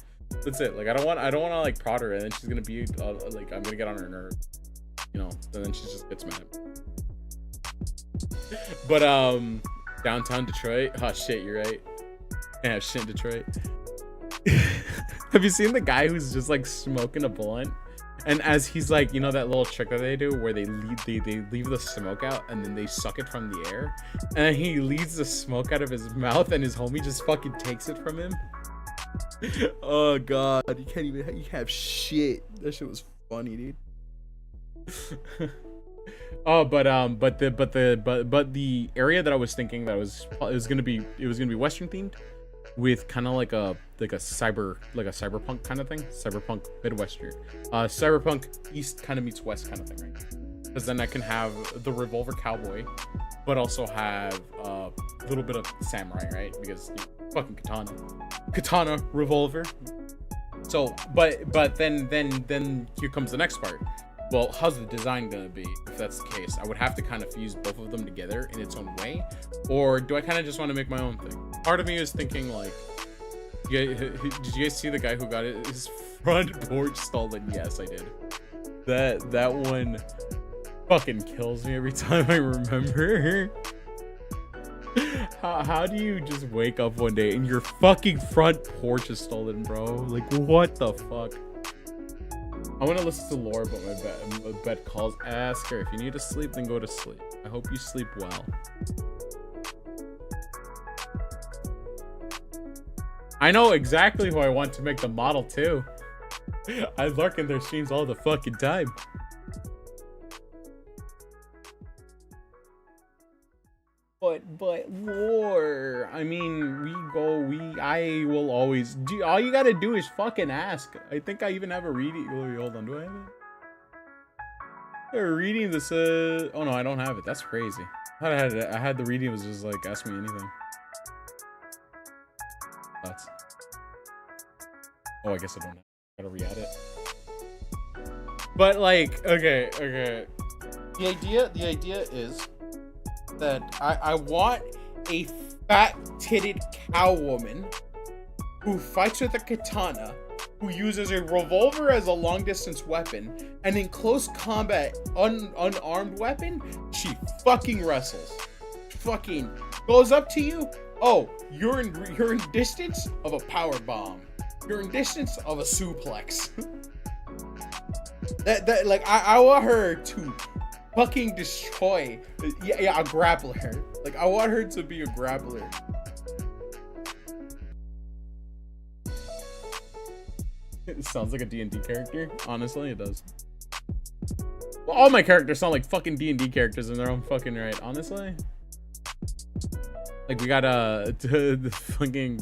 That's it. Like I don't want to like prod her and then she's gonna be like I'm gonna get on her nerves, you know, and then she just gets mad. But downtown Detroit, oh shit, you're right. I have shit in Detroit. Have you seen the guy who's just like smoking a blunt? And as he's like, you know that little trick that they do where they leave the smoke out and then they suck it from the air, and he leaves the smoke out of his mouth and his homie just fucking takes it from him. Oh god, you have shit. That shit was funny, dude. Oh, but the area that I was thinking that it was gonna be Western themed, with kind of like a cyberpunk kind of thing, cyberpunk Midwestern, cyberpunk East kind of meets West kind of thing, right? Because then I can have the revolver cowboy, but also have a little bit of samurai, right? Because you know, fucking katana revolver. So, but then here comes the next part. Well, how's the design gonna be if that's the case? I would have to kind of fuse both of them together in its own way, or do I kind of just want to make my own thing? Part of me is thinking like, did you guys see the guy who got his front porch stolen? Yes, I did. That one fucking kills me every time I remember. How do you just wake up one day and your fucking front porch is stolen, bro? Like, what the fuck? I want to listen to lore, but my bed calls. Ask her if you need to sleep, then go to sleep. I hope you sleep well. I know exactly who I want to make the model too. I lurk in their streams all the fucking time. But lore. I mean, I will always do. All you gotta do is fucking ask. I think I even have a reading. Oh, hold on, do I have it? A reading that says, oh no, I don't have it. That's crazy. I had the reading was just like ask me anything. That's. Oh, I guess I don't know. Gotta re-add it. But like, okay. The idea is that I want a fat-titted cow woman who fights with a katana, who uses a revolver as a long-distance weapon, and in close combat, unarmed weapon, she fucking wrestles. Fucking goes up to you. Oh, you're in distance of a power bomb. You're in distance of a suplex. that like I want her to fucking destroy. Yeah, a grappler. Like I want her to be a grappler. It sounds like a D&D character. Honestly, it does. Well, all my characters sound like fucking D&D characters in their own fucking right. Honestly. Like we got the fucking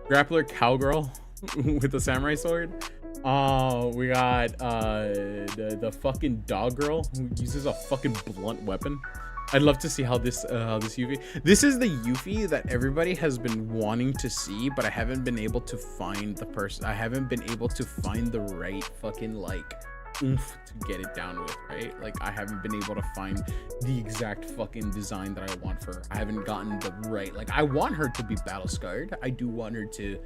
grappler cowgirl with the samurai sword. We got the fucking dog girl who uses a fucking blunt weapon. I'd love to see how this Yuffie. This is the Yuffie that everybody has been wanting to see, but I haven't been able to find the person. I haven't been able to find the right fucking like oomph to get it down with, right? Like I haven't been able to find the exact fucking design that I want for her. I haven't gotten the right, like I want her to be battle scarred. I do want her to,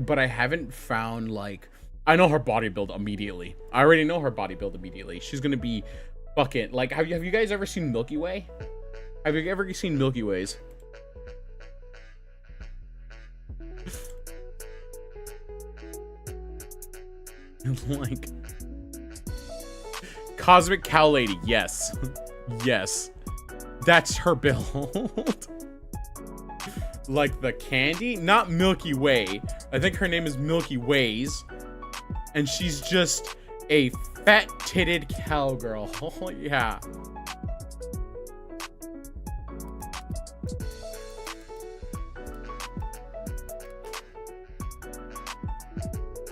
but I haven't found like, I know her body build immediately. I already know her body build immediately. She's gonna be fucking like, have you guys ever seen Milky Way? Have you ever seen Milky Ways? Like Cosmic Cow Lady, yes. Yes. That's her build. Like the candy? Not Milky Way. I think her name is Milky Ways. And she's just a fat-titted cowgirl. Oh, yeah.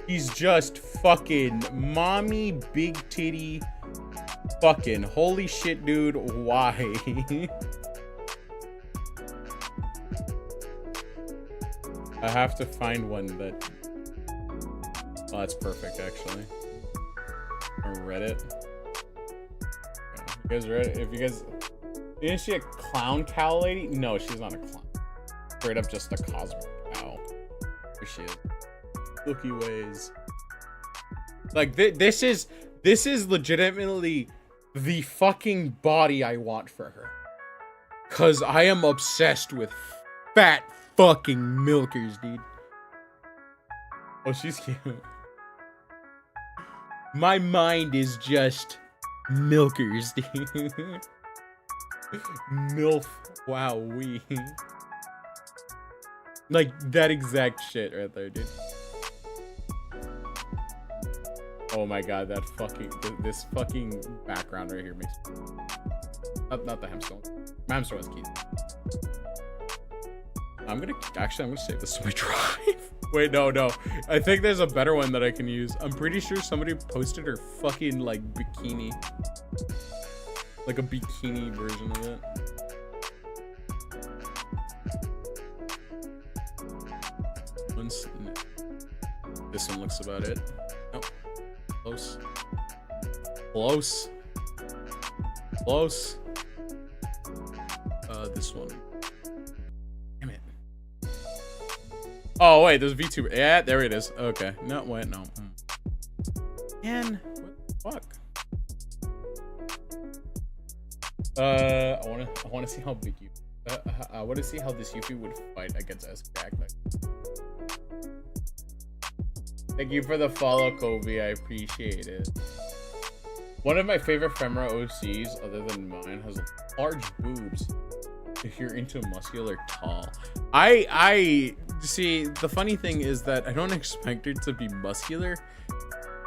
He's just fucking mommy big titty fucking holy shit, dude. Why? I have to find one that Oh, that's perfect, actually. On Reddit. Yeah. You guys read it? If you guys... Isn't she a clown cow lady? No, she's not a clown. Straight up just a cosmic cow. There she is. Looky ways. Like, this is legitimately the fucking body I want for her. Cause I am obsessed with fat fucking milkers, dude. Oh, she's cute. My mind is just milkers, dude. MILF. Wow, we. Like that exact shit right there, dude. Oh my god, that fucking this fucking background right here makes not the hamster one. My hamster one's cute. I'm gonna save this to my drive. Wait, no. I think there's a better one that I can use. I'm pretty sure somebody posted her fucking like bikini. Like a bikini version of it. This one looks about it. Nope. Close. Close. Close. This one. Damn it. Oh wait, there's VTuber. Yeah, there it is. Okay. No, wait, no. Man, what the fuck? I wanna see how big you. I wanna see how this Yuffie would fight against Escrack. Thank you for the follow, Kobe. I appreciate it. One of my favorite Femra OCs, other than mine, has large boobs. If you're into muscular tall, I see. The funny thing is that I don't expect her to be muscular,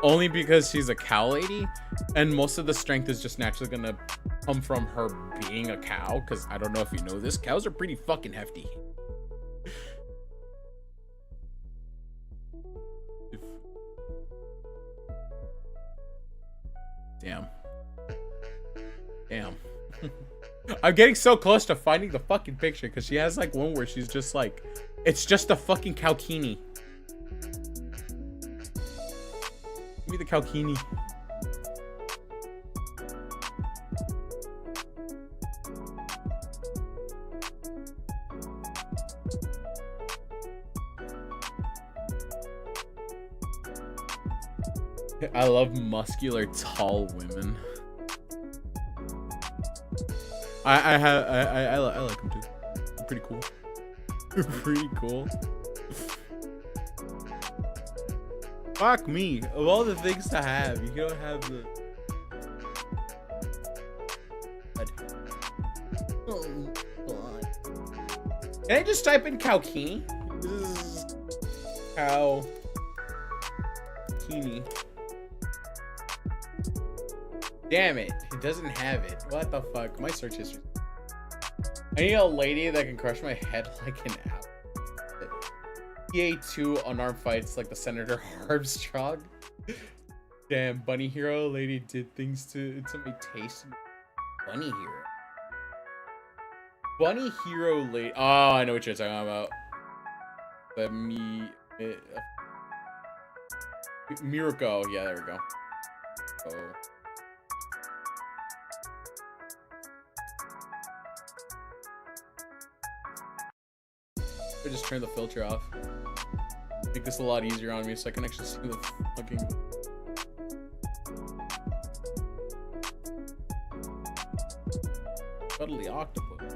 only because she's a cow lady, and most of the strength is just naturally gonna come from her being a cow. Because I don't know if you know this, cows are pretty fucking hefty. Damn. I'm getting so close to finding the fucking picture because she has like one where she's just like, it's just a fucking cowkini. Give me the cowkini. I love muscular tall women. I like them too. They're pretty cool. Pretty cool. Fuck me. Of all the things to have, you don't have the. Oh God. Can I just type in cowkini? This is cowkini. Damn it, it doesn't have it. What the fuck? My search history. I need a lady that can crush my head like an apple. PA2 unarmed fights like the Senator Armstrong. Damn, Bunny Hero lady did things to my taste. Bunny Hero. Bunny Hero lady. Oh, I know what you're talking about. The Mirko. Yeah, there we go. Oh. I just turn the filter off. Make this a lot easier on me so I can actually see the fucking. Cuddly octopus.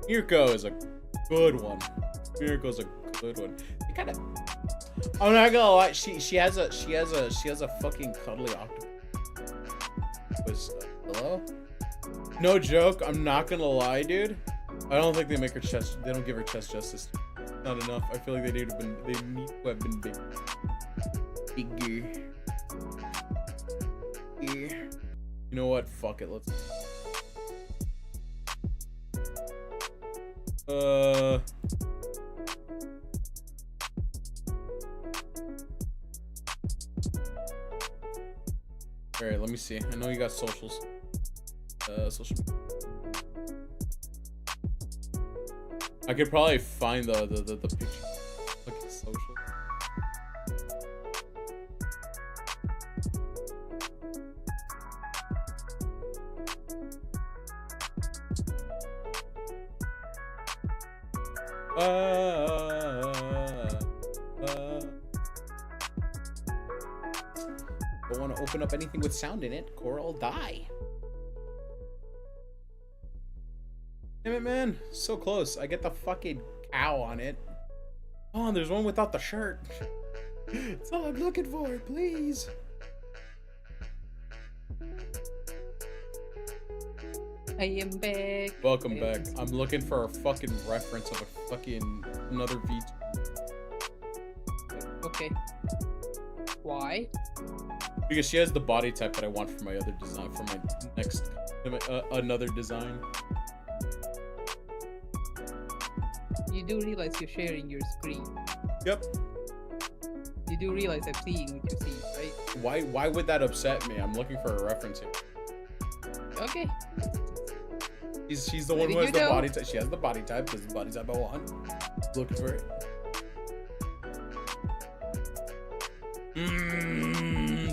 Mirko is a good one. Mirko's a good one. It kind of. I'm not gonna lie. She has a fucking cuddly octopus. Hello. No joke, I'm not gonna lie, dude. I don't think they make her chest. They don't give her chest justice. Not enough. I feel like they need to have been big. Bigger. You know what? Fuck it. Let's. All right. Let me see. I know you got socials. Social. I could probably find the picture. Don't want to open up anything with sound in it. Coral die. Damn it, man. So close. I get the fucking cow on it. Oh, and there's one without the shirt. That's all I'm looking for, please. I am back. Welcome back. I'm looking for a fucking reference of a fucking another V. Okay. Why? Because she has the body type that I want for my other design, for my next, another design. You do realize you're sharing your screen. Yep. You do realize I'm seeing what you see, right? Why would that upset me? I'm looking for a reference here. Okay. She's the one who has the body type. She has the body type. Does the body type I want? Looking for it.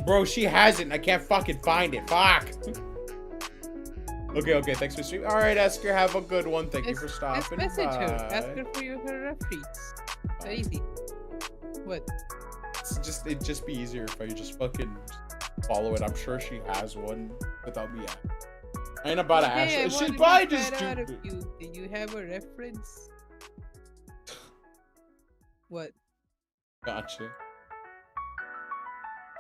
Bro, she has it and I can't fucking find it. Fuck. Okay, thanks for streaming. Alright, Esker, have a good one. Thank you for stopping by. Message her. Ask her for her reference. So easy. What? It'd just be easier if I just fucking follow it. I'm sure she has one without me. I ain't about to ask her. She's probably just stupid. Do you have a reference? What? Gotcha.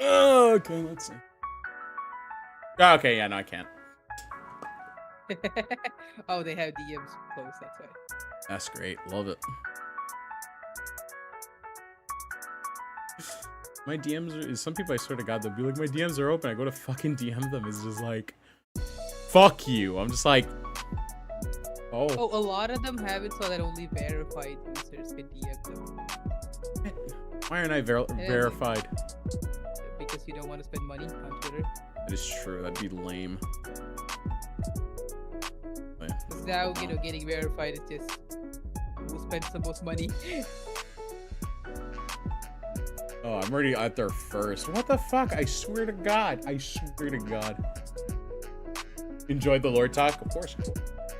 Okay, let's see. Okay, yeah, no, I can't. Oh, they have DMs closed, that's why. That's great. Love it. My DMs are... Some people, I swear to God, they'll be like, my DMs are open. I go to fucking DM them. It's just like, fuck you. I'm just like... Oh, a lot of them have it so that only verified users can DM them. Why aren't I verified? Because you don't want to spend money on Twitter. That is true. That'd be lame. Now, getting verified is just who spends the most money. Oh, I'm already out there first. What the fuck? I swear to God. I swear to God. Enjoyed the Lord talk? Of course.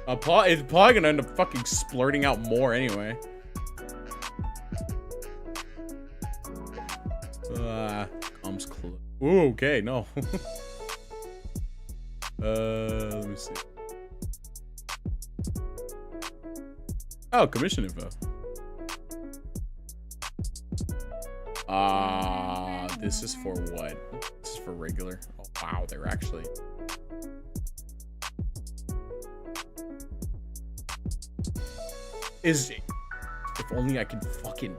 It's probably gonna end up fucking splurting out more anyway. Comes close. Ooh, okay, no. Let me see. Oh, commission info. This is for what? This is for regular. Oh, wow, they're actually... If only I could fucking...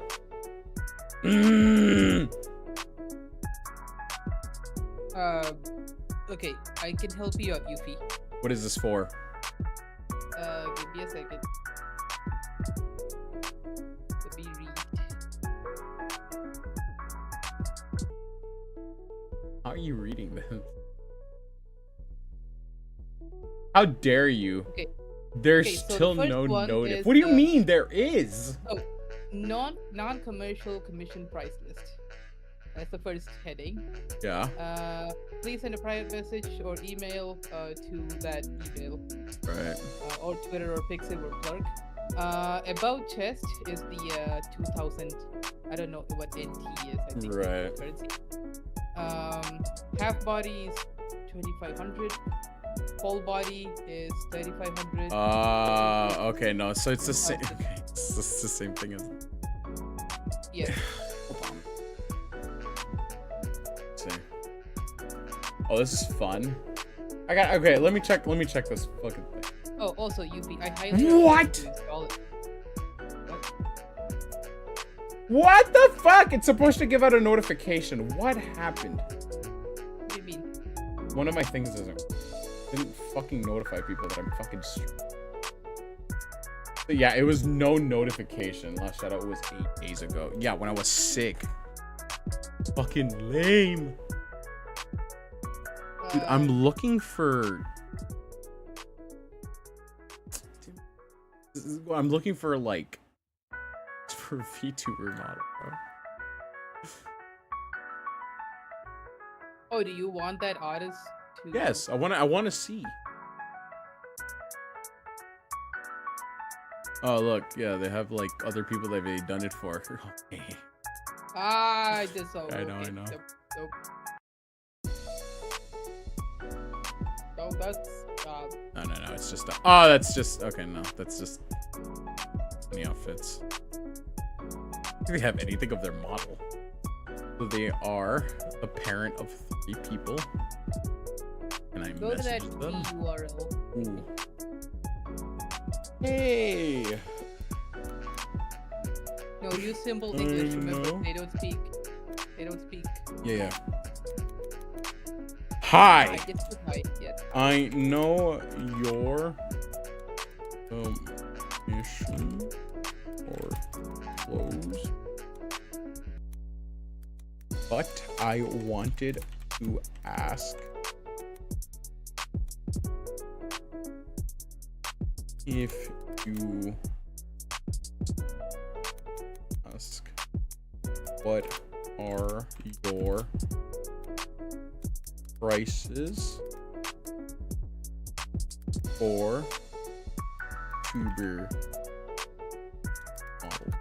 Okay, I can help you out, Yuffie. What is this for? Give me a second. Let me read. How are you reading this? How dare you? Okay. There's so still the no notice. is, What do you mean there is? Oh, non-commercial commission price list. That's the first heading. Yeah. Please send a private message or email to that email. Right. Or Twitter or Pixel or Lurk. About chest is the 2000. I don't know what NT is. I think right. Currency. Half body is 2500. Whole body is 3500. Okay, no, so it's the same. Okay, it's the same thing as. Yeah. Hold on. Let's see. Oh, this is fun. Okay, let me check this fucking thing. Oh, also, Yuffie, I highly What? recommend you install it. What the fuck? It's supposed to give out a notification. What happened? What do you mean? One of my things didn't fucking notify people that I'm fucking But yeah, it was no notification. Last shout out was 8 days ago. Yeah, when I was sick. Fucking lame. Dude, I'm looking for... I'm looking for, like... for VTuber model, bro. Oh, do you want that artist to... Yes, I want to see. Oh, look, yeah, they have like other people that they've done it for. Ah, just so. I know, okay. I know. Nope. So that's No, it's just oh, that's just okay. No, that's just any outfits. Do they have anything of their model? So they are a parent of 3 people. Can I go to that message them? URL. Ooh. Hey. No, use simple English. Remember, know. they don't speak. They don't speak. Yeah. Hi. Just hi. Yes. I know your mission or clothes, but I wanted to ask if you ask what are your prices for tuber model.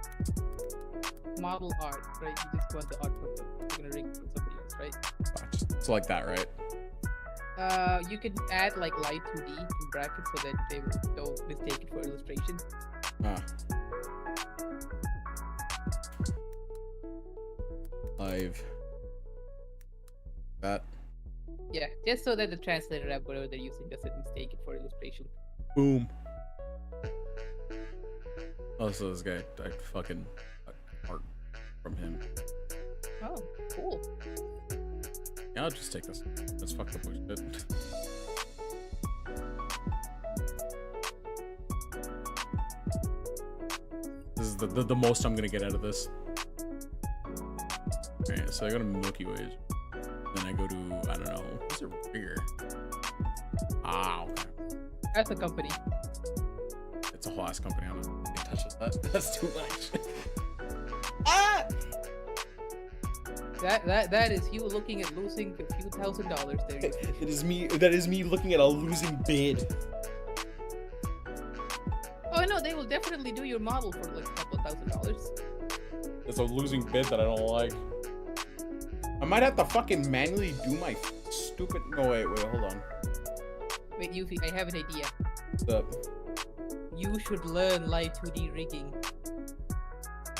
Model art, right? You just want the art from them. You're gonna rig from somebody else, right? Gotcha. It's like that, right? You can add like light 2D in brackets so that they don't mistake it for illustration. Ah. Live. That. Yeah, just so that the translator app, whatever they're using, doesn't mistake it for illustration. Boom. Oh, so this guy, I fucking got art from him. Oh, cool. Yeah, I'll just take this. Let's fuck the bullshit. This is the most I'm gonna get out of this. Alright, so I go to Milky Ways. Then I go to, I don't know, what's it bigger? Ah, okay. That's a company. It's a whole ass company. I don't know. Can't touch that. That's too much. Ah! That is you looking at losing a few $1,000s there. It is me. That is me looking at a losing bid. Oh no, they will definitely do your model for like a couple of $1,000s. It's a losing bid that I don't like. I might have to fucking manually do my stupid. No, wait, hold on. Wait, Yuffie, I have an idea. What's up? You should learn light 2D rigging.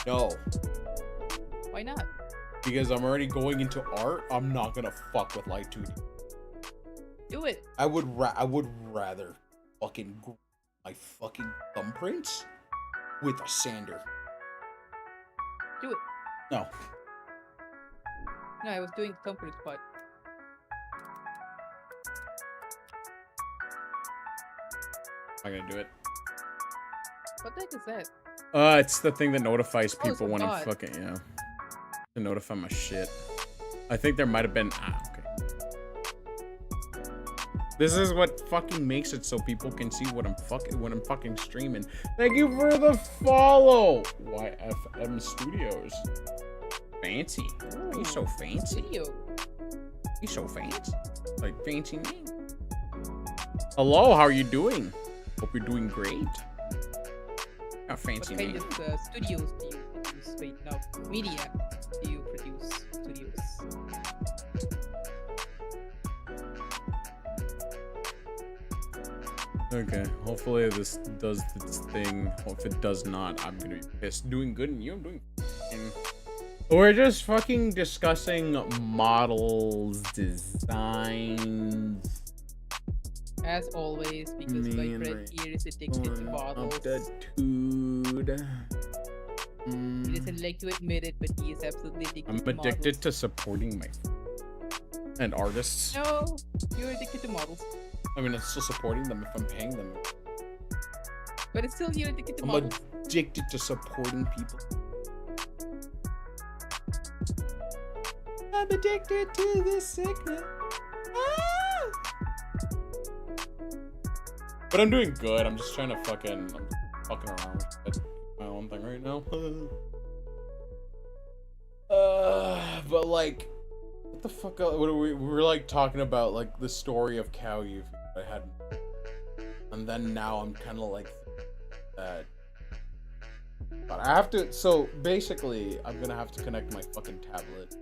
No, Why not? because I'm already going into art. I'm not gonna fuck with light 2D. Do it. I would rather fucking glue my fucking thumbprints with a sander. Do it. No. No, I was doing thumbprint spot. I'm not gonna do it. What the heck is that? It's the thing that notifies Oh, it's people a when I'm bot. fucking, yeah. To notify my shit. I think there might have been, okay. This is what fucking makes it so people can see what I'm fucking streaming. Thank you for the follow! YFM Studios. Fancy. Why are you so fancy? Video. You so fancy. Like fancy name. Hello, how are you doing? Hope you're doing great. A fancy What kind name. of studios do you produce? Wait, no. Media do you produce studios? Okay, hopefully this does its thing. If it does not, I'm gonna be pissed. Doing good and you, I'm doing fucking... We're just fucking discussing models, designs. As always, because my Man, friend right. here is addicted to models. Aptitude. He doesn't like to admit it, but he is absolutely addicted I'm to addicted to supporting my and artists. models. No, you're addicted to models. I mean, I'm still supporting them if I'm paying them. But it's still you're addicted to I'm models. addicted to supporting people. I'm addicted to this sickness. Ah! But I'm doing good. I'm just trying to fucking around with shit. My own thing right now. But like, what the fuck? What are we were like talking about, like the story of Cow Youth I had, and then now I'm kind of like that. But I have to. So basically, I'm gonna have to connect my fucking tablet,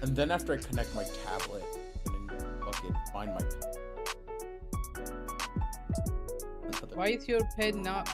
and then after I connect my tablet, I'm gonna fucking find my. Why is your pen not